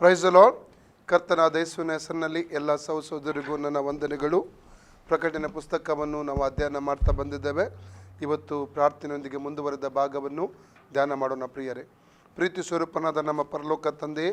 Praise the lord. ಕರ್ತನಾದ ಯೇಸುವಿನ ಹೆಸರಿನಲ್ಲಿ ಎಲ್ಲ ಸಹೋದರಿಗೂ ನನ್ನ ವಂದನೆಗಳು. ಪ್ರಕಟಣೆ ಪುಸ್ತಕವನ್ನು ನಾವು ಅಧ್ಯಯನ ಮಾಡ್ತಾ ಬಂದಿದ್ದೇವೆ. ಇವತ್ತು ಪ್ರಾರ್ಥನೆಯೊಂದಿಗೆ ಮುಂದುವರೆದ ಭಾಗವನ್ನು ಧ್ಯಾನ ಮಾಡೋಣ. ಪ್ರಿಯರೇ, ಪ್ರೀತಿ ಸ್ವರೂಪನಾದ ನಮ್ಮ ಪರಲೋಕ ತಂದೆಯೇ,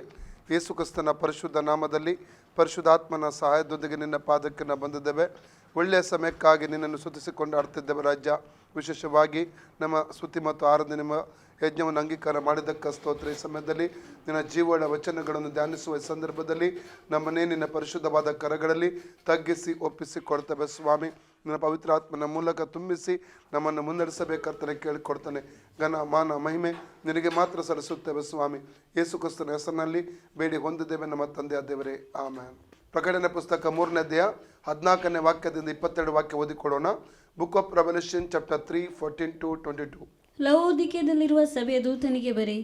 ಯೇಸು ಕ್ರಿಸ್ತನ ಪರಿಶುದ್ಧ ನಾಮದಲ್ಲಿ ಪರಿಶುದ್ಧಾತ್ಮನ ಸಹಾಯದೊಂದಿಗೆ ನಿನ್ನ ಪಾದಕ್ಕೆ ನಾವು ಬಂದಿದ್ದೇವೆ. ಒಳ್ಳೆಯ ಸಮಯಕ್ಕಾಗಿ ನಿನ್ನನ್ನು ಸ್ತುತಿಸಿಕೊಂಡು ಆಡ್ತಿದ್ದೇವೆ ರಾಜ್ಯ. ವಿಶೇಷವಾಗಿ ನಮ್ಮ ಸ್ತುತಿ ಮತ್ತು ಆರಾಧನೆ ನಿಮ್ಮ ಯಜ್ಞವನ್ನು ಅಂಗೀಕಾರ ಮಾಡಿದ್ದಕ್ಕೆ ಸ್ತೋತ್ರ. ಈ ಸಮಯದಲ್ಲಿ ನಿನ್ನ ಜೀವನ ವಚನಗಳನ್ನು ಧ್ಯಾನಿಸುವ ಸಂದರ್ಭದಲ್ಲಿ ನಮ್ಮನ್ನೇ ನಿನ್ನ ಪರಿಶುದ್ಧವಾದ ಕರಗಳಲ್ಲಿ ತಗ್ಗಿಸಿ ಒಪ್ಪಿಸಿಕೊಡ್ತೇವೆ ಸ್ವಾಮಿ. ನಿನ್ನ ಪವಿತ್ರ ಆತ್ಮನ ಮೂಲಕ ತುಂಬಿಸಿ ನಮ್ಮನ್ನು ಮುನ್ನಡೆಸಬೇಕಂತಲೇ ಕೇಳಿಕೊಡ್ತಾನೆ. ಘನ ಮಾನ ಮಹಿಮೆ ನಿನಗೆ ಮಾತ್ರ ಸಲ್ಲಿಸುತ್ತೇವೆ ಸ್ವಾಮಿ. ಯೇಸು ಕ್ರಿಸ್ತನ ಹೆಸರಿನಲ್ಲಿ ಬೇಡಿ ಹೊಂದಿದ್ದೇವೆ ನಮ್ಮ ತಂದೆಯ ದೇವರೇ, ಆಮೆನ್. ಪ್ರಕಟಣೆ ಪುಸ್ತಕ 3ನೇ ಅಧ್ಯಾಯ 14ನೇ ವಾಕ್ಯದಿಂದ 22 ವಾಕ್ಯ ಓದಿಕೊಡೋಣ. Book of revelation chapter 3 14-22. ಲವೋದಿಕೀಯದಲ್ಲಿರುವ ಸಭೆಯ ದೂತನಿಗೆ ಬರೆ,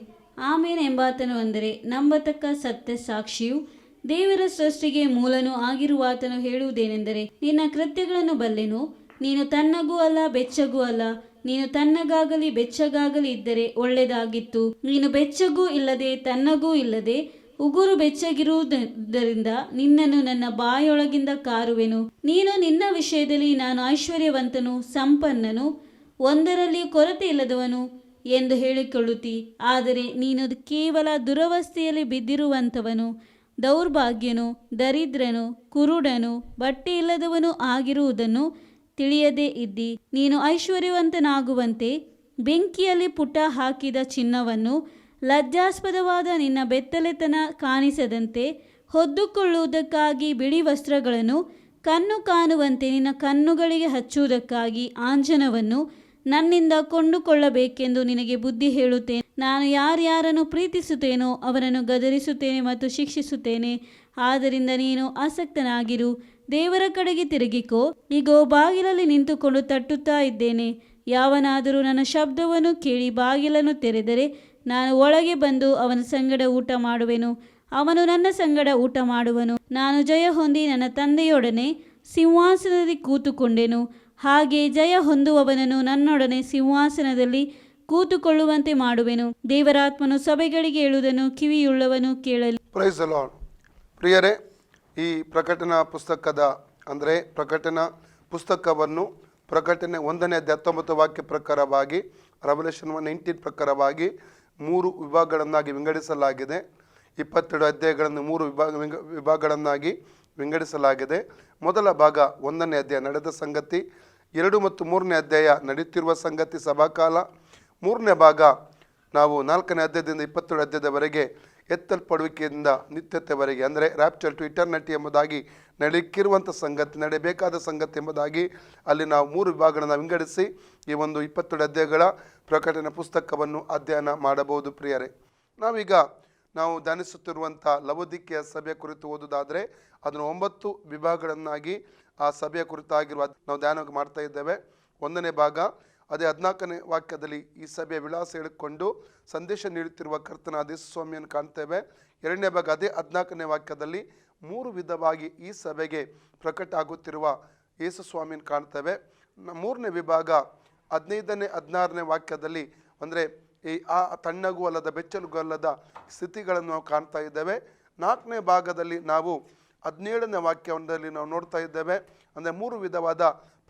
ಆಮೇನ್ ಎಂಬಾತನು, ಅಂದರೆ ನಂಬತಕ್ಕ ಸತ್ಯ ಸಾಕ್ಷಿಯು ದೇವರ ಸೃಷ್ಟಿಗೆ ಮೂಲನೂ ಆಗಿರುವಾತನು ಹೇಳುವುದೇನೆಂದರೆ, ನಿನ್ನ ಕೃತ್ಯಗಳನ್ನು ಬಲ್ಲೆನು. ನೀನು ತಣ್ಣಗೂ ಅಲ್ಲ ಬೆಚ್ಚಗೂ ಅಲ್ಲ. ನೀನು ತಣ್ಣಗಾಗಲಿ ಬೆಚ್ಚಗಾಗಲಿ ಇದ್ದರೆ ಒಳ್ಳೆಯದಾಗಿತ್ತು. ನೀನು ಬೆಚ್ಚಗೂ ಇಲ್ಲದೆ ತಣ್ಣಗೂ ಇಲ್ಲದೆ ಉಗುರು ಬೆಚ್ಚಗಿರುವುದರಿಂದ ನಿನ್ನನ್ನು ನನ್ನ ಬಾಯೊಳಗಿಂದ ಕಾರುವೆನು. ನೀನು ನಿನ್ನ ವಿಷಯದಲ್ಲಿ ನಾನು ಐಶ್ವರ್ಯವಂತನು, ಸಂಪನ್ನನು, ಒಂದರಲ್ಲಿ ಕೊರತೆ ಇಲ್ಲದವನು ಎಂದು ಹೇಳಿಕೊಳ್ಳುತ್ತಿ, ಆದರೆ ನೀನು ಕೇವಲ ದುರವಸ್ಥೆಯಲ್ಲಿ ಬಿದ್ದಿರುವಂಥವನು, ದೌರ್ಭಾಗ್ಯನು, ದರಿದ್ರನು, ಕುರುಡನು, ಬಟ್ಟೆ ಇಲ್ಲದವನು ಆಗಿರುವುದನ್ನು ತಿಳಿಯದೇ ಇದ್ದಿ. ನೀನು ಐಶ್ವರ್ಯವಂತನಾಗುವಂತೆ ಬೆಂಕಿಯಲ್ಲಿ ಪುಟ ಹಾಕಿದ ಚಿನ್ನವನ್ನು, ಲಜ್ಜಾಸ್ಪದವಾದ ನಿನ್ನ ಬೆತ್ತಲೆತನ ಕಾಣಿಸದಂತೆ ಹೊದ್ದುಕೊಳ್ಳುವುದಕ್ಕಾಗಿ ಬಿಳಿ ವಸ್ತ್ರಗಳನ್ನು, ಕಣ್ಣು ಕಾಣುವಂತೆ ನಿನ್ನ ಕಣ್ಣುಗಳಿಗೆ ಹಚ್ಚುವುದಕ್ಕಾಗಿ ಆಂಜನವನ್ನು ನನ್ನಿಂದ ಕೊಂಡುಕೊಳ್ಳಬೇಕೆಂದು ನಿನಗೆ ಬುದ್ಧಿ ಹೇಳುತ್ತೇನೆ. ನಾನು ಯಾರ್ಯಾರನ್ನು ಪ್ರೀತಿಸುತ್ತೇನೋ ಅವರನ್ನು ಗದರಿಸುತ್ತೇನೆ ಮತ್ತು ಶಿಕ್ಷಿಸುತ್ತೇನೆ. ಆದ್ದರಿಂದ ನೀನು ಆಸಕ್ತನಾಗಿರು, ದೇವರ ಕಡೆಗೆ ತಿರುಗಿಕೋ. ಈಗೋ ಬಾಗಿಲಲ್ಲಿ ನಿಂತುಕೊಂಡು ತಟ್ಟುತ್ತಾ ಇದ್ದೇನೆ. ಯಾವನಾದರೂ ನನ್ನ ಶಬ್ದವನ್ನು ಕೇಳಿ ಬಾಗಿಲನ್ನು ತೆರೆದರೆ ನಾನು ಒಳಗೆ ಬಂದು ಅವನ ಸಂಗಡ ಊಟ ಮಾಡುವೆನು, ಅವನು ನನ್ನ ಸಂಗಡ ಊಟ ಮಾಡುವನು. ನಾನು ಜಯ ಹೊಂದಿ ನನ್ನ ತಂದೆಯೊಡನೆ ಸಿಂಹಾಸನದಲ್ಲಿ ಕೂತುಕೊಂಡೆನು. ಹಾಗೆ ಜಯ ಹೊಂದುವವನನ್ನು ನನ್ನೊಡನೆ ಸಿಂಹಾಸನದಲ್ಲಿ ಕೂತುಕೊಳ್ಳುವಂತೆ ಮಾಡುವೆನು. ದೇವರಾತ್ಮನು ಸಭೆಗಳಿಗೆ ಹೇಳುವುದನ್ನು ಕಿವಿಯುಳ್ಳವನು ಕೇಳಲಿ. Praise the lord. ಪ್ರಿಯರೇ, ಈ ಪ್ರಕಟಣಾ ಪುಸ್ತಕದ ಅಂದರೆ ಪ್ರಕಟಣಾ ಪುಸ್ತಕವನ್ನು ಪ್ರಕಟಣೆ 1ನೇ ಅಧ್ಯಾಯ 19 ವಾಕ್ಯ ಪ್ರಕಾರವಾಗಿ, ರೆವಲ್ಯೂಷನ್ 1:19 ಪ್ರಕಾರವಾಗಿ 3 ವಿಭಾಗಗಳನ್ನಾಗಿ ವಿಂಗಡಿಸಲಾಗಿದೆ. 22 ಅಧ್ಯಾಯಗಳನ್ನು 3 ವಿಭಾಗಗಳನ್ನಾಗಿ ವಿಂಗಡಿಸಲಾಗಿದೆ. ಮೊದಲ ಭಾಗ 1ನೇ ಅಧ್ಯಾಯ ನಡೆದ ಸಂಗತಿ, 2 ಮತ್ತು 3ನೇ ಅಧ್ಯಾಯ ನಡೆಯುತ್ತಿರುವ ಸಂಗತಿ, ಸಭಾಕಾಲ. 3ನೇ ಭಾಗ ನಾವು 4ನೇ ಅಧ್ಯಾಯದಿಂದ 22 ಅಧ್ಯಾಯದವರೆಗೆ ಎತ್ತಲ್ಪಡುವಿಕೆಯಿಂದ ನಿತ್ಯತೆವರೆಗೆ, ಅಂದರೆ ರ್ಯಾಪ್ಚರ್ ಟು ಇಟರ್ನಿಟಿ ಎಂಬುದಾಗಿ ನಡೆಯಕ್ಕಿರುವಂಥ ಸಂಗತಿ, ನಡೆಯಬೇಕಾದ ಸಂಗತಿ ಎಂಬುದಾಗಿ ಅಲ್ಲಿ ನಾವು 3 ವಿಭಾಗಗಳನ್ನು ವಿಂಗಡಿಸಿ ಈ ಒಂದು 22 ಅಧ್ಯಾಯಗಳ ಪ್ರಕಟಣೆ ಪುಸ್ತಕವನ್ನು ಅಧ್ಯಯನ ಮಾಡಬಹುದು. ಪ್ರಿಯರೇ, ನಾವು ಧ್ಯಾನಿಸುತ್ತಿರುವಂಥ ಲವೋದಿಕೀಯ ಸಭೆಯ ಕುರಿತು ಓದುವುದಾದರೆ ಅದನ್ನು 9 ವಿಭಾಗಗಳನ್ನಾಗಿ ಆ ಸಭೆಯ ಕುರಿತಾಗಿರುವ ನಾವು ಧ್ಯಾನ ಮಾಡ್ತಾ ಇದ್ದೇವೆ. 1ನೇ ಭಾಗ ಅದೇ 14ನೇ ವಾಕ್ಯದಲ್ಲಿ ಈ ಸಭೆಯ ವಿಳಾಸ ಹೇಳಿಕೊಂಡು ಸಂದೇಶ ನೀಡುತ್ತಿರುವ ಕರ್ತನಾದ ಯೇಸು ಸ್ವಾಮಿಯನ್ನು ಕಾಣ್ತೇವೆ. 2ನೇ ಭಾಗ ಅದೇ 14ನೇ ವಾಕ್ಯದಲ್ಲಿ 3 ವಿಧವಾಗಿ ಈ ಸಭೆಗೆ ಪ್ರಕಟ ಆಗುತ್ತಿರುವ ಯೇಸು ಸ್ವಾಮಿಯನ್ನು ಕಾಣ್ತೇವೆ. 3ನೇ ವಿಭಾಗ 15ನೇ 16ನೇ ವಾಕ್ಯದಲ್ಲಿ ಅಂದರೆ ಆ ತಣ್ಣಗೂ ಅಲ್ಲದ ಬೆಚ್ಚಲುಗೂ ಅಲ್ಲದ ಸ್ಥಿತಿಗಳನ್ನು ನಾವು ಕಾಣ್ತಾ ಇದ್ದೇವೆ. 4ನೇ ಭಾಗದಲ್ಲಿ ನಾವು 17ನೇ ವಾಕ್ಯದಲ್ಲಿ ನಾವು ನೋಡ್ತಾ ಇದ್ದೇವೆ. ಅಂದರೆ 3 ವಿಧವಾದ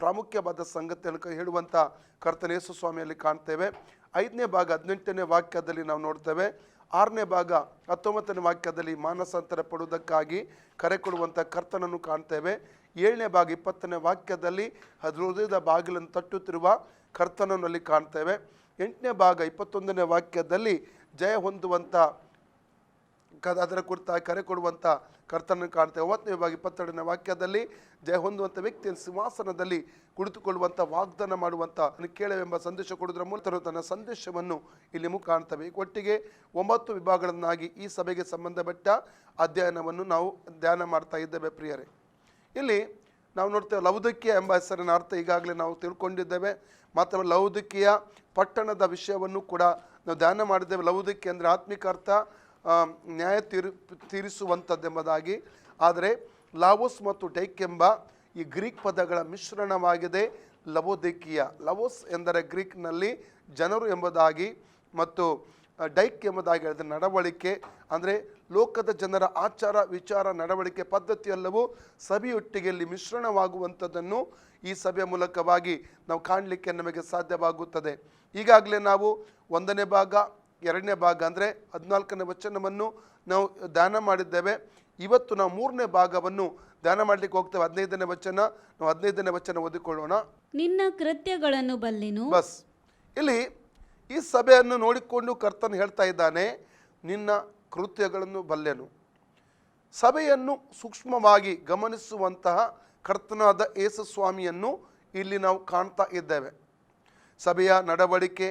ಪ್ರಾಮುಖ್ಯವಾದ ಸಂಗತಿಯನ್ನು ಹೇಳುವಂಥ ಕರ್ತನ ಯೇಸು ಸ್ವಾಮಿಯಲ್ಲಿ ಕಾಣ್ತೇವೆ. 5ನೇ ಭಾಗ 18ನೇ ವಾಕ್ಯದಲ್ಲಿ ನಾವು ನೋಡ್ತೇವೆ. 6ನೇ ಭಾಗ 19ನೇ ವಾಕ್ಯದಲ್ಲಿ ಮಾನಸಾಂತರ ಪಡುವುದಕ್ಕಾಗಿ ಕರೆ ಕೊಡುವಂಥ ಕರ್ತನನ್ನು ಕಾಣ್ತೇವೆ. 7ನೇ ಭಾಗ 20ನೇ ವಾಕ್ಯದಲ್ಲಿ ಹೃದಯದ ಬಾಗಿಲನ್ನು ತಟ್ಟುತ್ತಿರುವ ಕರ್ತನನ್ನು ಕಾಣ್ತೇವೆ. 8ನೇ ಭಾಗ 21ನೇ ವಾಕ್ಯದಲ್ಲಿ ಜಯ ಹೊಂದುವಂಥ ಅದರ ಕುರಿತಾಗಿ ಕರೆ ಕೊಡುವಂಥ ಕರ್ತನನ್ನು ಕಾಣ್ತೇವೆ. 9ನೇ ಭಾಗ 22ನೇ ವಾಕ್ಯದಲ್ಲಿ ಜಯ ಹೊಂದುವಂಥ ವ್ಯಕ್ತಿಯನ್ನು ಸಿಂಹಾಸನದಲ್ಲಿ ಕುಳಿತುಕೊಳ್ಳುವಂಥ ವಾಗ್ದಾನ ಮಾಡುವಂಥ ಕೇಳವೆಂಬ ಸಂದೇಶ ಕೊಡುವುದರ ಮೂಲಕ ತನ್ನ ಸಂದೇಶವನ್ನು ಇಲ್ಲಿ ಕಾಣ್ತೇವೆ. ಒಟ್ಟಿಗೆ 9 ವಿಭಾಗಗಳನ್ನಾಗಿ ಈ ಸಭೆಗೆ ಸಂಬಂಧಪಟ್ಟ ಅಧ್ಯಯನವನ್ನು ನಾವು ಧ್ಯಾನ ಮಾಡ್ತಾ ಇದ್ದೇವೆ. ಪ್ರಿಯರೇ, ಇಲ್ಲಿ ನಾವು ನೋಡ್ತೇವೆ ಲವೋದಿಕೀಯ ಎಂಬ ಹೆಸರಿನ ಅರ್ಥ ಈಗಾಗಲೇ ನಾವು ತಿಳ್ಕೊಂಡಿದ್ದೇವೆ. ಮಾತ್ರ ಲವೋದಿಕೀಯ ಪಟ್ಟಣದ ವಿಷಯವನ್ನು ಕೂಡ ನಾವು ಧ್ಯಾನ ಮಾಡಿದ್ದೇವೆ. ಲವೋದಿಕೀಯ ಅಂದರೆ ಆತ್ಮಿಕ ಅರ್ಥ ನ್ಯಾಯ ತೀರಿಸುವಂಥದ್ದೆಂಬುದಾಗಿ. ಆದರೆ ಲಾವೋಸ್ ಮತ್ತು ಡೈಕ್ ಎಂಬ ಈ ಗ್ರೀಕ್ ಪದಗಳ ಮಿಶ್ರಣವಾಗಿದೆ ಲವೋದಿಕೀಯ. ಲವೋಸ್ ಎಂದರೆ ಗ್ರೀಕ್ನಲ್ಲಿ ಜನರು ಎಂಬುದಾಗಿ ಮತ್ತು ಡೈಕ್ ಎಂಬುದಾಗಿ ಹೇಳಿದ್ರೆ ನಡವಳಿಕೆ ಅಂದರೆ ಲೋಕದ ಜನರ ಆಚಾರ ವಿಚಾರ ನಡವಳಿಕೆ ಪದ್ಧತಿ ಎಲ್ಲವೂ ಸಭೆಯೊಟ್ಟಿಗೆ ಇಲ್ಲಿ ಮಿಶ್ರಣವಾಗುವಂಥದ್ದನ್ನು ಈ ಸಭೆಯ ಮೂಲಕವಾಗಿ ನಾವು ಕಾಣಲಿಕ್ಕೆ ನಮಗೆ ಸಾಧ್ಯವಾಗುತ್ತದೆ. ಈಗಾಗಲೇ ನಾವು 1ನೇ ಭಾಗ 2ನೇ ಭಾಗ ಅಂದರೆ 14ನೇ ವಚನವನ್ನು ನಾವು ಧ್ಯಾನ ಮಾಡಿದ್ದೇವೆ. ಇವತ್ತು ನಾವು 3ನೇ ಭಾಗವನ್ನು ಧ್ಯಾನ ಮಾಡಲಿಕ್ಕೆ ಹೋಗ್ತೇವೆ. 15ನೇ ವಚನ, ನಾವು 15ನೇ ವಚನ ಓದಿಕೊಳ್ಳೋಣ. ನಿನ್ನ ಕೃತ್ಯಗಳನ್ನು ಬಲ್ಲೆನು. ಬಸ್ ಇಲ್ಲಿ ಈ ಸಭೆಯನ್ನು ನೋಡಿಕೊಂಡು ಕರ್ತನು ಹೇಳ್ತಾ ಇದ್ದಾನೆ, ನಿನ್ನ ಕೃತ್ಯಗಳನ್ನು ಬಲ್ಲೆನು. ಸಭೆಯನ್ನು ಸೂಕ್ಷ್ಮವಾಗಿ ಗಮನಿಸುವಂತಹ ಕರ್ತನಾದ ಯೇಸು ಸ್ವಾಮಿಯನ್ನು ಇಲ್ಲಿ ನಾವು ಕಾಣ್ತಾ ಇದ್ದೇವೆ. ಸಭೆಯ ನಡವಳಿಕೆ,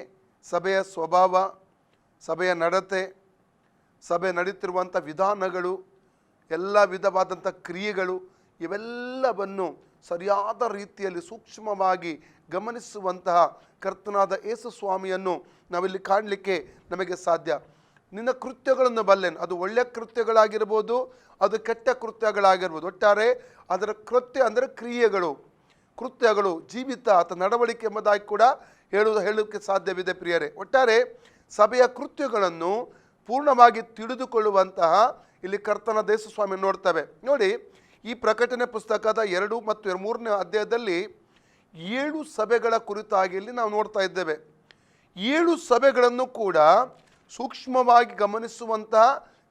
ಸಭೆಯ ಸ್ವಭಾವ, ಸಭೆಯ ನಡತೆ, ಸಭೆ ನಡೀತಿರುವಂಥ ವಿಧಾನಗಳು, ಎಲ್ಲ ವಿಧವಾದಂಥ ಕ್ರಿಯೆಗಳು, ಇವೆಲ್ಲವನ್ನು ಸರಿಯಾದ ರೀತಿಯಲ್ಲಿ ಸೂಕ್ಷ್ಮವಾಗಿ ಗಮನಿಸುವಂತಹ ಕರ್ತನಾದ ಯೇಸು ಸ್ವಾಮಿಯನ್ನು ನಾವಿಲ್ಲಿ ಕಾಣಲಿಕ್ಕೆ ನಮಗೆ ಸಾಧ್ಯ. ನಿನ್ನ ಕೃತ್ಯಗಳನ್ನು ಬಲ್ಲೆನು. ಅದು ಒಳ್ಳೆಯ ಕೃತ್ಯಗಳಾಗಿರ್ಬೋದು, ಅದು ಕೆಟ್ಟ ಕೃತ್ಯಗಳಾಗಿರ್ಬೋದು. ಒಟ್ಟಾರೆ ಅದರ ಕೃತ್ಯ ಅಂದರೆ ಕ್ರಿಯೆಗಳು, ಕೃತ್ಯಗಳು, ಜೀವಿತ ಅಥವಾ ನಡವಳಿಕೆ ಎಂಬುದಾಗಿ ಕೂಡ ಹೇಳೋಕ್ಕೆ ಸಾಧ್ಯವಿದೆ ಪ್ರಿಯರೇ. ಒಟ್ಟಾರೆ ಸಭೆಯ ಕೃತ್ಯಗಳನ್ನು ಪೂರ್ಣವಾಗಿ ತಿಳಿದುಕೊಳ್ಳುವಂತಹ ಇಲ್ಲಿ ಕರ್ತನಾದ ಯೇಸು ಸ್ವಾಮಿ ನೋಡ್ತೇವೆ. ನೋಡಿ, ಈ ಪ್ರಕಟಣೆ ಪುಸ್ತಕದ 2 ಮತ್ತು 3ನೇ ಅಧ್ಯಾಯದಲ್ಲಿ 7 ಸಭೆಗಳ ಕುರಿತಾಗಿ ಇಲ್ಲಿ ನಾವು ನೋಡ್ತಾ ಇದ್ದೇವೆ. 7 ಸಭೆಗಳನ್ನು ಕೂಡ ಸೂಕ್ಷ್ಮವಾಗಿ ಗಮನಿಸುವಂತಹ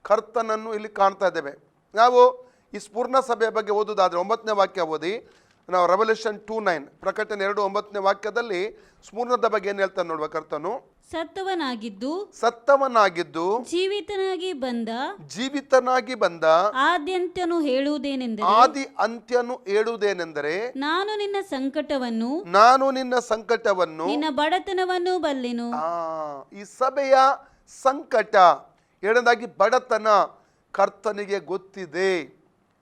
ಕರ್ತನನ್ನು ಇಲ್ಲಿ ಕಾಣ್ತಾ ಇದ್ದೇವೆ. ನಾವು ಈ ಸ್ಪೂರ್ಣ ಸಭೆಯ ಬಗ್ಗೆ ಓದೋದಾದರೆ 9ನೇ ವಾಕ್ಯ ಓದಿ. ನಾವು ರೆವಲ್ಯೂಷನ್ 2:9 ಪ್ರಕಟಣೆ 2:9ನೇ ವಾಕ್ಯದಲ್ಲಿ ಸ್ಪೂರ್ಣದ ಬಗ್ಗೆ ಏನು ಹೇಳ್ತಾನೆ ನೋಡುವ. ಕರ್ತನು ಸತ್ತವನಾಗಿದ್ದು ಜೀವಿತನಾಗಿ ಬಂದ ಆದಿ ಅಂತ್ಯನು ಹೇಳುವುದೇನೆಂದರೆ, ನಾನು ನಿನ್ನ ಸಂಕಟವನ್ನು ನಿನ್ನ ಬಡತನವನ್ನು ಬಲ್ಲೆನು. ಈ ಸಭೆಯ ಸಂಕಟ, ಎರಡನೇದಾಗಿ ಬಡತನ ಕರ್ತನಿಗೆ ಗೊತ್ತಿದೆ.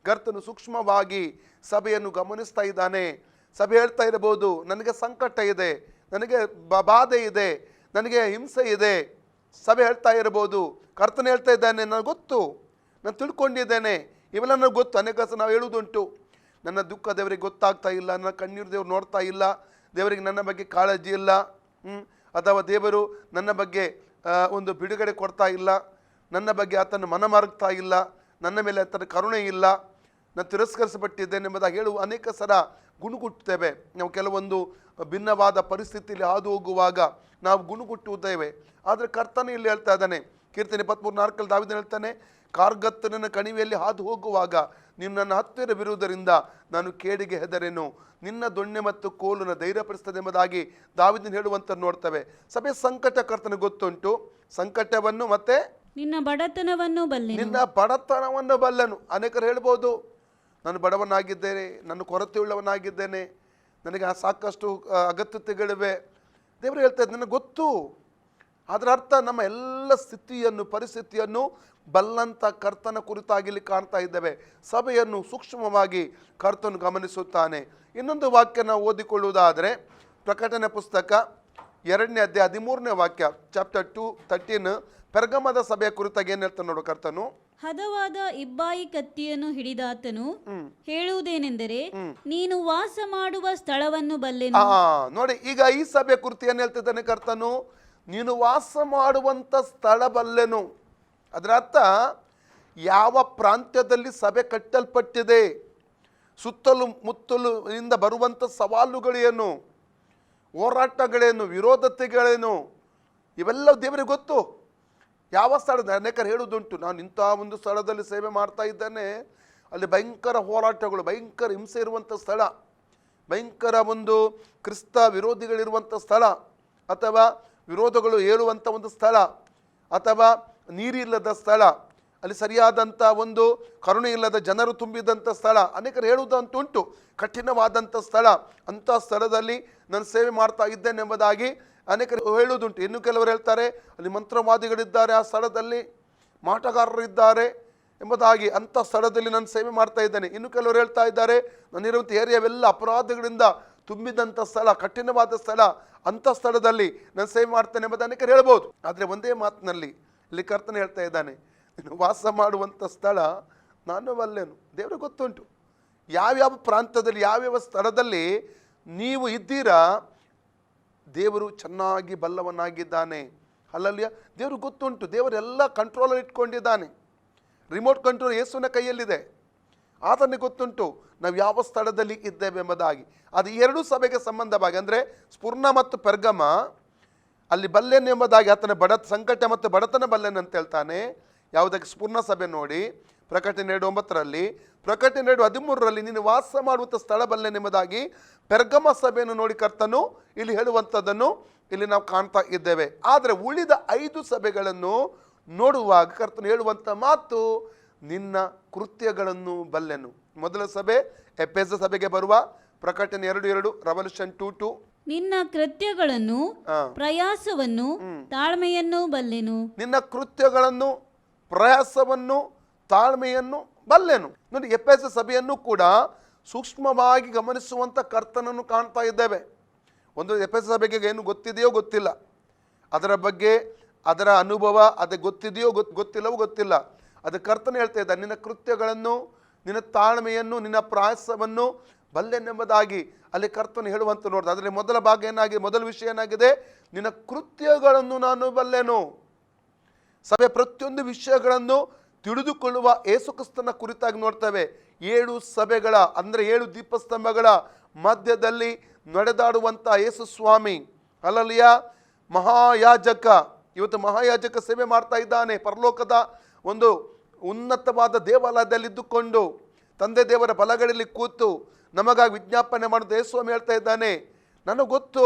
ಕರ್ತನು ಸೂಕ್ಷ್ಮವಾಗಿ ಸಭೆಯನ್ನು ಗಮನಿಸ್ತಾ ಇದ್ದಾನೆ. ಸಭೆ ಹೇಳ್ತಾ ಇರಬಹುದು, ನನಗೆ ಸಂಕಟ ಇದೆ, ನನಗೆ ಬಾಧೆ ಇದೆ, ನನಗೆ ಹಿಂಸೆ ಇದೆ. ಸಭೆ ಹೇಳ್ತಾ ಇರಬಹುದು, ಕರ್ತನ ಹೇಳ್ತಾ ಇದ್ದಾನೆ, ನನಗೆ ಗೊತ್ತು, ನಾನು ತಿಳ್ಕೊಂಡಿದ್ದೇನೆ, ಇವೆಲ್ಲ ನನಗೆ ಗೊತ್ತು. ಅನೇಕ ಸಲ ನಾವು ಹೇಳುವುದುಂಟು, ನನ್ನ ದುಃಖ ದೇವರಿಗೆ ಗೊತ್ತಾಗ್ತಾ ಇಲ್ಲ, ನನ್ನ ಕಣ್ಣೀರು ದೇವರು ನೋಡ್ತಾ ಇಲ್ಲ, ದೇವರಿಗೆ ನನ್ನ ಬಗ್ಗೆ ಕಾಳಜಿ ಇಲ್ಲ, ಅಥವಾ ದೇವರು ನನ್ನ ಬಗ್ಗೆ ಒಂದು ಬಿಡುಗಡೆ ಕೊಡ್ತಾ ಇಲ್ಲ, ನನ್ನ ಬಗ್ಗೆ ಆತನ ಮನಮಾರ್ಗ್ತಾ ಇಲ್ಲ, ನನ್ನ ಮೇಲೆ ಆತನ ಕರುಣೆ ಇಲ್ಲ, ನಾನು ತಿರಸ್ಕರಿಸಲ್ಪಟ್ಟಿದ್ದೇನೆ ಎಂಬುದಾಗಿ ಹೇಳುವ ಅನೇಕ ಸಲ ಗುಣಗುಟ್ಟುತ್ತೇವೆ. ನಾವು ಕೆಲವೊಂದು ಭಿನ್ನವಾದ ಪರಿಸ್ಥಿತಿಯಲ್ಲಿ ಹಾದು ಹೋಗುವಾಗ ನಾವು ಗುಣಗುಟ್ಟುತ್ತೇವೆ. ಆದರೆ ಕರ್ತನ ಇಲ್ಲಿ ಹೇಳ್ತಾ ಇದ್ದಾನೆ, ಕೀರ್ತನೆ 23:4 ದಾವೀದನು ಹೇಳ್ತಾನೆ, ಕಾರ್ಗತ್ತನ ಕಣಿವೆಯಲ್ಲಿ ಹಾದು ಹೋಗುವಾಗ ನೀನು ನನ್ನ ಹತ್ತಿರವಿರುವುದರಿಂದ ನಾನು ಕೇಡಿಗೆ ಹೆದರೆನು, ನಿನ್ನ ದೊಣ್ಣೆ ಮತ್ತು ಕೋಲುನ ಧೈರ್ಯಪಡಿಸ್ತದೆ ಎಂಬುದಾಗಿ ದಾವೀದನು ಹೇಳುವಂತ ನೋಡ್ತೇವೆ. ಸಭೆ ಸಂಕಟ ಕರ್ತನ ಗೊತ್ತುಂಟು. ಸಂಕಟವನ್ನು ಮತ್ತೆ ನಿನ್ನ ಬಡತನವನ್ನು ಬಲ್ಲನು. ಅನೇಕರು ಹೇಳ್ಬೋದು, ನಾನು ಬಡವನಾಗಿದ್ದೇನೆ, ನಾನು ಕೊರತೆಯುಳ್ಳವನಾಗಿದ್ದೇನೆ, ನನಗೆ ಸಾಕಷ್ಟು ಅಗತ್ಯತೆಗಳಿವೆ. ದೇವರು ಹೇಳ್ತಾ ಇದ್ದ, ನನಗೆ ಗೊತ್ತು. ಅದರ ಅರ್ಥ ನಮ್ಮ ಎಲ್ಲ ಸ್ಥಿತಿಯನ್ನು ಪರಿಸ್ಥಿತಿಯನ್ನು ಬಲ್ಲಂತ ಕರ್ತನ ಕುರಿತಾಗಿ ಇಲ್ಲಿ ಕಾಣ್ತಾ ಇದ್ದೇವೆ. ಸಭೆಯನ್ನು ಸೂಕ್ಷ್ಮವಾಗಿ ಕರ್ತನು ಗಮನಿಸುತ್ತಾನೆ. ಇನ್ನೊಂದು ವಾಕ್ಯ ನಾವು ಓದಿಕೊಳ್ಳುವುದಾದರೆ ಪ್ರಕಟಣೆ ಪುಸ್ತಕ 2ನೇ ಅಧ್ಯಾಯ 13ನೇ ವಾಕ್ಯ, ಚಾಪ್ಟರ್ 2:13 ಪೆರ್ಗಮದ ಸಭೆಯ ಕುರಿತಾಗಿ ಏನು ಹೇಳ್ತಾನೆ ನೋಡು. ಕರ್ತನು ಹದವಾದ ಇಬ್ಬಾಯಿ ಕತ್ತಿಯನ್ನು ಹಿಡಿದಾತನು ಹೇಳುವುದೇನೆಂದರೆ, ನೀನು ವಾಸ ಮಾಡುವ ಸ್ಥಳವನ್ನು ಬಲ್ಲೆನು. ನೋಡಿ, ಈಗ ಈ ಸಭೆ ಕುರಿತು ಏನು ಹೇಳ್ತಿದ್ದಾನೆ ಕರ್ತನು, ನೀನು ವಾಸ ಮಾಡುವಂತ ಸ್ಥಳ ಬಲ್ಲೆನು. ಅದರ ಅರ್ಥ, ಯಾವ ಪ್ರಾಂತ್ಯದಲ್ಲಿ ಸಭೆ ಕಟ್ಟಲ್ಪಟ್ಟಿದೆ, ಸುತ್ತಲೂ ಮುತ್ತಲು ಇಂದ ಬರುವಂಥ ಸವಾಲುಗಳೇನು, ಹೋರಾಟಗಳೇನು, ವಿರೋಧತೆಗಳೇನು, ಇವೆಲ್ಲ ದೇವರಿಗೆ ಗೊತ್ತು. ಯಾವ ಸ್ಥಳದ ಅನೇಕರು ಹೇಳುವುದುಂಟು, ನಾನು ಇಂಥ ಒಂದು ಸ್ಥಳದಲ್ಲಿ ಸೇವೆ ಮಾಡ್ತಾ ಇದ್ದೇನೆ, ಅಲ್ಲಿ ಭಯಂಕರ ಹೋರಾಟಗಳು, ಭಯಂಕರ ಹಿಂಸೆ ಇರುವಂಥ ಸ್ಥಳ, ಭಯಂಕರ ಒಂದು ಕ್ರಿಸ್ತ ವಿರೋಧಿಗಳಿರುವಂಥ ಸ್ಥಳ, ಅಥವಾ ವಿರೋಧಗಳು ಹೇಳುವಂಥ ಒಂದು ಸ್ಥಳ, ಅಥವಾ ನೀರಿಲ್ಲದ ಸ್ಥಳ, ಅಲ್ಲಿ ಸರಿಯಾದಂಥ ಒಂದು ಕರುಣೆ ಇಲ್ಲದ ಜನರು ತುಂಬಿದಂಥ ಸ್ಥಳ. ಅನೇಕರು ಹೇಳುವುದಂತುಂಟು, ಕಠಿಣವಾದಂಥ ಸ್ಥಳ, ಅಂಥ ಸ್ಥಳದಲ್ಲಿ ನಾನು ಸೇವೆ ಮಾಡ್ತಾ ಇದ್ದೇನೆ ಎಂಬುದಾಗಿ ಅನೇಕರು ಹೇಳುವುದುಂಟು. ಇನ್ನು ಕೆಲವರು ಹೇಳ್ತಾರೆ, ಅಲ್ಲಿ ಮಂತ್ರವಾದಿಗಳಿದ್ದಾರೆ, ಆ ಸ್ಥಳದಲ್ಲಿ ಮಾಟಗಾರರಿದ್ದಾರೆ ಎಂಬುದಾಗಿ, ಅಂಥ ಸ್ಥಳದಲ್ಲಿ ನಾನು ಸೇವೆ ಮಾಡ್ತಾ ಇದ್ದೇನೆ. ಇನ್ನು ಕೆಲವರು ಹೇಳ್ತಾ ಇದ್ದಾರೆ, ನಾನಿರುವಂಥ ಏರಿಯಾವೆಲ್ಲ ಅಪರಾಧಗಳಿಂದ ತುಂಬಿದಂಥ ಸ್ಥಳ, ಕಠಿಣವಾದ ಸ್ಥಳ, ಅಂಥ ಸ್ಥಳದಲ್ಲಿ ನಾನು ಸೇವೆ ಮಾಡ್ತೇನೆ ಎಂಬುದು ಅನೇಕರು ಹೇಳ್ಬೋದು. ಆದರೆ ಒಂದೇ ಮಾತಿನಲ್ಲಿ ಇಲ್ಲಿ ಕರ್ತನೆ ಹೇಳ್ತಾ ಇದ್ದಾನೆ, ನೀನು ವಾಸ ಮಾಡುವಂಥ ಸ್ಥಳ ನಾನು ಬಲ್ಲೆನು. ದೇವರಿಗೆ ಗೊತ್ತುಂಟು ಯಾವ್ಯಾವ ಪ್ರಾಂತದಲ್ಲಿ, ಯಾವ್ಯಾವ ಸ್ಥಳದಲ್ಲಿ ನೀವು ಇದ್ದೀರಾ, ದೇವರು ಚೆನ್ನಾಗಿ ಬಲ್ಲವನಾಗಿದ್ದಾನೆ. ಅಲ್ಲಲ್ಲಿಯ ದೇವರು ಗೊತ್ತುಂಟು, ದೇವರೆಲ್ಲ ಕಂಟ್ರೋಲಲ್ಲಿ ಇಟ್ಕೊಂಡಿದ್ದಾನೆ. ರಿಮೋಟ್ ಕಂಟ್ರೋಲ್ ಯೇಸುವಿನ ಕೈಯಲ್ಲಿದೆ. ಆತನಿಗೆ ಗೊತ್ತುಂಟು ನಾವು ಯಾವ ಸ್ಥಳದಲ್ಲಿ ಇದ್ದೇವೆ ಎಂಬುದಾಗಿ. ಅದು ಈ ಎರಡೂ ಸಭೆಗೆ ಸಂಬಂಧವಾಗಿ, ಅಂದರೆ ಸ್ಫುರ್ಣ ಮತ್ತು ಪೆರ್ಗಮ ಅಲ್ಲಿ ಬಲ್ಲೆನು ಎಂಬುದಾಗಿ ಆತನ ಸಂಕಟ ಮತ್ತು ಬಡತನ ಬಲ್ಲೆನು ಅಂತ ಹೇಳ್ತಾನೆ. ಯಾವುದಕ್ಕೆ? ಸ್ಫುರ್ಣ ಸಭೆ ನೋಡಿ ಪ್ರಕಟಣೆ 2:9, ಪ್ರಕಟಣೆ 2:13 ನೀನು ವಾಸ ಮಾಡುವಂಥ ಸ್ಥಳ ಬಲ್ಲೆನೆಂಬುದಾಗಿ ಪೆರ್ಗಮ ಸಭೆಯನ್ನು ನೋಡಿ ಕರ್ತನು ಇಲ್ಲಿ ಹೇಳುವಂಥದ್ದನ್ನು ಇಲ್ಲಿ ನಾವು ಕಾಣ್ತಾ ಇದ್ದೇವೆ. ಆದರೆ ಉಳಿದ 5 ಸಭೆಗಳನ್ನು ನೋಡುವಾಗ ಕರ್ತನು ಹೇಳುವಂಥ ಮಾತು, ನಿನ್ನ ಕೃತ್ಯಗಳನ್ನು ಬಲ್ಲೆನು. ಮೊದಲ ಸಭೆ ಎಫೆಸ ಸಭೆಗೆ ಬರುವ ಪ್ರಕಟಣೆ 2:2, ರೆವಲ್ಯೂಷನ್ 2:2 ನಿನ್ನ ಕೃತ್ಯಗಳನ್ನು ಪ್ರಯಾಸವನ್ನು ತಾಳ್ಮೆಯನ್ನು ಬಲ್ಲೆನು. ನಿನ್ನ ಕೃತ್ಯಗಳನ್ನು ಪ್ರಯಾಸವನ್ನು ತಾಳ್ಮೆಯನ್ನು ಬಲ್ಲೆನು. ನೋಡಿ, ಎಫೆಸ ಸಭೆಯನ್ನು ಕೂಡ ಸೂಕ್ಷ್ಮವಾಗಿ ಗಮನಿಸುವಂಥ ಕರ್ತನನ್ನು ಕಾಣ್ತಾ ಇದ್ದೇವೆ. ಒಂದು ಎಫೆಸ ಸಭೆಗೆ ಏನು ಗೊತ್ತಿದೆಯೋ ಗೊತ್ತಿಲ್ಲ, ಅದರ ಬಗ್ಗೆ ಅದರ ಅನುಭವ ಅದು ಗೊತ್ತಿದೆಯೋ ಗೊತ್ತಿಲ್ಲವೋ ಗೊತ್ತಿಲ್ಲ. ಅದು ಕರ್ತನ ಹೇಳ್ತಾ ಇದ್ದ, ನಿನ್ನ ಕೃತ್ಯಗಳನ್ನು ನಿನ್ನ ತಾಳ್ಮೆಯನ್ನು ನಿನ್ನ ಪ್ರಯಾಸವನ್ನು ಬಲ್ಲೆನೆಂಬುದಾಗಿ ಅಲ್ಲಿ ಕರ್ತನು ಹೇಳುವಂತ ನೋಡ್ದೆ. ಅದರಲ್ಲಿ ಮೊದಲ ಭಾಗ ಏನಾಗಿದೆ, ಮೊದಲ ವಿಷಯ ಏನಾಗಿದೆ, ನಿನ್ನ ಕೃತ್ಯಗಳನ್ನು ನಾನು ಬಲ್ಲೆನು. ಸಭೆ ಪ್ರತಿಯೊಂದು ವಿಷಯಗಳನ್ನು ತಿಳಿದುಕೊಳ್ಳುವ ಯೇಸುಕ್ರಿಸ್ತನ ಕುರಿತಾಗಿ ನೋಡ್ತೇವೆ. 7 ಸಭೆಗಳ ಅಂದರೆ 7 ದೀಪಸ್ತಂಭಗಳ ಮಧ್ಯದಲ್ಲಿ ನಡೆದಾಡುವಂಥ ಯೇಸು ಸ್ವಾಮಿ, ಅಲ್ಲಲ್ಲಿಯ ಮಹಾಯಾಜಕ, ಇವತ್ತು ಮಹಾಯಾಜಕ ಸೇವೆ ಮಾಡ್ತಾ ಇದ್ದಾನೆ. ಪರಲೋಕದ ಒಂದು ಉನ್ನತವಾದ ದೇವಾಲಯದಲ್ಲಿದ್ದುಕೊಂಡು ತಂದೆ ದೇವರ ಬಲಗಳಲ್ಲಿ ಕೂತು ನಮಗಾಗಿ ವಿಜ್ಞಾಪನೆ ಮಾಡಿದ ಯೇಸು ಸ್ವಾಮಿ ಹೇಳ್ತಾ ಇದ್ದಾನೆ, ನನಗೆ ಗೊತ್ತು,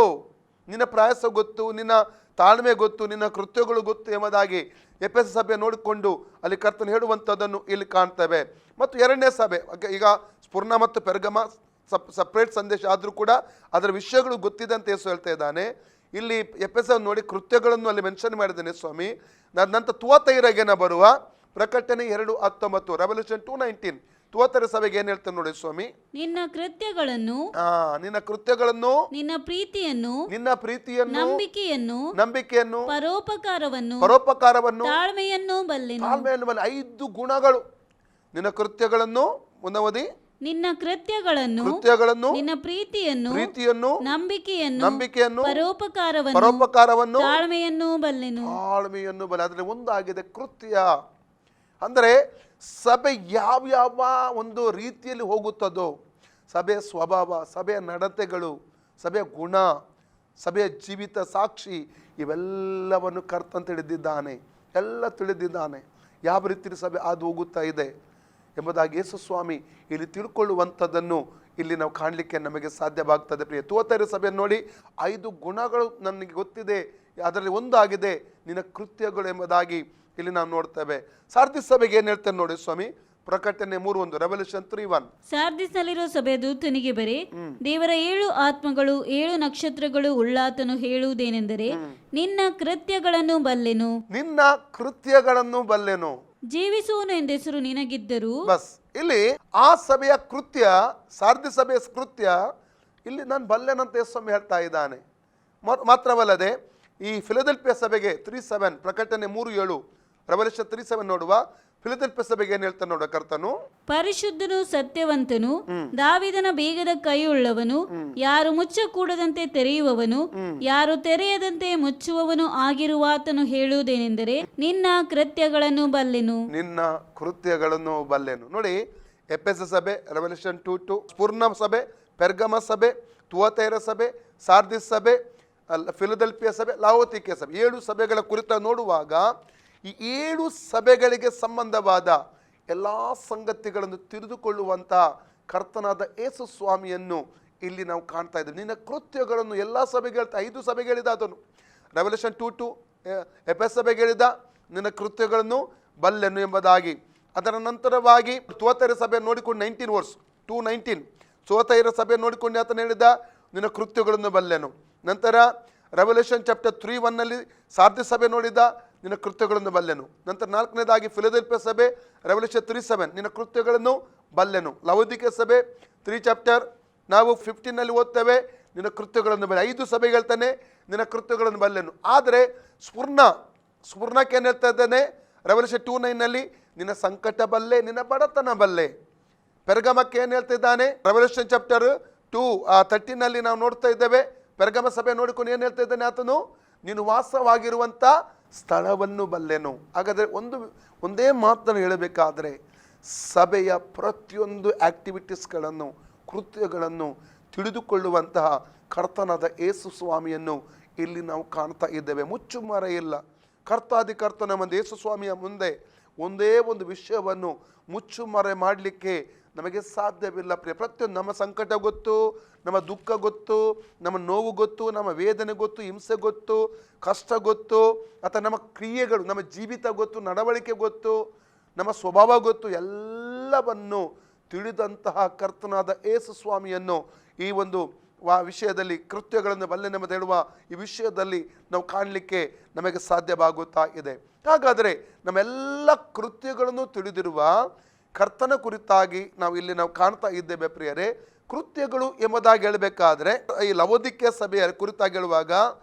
ನಿನ್ನ ಪ್ರಯಾಸ ಗೊತ್ತು, ನಿನ್ನ ತಾಳ್ಮೆ ಗೊತ್ತು, ನಿನ್ನ ಕೃತ್ಯಗಳು ಗೊತ್ತು ಎಂಬುದಾಗಿ ಎಫೆಸ ಸಭೆ ನೋಡಿಕೊಂಡು ಅಲ್ಲಿ ಕರ್ತನು ಹೇಳುವಂಥದ್ದನ್ನು ಇಲ್ಲಿ ಕಾಣ್ತೇವೆ. ಮತ್ತು 2ನೇ ಸಭೆ, ಈಗ ಸ್ಫುರ್ಣ ಮತ್ತು ಪೆರ್ಗಮ ಸಪ್ರೇಟ್ ಸಂದೇಶ ಆದರೂ ಕೂಡ ಅದರ ವಿಷಯಗಳು ಗೊತ್ತಿದೆ ಅಂತ ಯೇಸು ಹೇಳ್ತಾ ಇದ್ದಾನೆ. ಇಲ್ಲಿ ಎಫೆಸ ನೋಡಿ ಕೃತ್ಯಗಳನ್ನು ಅಲ್ಲಿ ಮೆನ್ಷನ್ ಮಾಡಿದ್ದಾನೆ ಸ್ವಾಮಿ. ನಂತರ ತುವತೈರಗೆನ ಬರುವ ಪ್ರಕಟಣೆ 2:19, ರೆವಲ್ಯೂಷನ್ 2:19 ತುವತೈರ ಸಭೆಗೆ ಏನು ಹೇಳ್ತಾನೆ ನೋಡಿ ಸ್ವಾಮಿ, ನಿನ್ನ ಕೃತ್ಯಗಳನ್ನು ನಿನ್ನ ಕೃತ್ಯಗಳನ್ನು ನಿನ್ನ ಪ್ರೀತಿಯನ್ನು ನಂಬಿಕೆಯನ್ನು ಪರೋಪಕಾರವನ್ನು ತಾಳ್ಮೆಯನ್ನು ಬಲ್ಲೆನು. 5 ಗುಣಗಳು. ನಿನ್ನ ಕೃತ್ಯಗಳನ್ನು ಮುಂದವದಿ, ನಿನ್ನ ಕೃತ್ಯಗಳನ್ನು ನಿನ್ನ ಪ್ರೀತಿಯನ್ನು ನಂಬಿಕೆಯನ್ನು ಪರೋಪಕಾರವನ್ನು ತಾಳ್ಮೆಯನ್ನು ಬಲ್ಲೆನು. ಅದರಲ್ಲಿ ಒಂದಾಗಿದೆ ಕೃತ್ಯ. ಅಂದರೆ ಸಭೆ ಯಾವ ಒಂದು ರೀತಿಯಲ್ಲಿ ಹೋಗುತ್ತದೋ, ಸಭೆಯ ಸ್ವಭಾವ, ಸಭೆಯ ನಡತೆಗಳು, ಸಭೆಯ ಗುಣ, ಸಭೆಯ ಜೀವಿತ ಸಾಕ್ಷಿ, ಇವೆಲ್ಲವನ್ನು ಕರ್ತನು ತಿಳಿದಿದ್ದಾನೆ, ಎಲ್ಲ ತಿಳಿದಿದ್ದಾನೆ. ಯಾವ ರೀತಿ ಸಭೆ ಅದು ಹೋಗುತ್ತಾ ಇದೆ ಎಂಬುದಾಗಿ ಯೇಸು ಸ್ವಾಮಿ ಇಲ್ಲಿ ತಿಳ್ಕೊಳ್ಳುವಂಥದ್ದನ್ನು ಇಲ್ಲಿ ನಾವು ಕಾಣಲಿಕ್ಕೆ ನಮಗೆ ಸಾಧ್ಯವಾಗ್ತದೆ. ಪ್ರಿಯ ತುವತೈರ ಸಭೆಯನ್ನು ನೋಡಿ 5 ಗುಣಗಳು ನನಗೆ ಗೊತ್ತಿದೆ, ಅದರಲ್ಲಿ ಒಂದಾಗಿದೆ ನಿನ್ನ ಕೃತ್ಯಗಳು ಎಂಬುದಾಗಿ ಇಲ್ಲಿ ನಾವು ನೋಡ್ತೇವೆ. ಸಾರ್ದಿಸ್ ಸಭೆಗೆ ಏನು ಹೇಳ್ತೇನೆ ನೋಡಿ ಸ್ವಾಮಿ, ಪ್ರಕಟಣೆ 3:1, ರೆವಲ್ಯೂಷನ್ 3:1 ಸಾರ್ದಿಸ್ನಲ್ಲಿರೋ ಸಭೆಯ ದೂತನಿಗೆ ಬರೆ, ದೇವರ 7 ಆತ್ಮಗಳು 7 ನಕ್ಷತ್ರಗಳು ಉಳ್ಳಾತನು ಹೇಳುವುದೇನೆಂದರೆ, ನಿನ್ನ ಕೃತ್ಯಗಳನ್ನು ಬಲ್ಲೆನು, ನಿನ್ನ ಕೃತ್ಯಗಳನ್ನು ಬಲ್ಲೆನು. ಜೀವಿಸುವನು ಎಂದೆಸರು ನಿನಗಿದ್ದರು. ಬಸ್ ಇಲ್ಲಿ ಆ ಸಭೆಯ ಕೃತ್ಯ, ಸಾರ್ದಿ ಸಭೆಯ ಕೃತ್ಯ ಇಲ್ಲಿ ನಾನು ಬಲ್ಲೆನಂತ ಸ್ವಾಮಿ ಹೇಳ್ತಾ ಇದ್ದಾನೆ. ಮಾತ್ರವಲ್ಲದೆ ಈ ಫಿಲದೆಲ್ಫಿಯ ಸಭೆಗೆ 3:7, ಪ್ರಕಟಣೆ 3:7, ರೆವಲ್ಯೂಷನ್ 3:7 ನೋಡುವ ಫಿಲದೆಲ್ಫಿಯ ಸಭೆಗೆ ಏನು ಹೇಳ್ತಾನೆ ನೋಡ ಕರ್ತನು, ಪರಿಶುದ್ಧನು ಸತ್ಯವಂತನು ದಾವಿದನ ಬೇಗದ ಕೈಯುಳ್ಳವನು, ಯಾರು ಮುಚ್ಚಕೂಡದಂತೆ ತೆರೆಯುವವನು, ಯಾರು ತೆರೆಯದಂತೆ ಮುಚ್ಚುವವನು ಆಗಿರುವಾತನು ಹೇಳುವುದೇನೆಂದರೆ, ನಿನ್ನ ಕೃತ್ಯಗಳನ್ನು ಬಲ್ಲೆನು, ನಿನ್ನ ಕೃತ್ಯಗಳನ್ನು ಬಲ್ಲೆನು. ನೋಡಿ, ಎಫೆಸ ಸಭೆ, ರೆವಲ್ಯೂಷನ್ 2:2, ಸ್ಫುರ್ಣ ಸಭೆ, ಪೆರ್ಗಮ ಸಭೆ, ತುವತೈರ ಸಭೆ, ಸಾರ್ದಿಸ್ ಸಭೆ, ಫಿಲದೆಲ್ಫಿಯ ಸಭೆ, ಲಾವೋದಿಕೀಯ ಸಭೆ, 7 ಸಭೆಗಳ ಕುರಿತ ನೋಡುವಾಗ ಈ 7 ಸಭೆಗಳಿಗೆ ಸಂಬಂಧವಾದ ಎಲ್ಲ ಸಂಗತಿಗಳನ್ನು ತಿಳಿದುಕೊಳ್ಳುವಂಥ ಕರ್ತನಾದ ಯೇಸು ಸ್ವಾಮಿಯನ್ನು ಇಲ್ಲಿ ನಾವು ಕಾಣ್ತಾ ಇದ್ದೇವೆ. ನಿನ್ನ ಕೃತ್ಯಗಳನ್ನು ಎಲ್ಲ ಸಭೆಗೆ ಹೇಳ್ತಾ, 5 ಸಭೆಗೆ ಹೇಳಿದ ಅದನ್ನು. ರೆವಲ್ಯೂಷನ್ 2:2 ಎಫೆಸ ಸಭೆಗೆ ಹೇಳಿದ ನಿನ್ನ ಕೃತ್ಯಗಳನ್ನು ಬಲ್ಲೆನು ಎಂಬುದಾಗಿ. ಅದರ ನಂತರವಾಗಿ ತುವತೈರ ಸಭೆ ನೋಡಿಕೊಂಡು 19 ವರ್ಸ್ 2:19 ತುವತೈರ ಸಭೆ ನೋಡಿಕೊಂಡು ಆತನು ಹೇಳಿದ ನಿನ್ನ ಕೃತ್ಯಗಳನ್ನು ಬಲ್ಲೆನು. ನಂತರ ರೆವಲ್ಯೂಷನ್ ಚಾಪ್ಟರ್ 3:1 ಸಾರ್ದಿಸ್ ಸಭೆ ನೋಡಿದ ನಿನ್ನ ಕೃತ್ಯಗಳನ್ನು ಬಲ್ಲೆನು. ನಂತರ 4ನೇದಾಗಿ ಫಿಲದೆಲ್ಫಿಯ ಸಭೆ, ರೆವಲ್ಯೂಷನ್ 3:7 ನಿನ್ನ ಕೃತ್ಯಗಳನ್ನು ಬಲ್ಲೆನು. ಲವೋದಿಕೀಯ ಸಭೆ 3 ಚಾಪ್ಟರ್ ನಾವು 15 ಓದ್ತೇವೆ, ನಿನ್ನ ಕೃತ್ಯಗಳನ್ನು ಬಲ್ಲೆ. 5 ಸಭೆಗೆ ಹೇಳ್ತಾನೆ ನಿನ್ನ ಕೃತ್ಯಗಳನ್ನು ಬಲ್ಲೆನು. ಆದರೆ ಸ್ಫುರ್ಣಕ್ಕೆ ಏನು ಹೇಳ್ತಾ ಇದ್ದಾನೆ, ರೆವಲ್ಯೂಷನ್ 2:9 ನಿನ್ನ ಸಂಕಟ ಬಲ್ಲೆ, ನಿನ್ನ ಬಡತನ ಬಲ್ಲೆ. ಪೆರ್ಗಮಕ್ಕೆ ಏನು ಹೇಳ್ತಿದ್ದಾನೆ, ರೆವಲ್ಯೂಷನ್ ಚಾಪ್ಟರ್ 2:13 ನಾವು ನೋಡ್ತಾ ಇದ್ದೇವೆ. ಪೆರ್ಗಮ ಸಭೆ ನೋಡಿಕೊಂಡು ಏನು ಹೇಳ್ತಾ ಇದ್ದಾನೆ ಆತನು, ನೀನು ವಾಸವಾಗಿರುವಂಥ ಸ್ಥಳವನ್ನು ಬಲ್ಲೆನು. ಹಾಗಾದರೆ ಒಂದೇ ಮಾತನ್ನು ಹೇಳಬೇಕಾದ್ರೆ, ಸಭೆಯ ಪ್ರತಿಯೊಂದು ಆಕ್ಟಿವಿಟೀಸ್ಗಳನ್ನು, ಕೃತ್ಯಗಳನ್ನು ತಿಳಿದುಕೊಳ್ಳುವಂತಹ ಕರ್ತನಾದ ಯೇಸು ಸ್ವಾಮಿಯನ್ನು ಇಲ್ಲಿ ನಾವು ಕಾಣ್ತಾ ಇದ್ದೇವೆ. ಮುಚ್ಚುಮರೆ ಇಲ್ಲ. ಕರ್ತಾದಿಕರ್ತನ ಮುಂದೆ, ಯೇಸು ಸ್ವಾಮಿಯ ಮುಂದೆ ಒಂದೇ ಒಂದು ವಿಷಯವನ್ನು ಮುಚ್ಚುಮರೆ ಮಾಡಲಿಕ್ಕೆ ನಮಗೆ ಸಾಧ್ಯವಿಲ್ಲ ಪ್ರಿಯ. ಪ್ರತಿಯೊಂದು ನಮ್ಮ ಸಂಕಟ ಗೊತ್ತು, ನಮ್ಮ ದುಃಖ ಗೊತ್ತು, ನಮ್ಮ ನೋವು ಗೊತ್ತು, ನಮ್ಮ ವೇದನೆ ಗೊತ್ತು, ಹಿಂಸೆ ಗೊತ್ತು, ಕಷ್ಟ ಗೊತ್ತು, ಅಥವಾ ನಮ್ಮ ಕ್ರಿಯೆಗಳು, ನಮ್ಮ ಜೀವಿತ ಗೊತ್ತು, ನಡವಳಿಕೆ ಗೊತ್ತು, ನಮ್ಮ ಸ್ವಭಾವ ಗೊತ್ತು. ಎಲ್ಲವನ್ನು ತಿಳಿದಂತಹ ಕರ್ತನಾದ ಯೇಸು ಸ್ವಾಮಿಯನ್ನು ಈ ಒಂದು ವಿಷಯದಲ್ಲಿ, ಕೃತ್ಯಗಳನ್ನು ಬಲ್ಲೆನೆಂಬುದು ಹೇಳುವ ಈ ವಿಷಯದಲ್ಲಿ ನಾವು ಕಾಣಲಿಕ್ಕೆ ನಮಗೆ ಸಾಧ್ಯವಾಗುತ್ತಾ ಇದೆ. ಹಾಗಾದರೆ ನಮ್ಮೆಲ್ಲ ಕೃತ್ಯಗಳನ್ನು ತಿಳಿದಿರುವ ಕರ್ತನ ಕುರಿತಾಗಿ ನಾವು ಕಾಣ್ತಾ ಇದ್ದೇವೆ ಪ್ರಿಯರೇ. ಕೃತ್ಯಗಳು ಎಂಬುದಾಗಿ ಹೇಳಬೇಕಾದ್ರೆ, ಈ ಲವೋದಿಕೀಯ ಸಭೆಯ ಕುರಿತಾಗಿ ಹೇಳುವಾಗ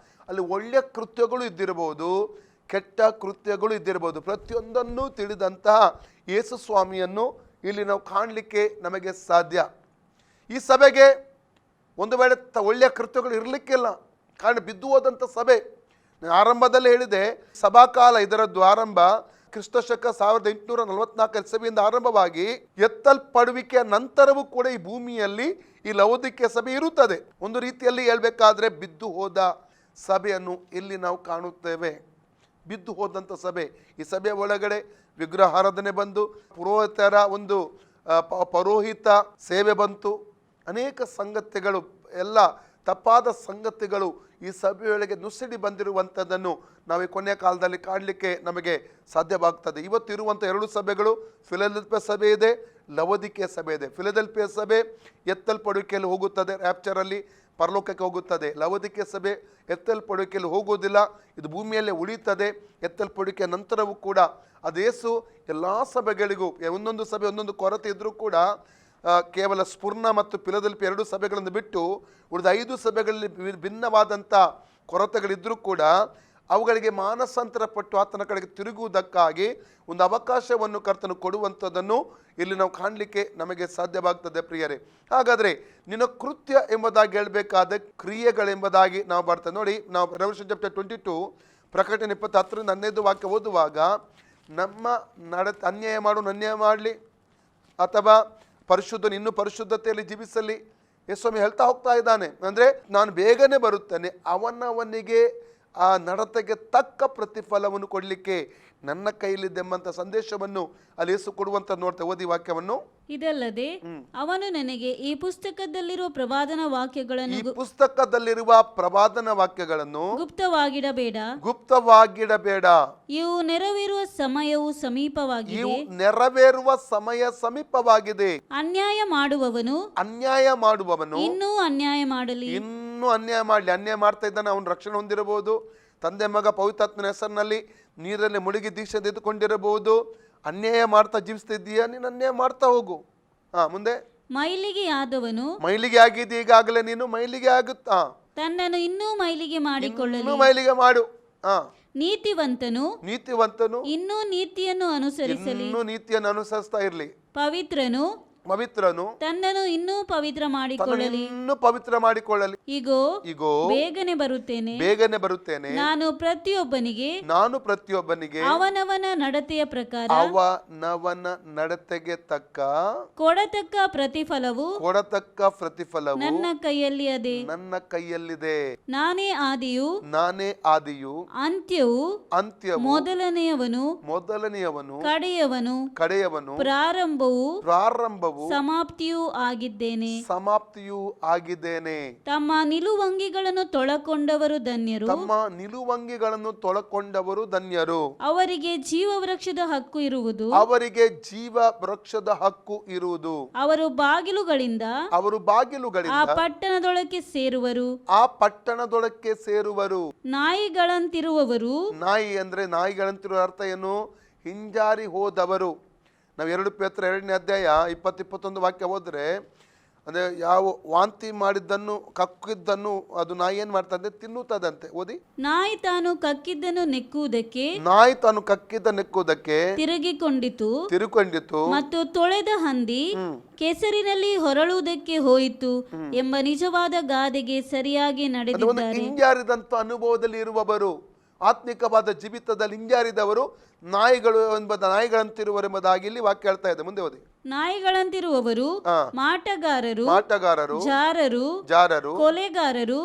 ಅಲ್ಲಿ ಒಳ್ಳೆಯ ಕೃತ್ಯಗಳು ಇದ್ದಿರಬಹುದು, ಕೆಟ್ಟ ಕೃತ್ಯಗಳು ಇದ್ದಿರಬಹುದು. ಪ್ರತಿಯೊಂದನ್ನು ತಿಳಿದಂತಹ ಯೇಸು ಸ್ವಾಮಿಯನ್ನು ಇಲ್ಲಿ ನಾವು ಕಾಣಲಿಕ್ಕೆ ನಮಗೆ ಸಾಧ್ಯ. ಈ ಸಭೆಗೆ ಒಂದು ವೇಳೆ ಒಳ್ಳೆಯ ಕೃತ್ಯಗಳು ಇರಲಿಕ್ಕಿಲ್ಲ, ಕಾರಣ ಬಿದ್ದು ಹೋದಂಥ ಸಭೆ. ಆರಂಭದಲ್ಲಿ ಹೇಳಿದೆ, ಸಭಾಕಾಲ ಇದರದ್ದು ಆರಂಭ ಕ್ರಿಸ್ತಶಕ 1844 ಸಭೆಯಿಂದ ಆರಂಭವಾಗಿ ಎತ್ತಲ್ಪಡುವಿಕೆಯ ನಂತರವೂ ಕೂಡ ಈ ಭೂಮಿಯಲ್ಲಿ ಈ ಲವೋದಿಕೀಯ ಸಭೆ ಇರುತ್ತದೆ. ಒಂದು ರೀತಿಯಲ್ಲಿ ಹೇಳಬೇಕಾದ್ರೆ ಬಿದ್ದು ಹೋದ ಸಭೆಯನ್ನು ಇಲ್ಲಿ ನಾವು ಕಾಣುತ್ತೇವೆ. ಬಿದ್ದು ಹೋದಂಥ ಸಭೆ. ಈ ಸಭೆಯ ಒಳಗಡೆ ವಿಗ್ರಹಾರಾಧನೆ ಬಂದು, ಪುರೋಹಿತರ ಒಂದು ಪೌರೋಹಿತ ಸೇವೆ ಬಂತು, ಅನೇಕ ಸಂಗತಿಗಳು, ಎಲ್ಲ ತಪ್ಪಾದ ಸಂಗತಿಗಳು ಈ ಸಭೆಯೊಳಗೆ ನುಸಿಡಿ ಬಂದಿರುವಂಥದ್ದನ್ನು ನಾವು ಈ ಕೊನೆಯ ಕಾಲದಲ್ಲಿ ಕಾಣಲಿಕ್ಕೆ ನಮಗೆ ಸಾಧ್ಯವಾಗ್ತದೆ. ಇವತ್ತಿರುವಂಥ 2 ಸಭೆಗಳು, ಫಿಲದೆಲ್ಫಿಯ ಸಭೆ ಇದೆ, ಲವೋದಿಕೀಯ ಸಭೆ ಇದೆ. ಫಿಲದೆಲ್ಫಿಯ ಸಭೆ ಎತ್ತಲ್ಪಡುವಿಕೆಯಲ್ಲಿ ಹೋಗುತ್ತದೆ, ರ್ಯಾಪ್ಚರಲ್ಲಿ ಪರಲೋಕಕ್ಕೆ ಹೋಗುತ್ತದೆ. ಲವೋದಿಕೀಯ ಸಭೆ ಎತ್ತಲ್ಪಡುವಿಕೆಯಲ್ಲಿ ಹೋಗುವುದಿಲ್ಲ, ಇದು ಭೂಮಿಯಲ್ಲೇ ಉಳಿಯುತ್ತದೆ. ಎತ್ತಲ್ಪಡುವಿಕೆಯ ನಂತರವೂ ಕೂಡ ಅದು ಯೇಸು ಎಲ್ಲ ಸಭೆಗಳಿಗೂ, ಒಂದೊಂದು ಸಭೆ ಒಂದೊಂದು ಕೊರತೆ ಇದ್ದರೂ ಕೂಡ ಕೇವಲ ಸ್ಫುರ್ಣ ಮತ್ತು ಫಿಲದೆಲ್ಫಿಯ 2 ಸಭೆಗಳನ್ನು ಬಿಟ್ಟು ಉಳಿದ 5 ಸಭೆಗಳಲ್ಲಿ ಭಿನ್ನವಾದಂಥ ಕೊರತೆಗಳಿದ್ದರೂ ಕೂಡ ಅವುಗಳಿಗೆ ಮಾನಸಾಂತರ ಪಟ್ಟು ಆತನ ಕಡೆಗೆ ತಿರುಗುವುದಕ್ಕಾಗಿ ಒಂದು ಅವಕಾಶವನ್ನು ಕರ್ತನು ಕೊಡುವಂಥದ್ದನ್ನು ಇಲ್ಲಿ ನಾವು ಕಾಣಲಿಕ್ಕೆ ನಮಗೆ ಸಾಧ್ಯವಾಗ್ತದೆ ಪ್ರಿಯರೇ. ಹಾಗಾದರೆ ನಿನ್ನ ಕೃತ್ಯ ಎಂಬುದಾಗಿ ಹೇಳಬೇಕಾದ ಕ್ರಿಯೆಗಳೆಂಬುದಾಗಿ ನಾವು ಬರ್ತೇವೆ ನೋಡಿ. ನಾವು ರೆವಲ್ಯೂಷನ್ ಚಾಪ್ಟರ್ 22 ಪ್ರಕಟಣೆ 20:10-15 ವಾಕ್ಯ ಓದುವಾಗ, ನಮ್ಮ ಅನ್ಯಾಯ ಮಾಡು ಅನ್ಯಾಯ ಮಾಡಲಿ, ಅಥವಾ ಪರಿಶುದ್ಧನು ಇನ್ನೂ ಪರಿಶುದ್ಧತೆಯಲ್ಲಿ ಜೀವಿಸಲಿ. ಯೇಸುಸ್ವಾಮಿ ಹೇಳ್ತಾ ಹೋಗ್ತಾ ಇದ್ದಾನೆ, ಅಂದರೆ ನಾನು ಬೇಗನೆ ಬರುತ್ತೇನೆ, ಅವನವನಿಗೆ ಆ ನಡತೆಗೆ ತಕ್ಕ ಪ್ರತಿಫಲವನ್ನು ಕೊಡಲಿಕ್ಕೆ ನನ್ನ ಕೈಲಿದ್ದೆಂಬಂಥ ಸಂದೇಶವನ್ನು ಅಲ್ಲಿ ಯೇಸು ಕೊಡುವಂತ ನೋಡ್ತೇವೆ. ಓದಿ ವಾಕ್ಯವನ್ನು. ಇದಲ್ಲದೆ ಅವನು ನನಗೆ ಈ ಪುಸ್ತಕದಲ್ಲಿರುವ ಪ್ರವಾದನ ವಾಕ್ಯಗಳನ್ನು ಗುಪ್ತವಾಗಿಡಬೇಡ, ಇವು ನೆರವೇರುವ ಸಮಯವು ಸಮೀಪವಾಗಿದೆ. ಅನ್ಯಾಯ ಮಾಡುವವನು ಇನ್ನೂ ಅನ್ಯಾಯ ಮಾಡಲಿ. ಅನ್ಯಾಯ ಮಾಡ್ತಾ ಇದ್ದಾನೆ, ಅವನು ರಕ್ಷಣೆ ಹೊಂದಿರಬಹುದು. ತಂದೆ ಮಗ ಪವಿತ್ರಾತ್ಮನ ಹೆಸರಿನಲ್ಲಿ ನೀರಲ್ಲಿ ಮುಳುಗಿ ದೀಕ್ಷೆ ತೆಗೆದುಕೊಂಡಿರಬಹುದು. ಅನ್ಯಾಯ ಮಾಡ್ತಾ ಜೀವಿಸ್ತಿದ್ದೀಯಾ, ನೀನು ಅನ್ಯಾಯ ಮಾಡ್ತಾ ಹೋಗು. ಮುಂದೆ, ಮೈಲಿಗೆ ಆಗಿದ್ದೀಯ, ಈಗಾಗಲೇ ನೀನು ಮೈಲಿಗೆ ಆಗುತ್ತಾ, ತನ್ನನ್ನು ಇನ್ನೂ ಮೈಲಿಗೆ ಮಾಡಿಕೊಳ್ಳಲು ಮೈಲಿಗೆ ಮಾಡು. ನೀತಿವಂತನು ಇನ್ನೂ ನೀತಿಯನ್ನು ಅನುಸರಿಸ್ತಾ ಇರಲಿ. ಪವಿತ್ರನು ತನ್ನನ್ನು ಇನ್ನೂ ಪವಿತ್ರ ಮಾಡಿಕೊಳ್ಳಲಿ. ಇಗೋ ಬೇಗನೆ ಬರುತ್ತೇನೆ. ನಾನು ಪ್ರತಿಯೊಬ್ಬನಿಗೆ ಅವನವನ ನಡತೆಯ ಪ್ರಕಾರ ನಡತೆಗೆ ತಕ್ಕ ಕೊಡತಕ್ಕ ಪ್ರತಿಫಲವು ನನ್ನ ಕೈಯಲ್ಲಿದೆ. ನಾನೇ ಆದಿಯು ಅಂತ್ಯವು, ಮೊದಲನೆಯವನು ಕಡೆಯವನು, ಪ್ರಾರಂಭವು ಸಮಾಪ್ತಿಯೂ ಆಗಿದ್ದೇನೆ. ತಮ್ಮ ನಿಲುವಂಗಿಗಳನ್ನು ತೊಳಕೊಂಡವರು ಧನ್ಯರು. ಅವರಿಗೆ ಜೀವ ವೃಕ್ಷದ ಹಕ್ಕು ಇರುವುದು. ಅವರು ಬಾಗಿಲುಗಳಿಂದ ಆ ಪಟ್ಟಣದೊಳಕ್ಕೆ ಸೇರುವರು. ನಾಯಿಗಳಂತಿರುವವರು. ನಾಯಿಗಳಂತಿರುವ ಅರ್ಥ ಏನು? ಹಿಂಜಾರಿ ಹೋದವರು. ನಾವು 2 ಪೇತ್ರ 2ನೇ ಅಧ್ಯಾಯ 20-21 ವಾಕ್ಯ ಹೋದರೆ, ಅಂದರೆ ಯಾವ ವಾಂತಿ ಮಾಡಿದ್ದನ್ನು ಕಕ್ಕಿದ್ದನ್ನು ಅದು ನಾಯಿ ಏನು ಮಾಡ್ತದೆ, ತಿನ್ನುತ್ತದಂತೆ. ಓದಿ. ನಾಯಿ ತಾನು ಕಕ್ಕಿದ್ದನ್ನು ನೆಕ್ಕುವುದಕ್ಕೆ, ನಾಯಿ ತಾನು ಕಕ್ಕಿದ್ದ ನೆಕ್ಕುವುದಕ್ಕೆ ತಿರುಗಿಕೊಂಡಿತು ಮತ್ತು ತೊಳೆದ ಹಂದಿ ಕೆಸರಿನಲ್ಲಿ ಹೊರಳುವುದಕ್ಕೆ ಹೋಯಿತು ಎಂಬ ನಿಜವಾದ ಗಾದೆಗೆ ಸರಿಯಾಗಿ ನಡೆದಿದ್ದಾರೆ. ಹಿಂಜಾರಿದಂತ ಅನುಭವದಲ್ಲಿ ಇರುವವರು, ಆತ್ಮಿಕವಾದ ಜೀವಿತದಲ್ಲಿ ಹಿಂಜಾರಿದವರು ನಾಯಿಗಳಂತಿರುವರು ಎಂಬುದಾಗಿ ಇಲ್ಲಿ ವಾಕ್ಯ ಹೇಳ್ತಾ ಇದೆ. ಮುಂದೆ ಓದಿ. ನಾಯಿಗಳಂತಿರುವವರು ಮಾಟಗಾರರು, ಜಾರರು, ಕೊಲೆಗಾರರು,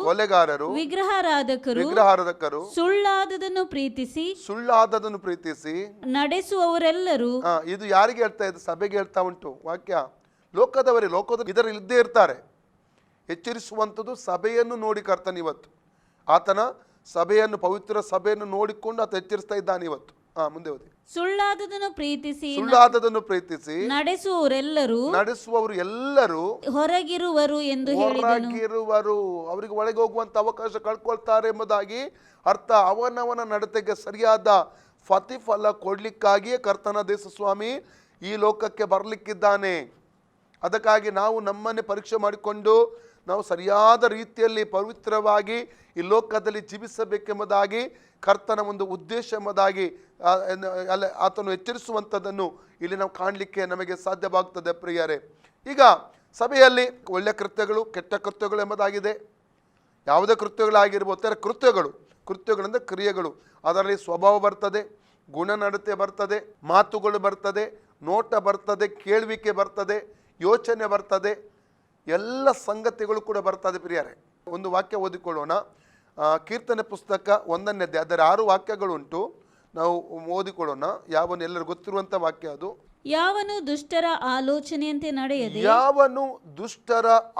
ವಿಗ್ರಹಾರಾಧಕರು, ಸುಳ್ಳಾದದನ್ನು ಪ್ರೀತಿಸಿ ನಡೆಸುವವರೆಲ್ಲರೂ. ಇದು ಯಾರಿಗೆ ಹೇಳ್ತಾ ಇದೆ? ಸಭೆಗೆ ಹೇಳ್ತಾ ಉಂಟು ವಾಕ್ಯ. ಲೋಕದವರು ಇದರಲ್ಲಿ ಇದ್ದೇ ಇರ್ತಾರೆ. ಎಚ್ಚರಿಸುವಂಥದ್ದು ಸಭೆಯನ್ನು ನೋಡಿ ಕರ್ತನ ಇವತ್ತು. ಆತನ ಸಭೆಯನ್ನು, ಪವಿತ್ರ ಸಭೆಯನ್ನು ನೋಡಿಕೊಂಡು ಆತ ಎಚ್ಚರಿಸ್ತಾ ಇದ್ದಾನೆ ಇವತ್ತು. ಮುಂದೆ ಓದಿ. ಸುಳ್ಳಾದದನ್ನು ಪ್ರೀತಿಸಿ ನಡೆಸುವವರು ಎಲ್ಲರೂ ಹೊರಗಿರುವರು ಎಂದು ಹೊರಗಿರುವರು. ಅವರಿಗೆ ಒಳಗೆ ಹೋಗುವಂತ ಅವಕಾಶ ಕಳ್ಕೊಳ್ತಾರೆ ಎಂಬುದಾಗಿ ಅರ್ಥ. ಅವನವನ ನಡತೆಗೆ ಸರಿಯಾದ ಪ್ರತಿಫಲ ಕೊಡ್ಲಿಕ್ಕಾಗಿಯೇ ಕರ್ತನ ದೇಶ ಸ್ವಾಮಿ ಈ ಲೋಕಕ್ಕೆ ಬರಲಿಕ್ಕಿದ್ದಾನೆ. ಅದಕ್ಕಾಗಿ ನಾವು ನಮ್ಮನ್ನೇ ಪರೀಕ್ಷೆ ಮಾಡಿಕೊಂಡು ನಾವು ಸರಿಯಾದ ರೀತಿಯಲ್ಲಿ ಪವಿತ್ರವಾಗಿ ಈ ಲೋಕದಲ್ಲಿ ಜೀವಿಸಬೇಕೆಂಬುದಾಗಿ ಕರ್ತನ ಒಂದು ಉದ್ದೇಶ ಎಂಬುದಾಗಿ ಆತನು ಎಚ್ಚರಿಸುವಂಥದ್ದನ್ನು ಇಲ್ಲಿ ನಾವು ಕಾಣಲಿಕ್ಕೆ ನಮಗೆ ಸಾಧ್ಯವಾಗ್ತದೆ ಪ್ರಿಯರೇ. ಈಗ ಸಭೆಯಲ್ಲಿ ಒಳ್ಳೆಯ ಕೃತ್ಯಗಳು, ಕೆಟ್ಟ ಕೃತ್ಯಗಳು ಎಂಬುದಾಗಿದೆ. ಯಾವುದೇ ಕೃತ್ಯಗಳಾಗಿರ್ಬೋದು, ಕೃತ್ಯಗಳಂದರೆ ಕ್ರಿಯೆಗಳು. ಅದರಲ್ಲಿ ಸ್ವಭಾವ ಬರ್ತದೆ, ಗುಣನಡತೆ ಬರ್ತದೆ, ಮಾತುಗಳು ಬರ್ತದೆ, ನೋಟ ಬರ್ತದೆ, ಕೇಳುವಿಕೆ ಬರ್ತದೆ, ಯೋಚನೆ ಬರ್ತದೆ, ಎಲ್ಲ ಸಂಗತಿಗಳು ಕೂಡ ಬರ್ತದೆ ಪ್ರಿಯರೇ. ಒಂದು ವಾಕ್ಯ ಓದಿಕೊಳ್ಳೋಣ. ಕೀರ್ತನೆ ಪುಸ್ತಕ 1ನೇ ಅಧ್ಯಾಯ, ಅದರ 6 ವಾಕ್ಯಗಳುಂಟು. ನಾವು ಓದಿಕೊಳ್ಳೋಣ. ಎಲ್ಲರೂ ಗೊತ್ತಿರುವಂಥ ವಾಕ್ಯ ಅದು. ಯಾವನು ದುಷ್ಟರ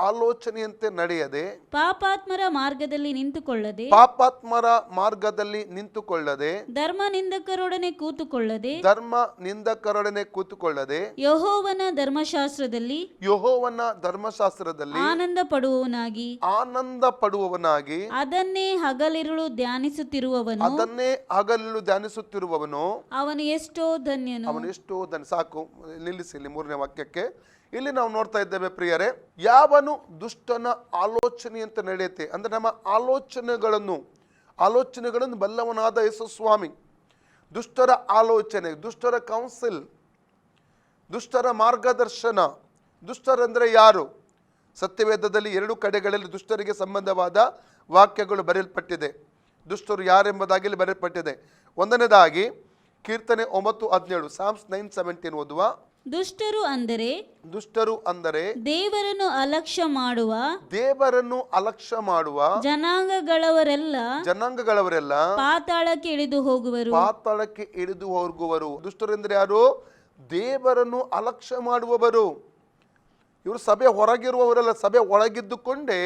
ಆಲೋಚನೆಯಂತೆ ನಡೆಯದೆ ಪಾಪಾತ್ಮರ ಮಾರ್ಗದಲ್ಲಿ ನಿಂತುಕೊಳ್ಳದೆ ಧರ್ಮ ನಿಂದಕರೊಡನೆ ಕೂತುಕೊಳ್ಳದೆ ಯೆಹೋವನ ಧರ್ಮಶಾಸ್ತ್ರದಲ್ಲಿ ಆನಂದ ಪಡುವವನಾಗಿ ಅದನ್ನೇ ಹಗಲಿರುಳು ಧ್ಯಾನಿಸುತ್ತಿರುವವನು ಅವನು ಎಷ್ಟೋ ಧನ್ಯನು. ಸಾಕು, ನಿಲ್ಲಿಸಿ ಇಲ್ಲಿ 3ನೇ ವಾಕ್ಯಕ್ಕೆ. ಇಲ್ಲಿ ನಾವು ನೋಡ್ತಾ ಇದ್ದೇವೆ ಪ್ರಿಯರೇ, ಯಾವನು ದುಷ್ಟನ ಆಲೋಚನೆಯಂತೆ ನಡೆಯುತ್ತೆ ಅಂದ್ರೆ ನಮ್ಮ ಆಲೋಚನೆಗಳನ್ನು ಬಲ್ಲವನಾದ ಯೇಸು ಸ್ವಾಮಿ. ದುಷ್ಟರ ಆಲೋಚನೆ, ದುಷ್ಟರ ಕೌನ್ಸಿಲ್, ದುಷ್ಟರ ಮಾರ್ಗದರ್ಶನ. ದುಷ್ಟರಂದ್ರೆ ಯಾರು? ಸತ್ಯವೇದದಲ್ಲಿ 2 ಕಡೆಗಳಲ್ಲಿ ದುಷ್ಟರಿಗೆ ಸಂಬಂಧವಾದ ವಾಕ್ಯಗಳು ಬರೆಯಲ್ಪಟ್ಟಿದೆ. ದುಷ್ಟರು ಯಾರೆಂಬುದಾಗಿ ಇಲ್ಲಿ ಬರೆಯಲ್ಪಟ್ಟಿದೆ. 1ನೇದಾಗಿ ಕೀರ್ತನೆ 9:17, ಸಾಮ್ಸ್ 9:17 ಓದುವ. ದುಷ್ಟರು ಅಂದರೆ ದೇವರನ್ನು ಅಲಕ್ಷ್ಯ ಮಾಡುವ ಜನಾಂಗಗಳವರೆಲ್ಲ ಪಾತಾಳಕ್ಕೆ ಇಳಿದು ಹೋಗುವರು. ದುಷ್ಟರೆಂದರೆ ಯಾರು? ದೇವರನ್ನು ಅಲಕ್ಷ್ಯ ಮಾಡುವವರು. ಇವರು ಸಭೆ ಹೊರಗಿರುವವರೆಲ್ಲ ಸಭೆ ಒಳಗಿದ್ದುಕೊಂಡೇ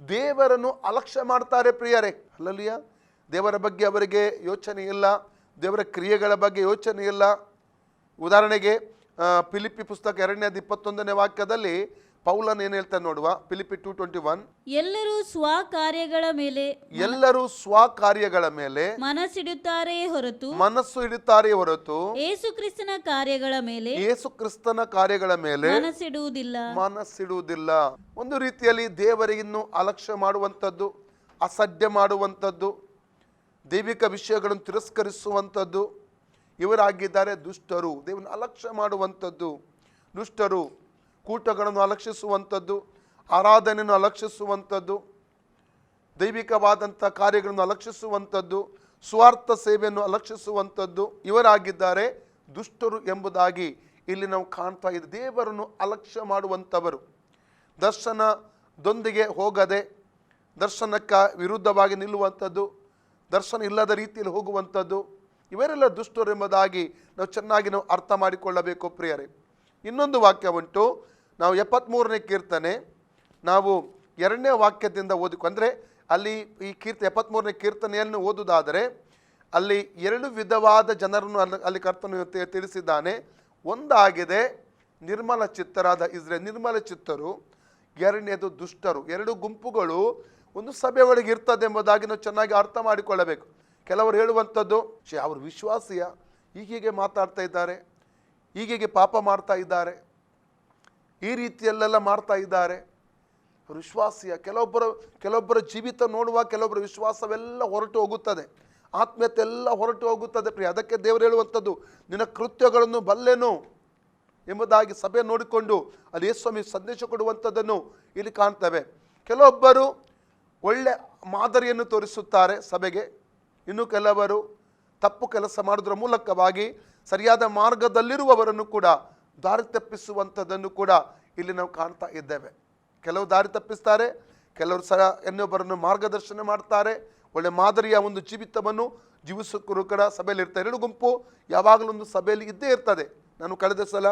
ದೇವರನ್ನು ಅಲಕ್ಷ್ಯ ಮಾಡ್ತಾರೆ ಪ್ರಿಯರೇ. ಹಲ್ಲೆಲೂಯಾ. ದೇವರ ಬಗ್ಗೆ ಅವರಿಗೆ ಯೋಚನೆ ಇಲ್ಲ, ದೇವರ ಕ್ರಿಯೆಗಳ ಬಗ್ಗೆ ಯೋಚನೆ ಇಲ್ಲ. ಉದಾಹರಣೆಗೆ ಫಿಲಿಪ್ಪಿ ಪುಸ್ತಕ 2ನೇ 21ನೇ ವಾಕ್ಯದಲ್ಲಿ ಪೌಲನ್ ಏನು ಹೇಳ್ತಾನೆ ನೋಡುವ. ಫಿಲಿಪ್ಪಿ 2:21, ಎಲ್ಲರೂ ಸ್ವಕಾರ್ಯಗಳ ಮೇಲೆ ಮನಸ್ಸಿಡುತ್ತಾರೆಯೇ ಹೊರತು ಯೇಸು ಕ್ರಿಸ್ತನ ಕಾರ್ಯಗಳ ಮೇಲೆ ಮನಸ್ಸಿಡುವುದಿಲ್ಲ. ಒಂದು ರೀತಿಯಲ್ಲಿ ದೇವರಿಗಿನ್ನು ಅಲಕ್ಷ್ಯ ಮಾಡುವಂಥದ್ದು, ಅಸಡ್ಡೆ ಮಾಡುವಂಥದ್ದು, ದೈವಿಕ ವಿಷಯಗಳನ್ನು ತಿರಸ್ಕರಿಸುವಂಥದ್ದು ಇವರಾಗಿದ್ದಾರೆ ದುಷ್ಟರು. ದೇವರನ್ನು ಅಲಕ್ಷ್ಯ ಮಾಡುವಂಥದ್ದು ದುಷ್ಟರು. ಕೂಟಗಳನ್ನು ಅಲಕ್ಷಿಸುವಂಥದ್ದು, ಆರಾಧನೆಯನ್ನು ಅಲಕ್ಷಿಸುವಂಥದ್ದು, ದೈವಿಕವಾದಂಥ ಕಾರ್ಯಗಳನ್ನು ಅಲಕ್ಷಿಸುವಂಥದ್ದು, ಸ್ವಾರ್ಥ ಸೇವೆಯನ್ನು ಅಲಕ್ಷಿಸುವಂಥದ್ದು ಇವರಾಗಿದ್ದಾರೆ ದುಷ್ಟರು ಎಂಬುದಾಗಿ ಇಲ್ಲಿ ನಾವು ಕಾಣ್ತಾ ಇದ್ದೀವಿ. ದೇವರನ್ನು ಅಲಕ್ಷ್ಯ ಮಾಡುವಂಥವರು, ದರ್ಶನದೊಂದಿಗೆ ಹೋಗದೆ ದರ್ಶನಕ್ಕೆ ವಿರುದ್ಧವಾಗಿ ನಿಲ್ಲುವಂಥದ್ದು, ದರ್ಶನ ಇಲ್ಲದ ರೀತಿಯಲ್ಲಿ ಹೋಗುವಂಥದ್ದು, ಇವರೆಲ್ಲ ದುಷ್ಟರು ಎಂಬುದಾಗಿ ನಾವು ಚೆನ್ನಾಗಿ ಅರ್ಥ ಮಾಡಿಕೊಳ್ಳಬೇಕು ಪ್ರಿಯರೇ. ಇನ್ನೊಂದು ವಾಕ್ಯ ಉಂಟು. ನಾವು 73ನೇ ಕೀರ್ತನೆ ನಾವು 2ನೇ ವಾಕ್ಯದಿಂದ ಓದಿಕೊ ಅಂದರೆ ಅಲ್ಲಿ ಈ 73ನೇ ಕೀರ್ತನೆಯನ್ನು ಓದುವುದಾದರೆ ಅಲ್ಲಿ 2 ವಿಧವಾದ ಜನರನ್ನು ಅಲ್ಲಿ ಕರ್ತನು ತಿಳಿಸಿದ್ದಾನೆ. ಒಂದಾಗಿದೆ ನಿರ್ಮಲ ಚಿತ್ತರಾದ ಇಸ್ರೇಲ್, ನಿರ್ಮಲ ಚಿತ್ತರು. 2ನೇದು ದುಷ್ಟರು. 2 ಗುಂಪುಗಳು ಒಂದು ಸಭೆ ಒಳಗೆ ಇರ್ತದೆ ಎಂಬುದಾಗಿ ನಾವು ಚೆನ್ನಾಗಿ ಅರ್ಥ ಮಾಡಿಕೊಳ್ಳಬೇಕು. ಕೆಲವರು ಹೇಳುವಂಥದ್ದು, ಅವರು ವಿಶ್ವಾಸಿಯ, ಹೀಗೆ ಮಾತಾಡ್ತಾ ಇದ್ದಾರೆ, ಹೀಗೆ ಪಾಪ ಮಾಡ್ತಾ ಇದ್ದಾರೆ, ಈ ರೀತಿಯಲ್ಲೆಲ್ಲ ಮಾಡ್ತಾ ಇದ್ದಾರೆ. ವಿಶ್ವಾಸಿಯ ಕೆಲವೊಬ್ಬರ ಜೀವಿತ ನೋಡುವ ಕೆಲವೊಬ್ಬರ ವಿಶ್ವಾಸವೆಲ್ಲ ಹೊರಟು ಹೋಗುತ್ತದೆ, ಆತ್ಮೀಯತೆ ಎಲ್ಲ ಹೊರಟು ಹೋಗುತ್ತದೆ ಪ್ರಿಯ. ಅದಕ್ಕೆ ದೇವರು ಹೇಳುವಂಥದ್ದು, ನಿನ್ನ ಕೃತ್ಯಗಳನ್ನು ಬಲ್ಲೆನು ಎಂಬುದಾಗಿ ಸಭೆ ನೋಡಿಕೊಂಡು ಅಲ್ಲಿ ಯೇಸುಸ್ವಾಮಿ ಸಂದೇಶ ಕೊಡುವಂಥದ್ದನ್ನು ಇಲ್ಲಿ ಕಾಣ್ತೇವೆ. ಕೆಲವೊಬ್ಬರು ಒಳ್ಳೆ ಮಾದರಿಯನ್ನು ತೋರಿಸುತ್ತಾರೆ ಸಭೆಗೆ, ಇನ್ನು ಕೆಲವರು ತಪ್ಪು ಕೆಲಸ ಮಾಡೋದ್ರ ಮೂಲಕವಾಗಿ ಸರಿಯಾದ ಮಾರ್ಗದಲ್ಲಿರುವವರನ್ನು ಕೂಡ ದಾರಿ ತಪ್ಪಿಸುವಂಥದ್ದನ್ನು ಕೂಡ ಇಲ್ಲಿ ನಾವು ಕಾಣ್ತಾ ಇದ್ದೇವೆ. ಕೆಲವು ದಾರಿ ತಪ್ಪಿಸ್ತಾರೆ, ಕೆಲವರು ಇನ್ನೊಬ್ಬರನ್ನು ಮಾರ್ಗದರ್ಶನ ಮಾಡ್ತಾರೆ, ಒಳ್ಳೆ ಮಾದರಿಯ ಒಂದು ಜೀವಿತವನ್ನು ಜೀವಿಸೋಕ್ಕೂ ಕೂಡ ಸಭೆಯಲ್ಲಿ ಇರ್ತಾರೆ. ಎರಡು ಗುಂಪು ಯಾವಾಗಲೂ ಒಂದು ಸಭೆಯಲ್ಲಿ ಇದ್ದೇ ಇರ್ತದೆ. ನಾನು ಕಳೆದ ಸಲ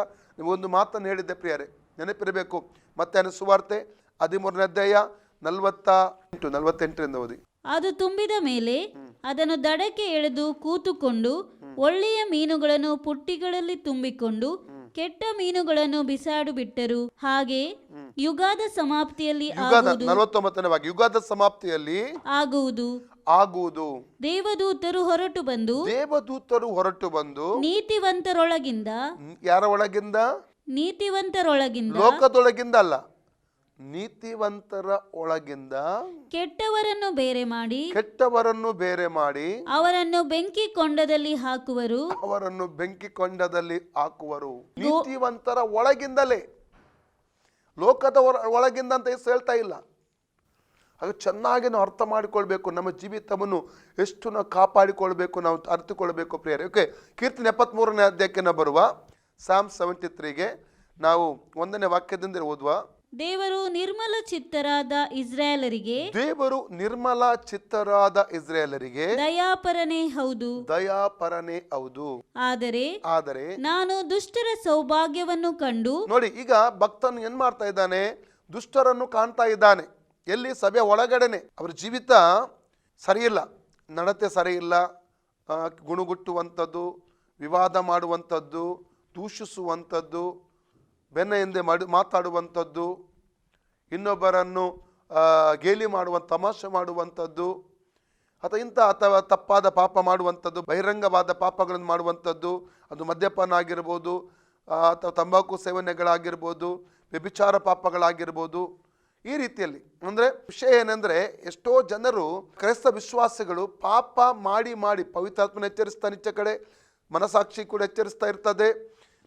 ಒಂದು ಮಾತನ್ನು ಹೇಳಿದ್ದೆ ಪ್ರಿಯರೇ, ನೆನಪಿರಬೇಕು. ಮತ್ತಾಯನ ಸುವಾರ್ತೆ 13ನೇ ಅಧ್ಯಾಯ 48ರಿಂದ ಓದಿ. ಅದು ತುಂಬಿದ ಮೇಲೆ ಅದನ್ನು ದಡಕ್ಕೆ ಎಳೆದು ಕೂತುಕೊಂಡು ಒಳ್ಳೆಯ ಮೀನುಗಳನ್ನು ಪುಟ್ಟಿಗಳಲ್ಲಿ ತುಂಬಿಕೊಂಡು ಕೆಟ್ಟ ಮೀನುಗಳನ್ನು ಬಿಸಾಡು ಬಿಟ್ಟರು. ಹಾಗೆ ಯುಗದ ಸಮಾಪ್ತಿಯಲ್ಲಿ ಆಗುವುದು. 49ನೇ ವಾಕ್ಯ, ಯುಗದ ಸಮಾಪ್ತಿಯಲ್ಲಿ ಆಗುವುದು. ದೇವದೂತರು ಹೊರಟು ಬಂದು ನೀತಿವಂತರೊಳಗಿಂದ, ಯಾರ ಒಳಗಿಂದ? ನೀತಿವಂತರೊಳಗಿಂದ, ಲೋಕದೊಳಗಿಂದ ಅಲ್ಲ, ನೀತಿವಂತರ ಒಳಗಿಂದ ಕೆಟ್ಟವರನ್ನು ಬೇರೆ ಮಾಡಿ ಅವರನ್ನು ಬೆಂಕಿ ಕೊಂಡದಲ್ಲಿ ಹಾಕುವರು. ನೀತಿವಂತರ ಒಳಗಿಂದಲೇ, ಲೋಕದ ಒಳಗಿಂದ ಅಂತ ಹೇಳ್ತಾ ಇಲ್ಲ. ಅದು ಚೆನ್ನಾಗಿ ನಾವು ಅರ್ಥ ಮಾಡಿಕೊಳ್ಬೇಕು. ನಮ್ಮ ಜೀವಿತವನ್ನು ಎಷ್ಟು ನಾವು ಕಾಪಾಡಿಕೊಳ್ಬೇಕು, ನಾವು ಅರ್ಥಕೊಳ್ಬೇಕು ಪ್ರಿಯರೇ. ಓಕೆ, ಕೀರ್ತನೆ 73ನೇ ಅಧ್ಯಾಯಕ್ಕೆ ನಾವು ಬರುವ. ಸಾಮ್ 73ಗೆ ನಾವು 1ನೇ ವಾಕ್ಯದಿಂದ ಓದುವ. ದೇವರು ನಿರ್ಮಲ ಚಿತ್ತರಾದ ಇಸ್ರಾಯೇಲರಿಗೆ ದಯಾಪರನೇ ಹೌದು. ಆದರೆ ನಾನು ದುಷ್ಟರ ಸೌಭಾಗ್ಯವನ್ನು ಕಂಡು. ನೋಡಿ, ಈಗ ಭಕ್ತನು ಏನ್ ಮಾಡ್ತಾ ಇದ್ದಾನೆ? ದುಷ್ಟರನ್ನು ಕಾಣ್ತಾ ಇದ್ದಾನೆ. ಎಲ್ಲಿ? ಸಭೆ ಒಳಗಡೆನೆ. ಅವರ ಜೀವಿತ ಸರಿಯಿಲ್ಲ, ನಡತೆ ಸರಿಯಿಲ್ಲ, ಗುಣಗುಟ್ಟುವಂಥದ್ದು, ವಿವಾದ ಮಾಡುವಂಥದ್ದು, ದೂಷಿಸುವಂಥದ್ದು, ಬೆನ್ನ ಹಿಂದೆ ಮಾತಾಡುವಂಥದ್ದು, ಇನ್ನೊಬ್ಬರನ್ನು ಗೇಲಿ ತಮಾಷೆ ಮಾಡುವಂಥದ್ದು, ಅಥವಾ ತಪ್ಪಾದ ಪಾಪ ಮಾಡುವಂಥದ್ದು, ಬಹಿರಂಗವಾದ ಪಾಪಗಳನ್ನು ಮಾಡುವಂಥದ್ದು, ಅದು ಮದ್ಯಪಾನ ಆಗಿರ್ಬೋದು, ಅಥವಾ ತಂಬಾಕು ಸೇವನೆಗಳಾಗಿರ್ಬೋದು, ವ್ಯಭಿಚಾರ ಪಾಪಗಳಾಗಿರ್ಬೋದು. ಈ ರೀತಿಯಲ್ಲಿ ಅಂದರೆ ವಿಷಯ ಏನೆಂದರೆ, ಎಷ್ಟೋ ಜನರು ಕ್ರೈಸ್ತ ವಿಶ್ವಾಸಿಗಳು ಪಾಪ ಮಾಡಿ ಪವಿತ್ರಾತ್ಮನ ಎಚ್ಚರಿಸ್ತಾನೆ. ಈಚೆ ಕಡೆ ಮನಸಾಕ್ಷಿ ಕೂಡ ಎಚ್ಚರಿಸ್ತಾ ಇರ್ತದೆ.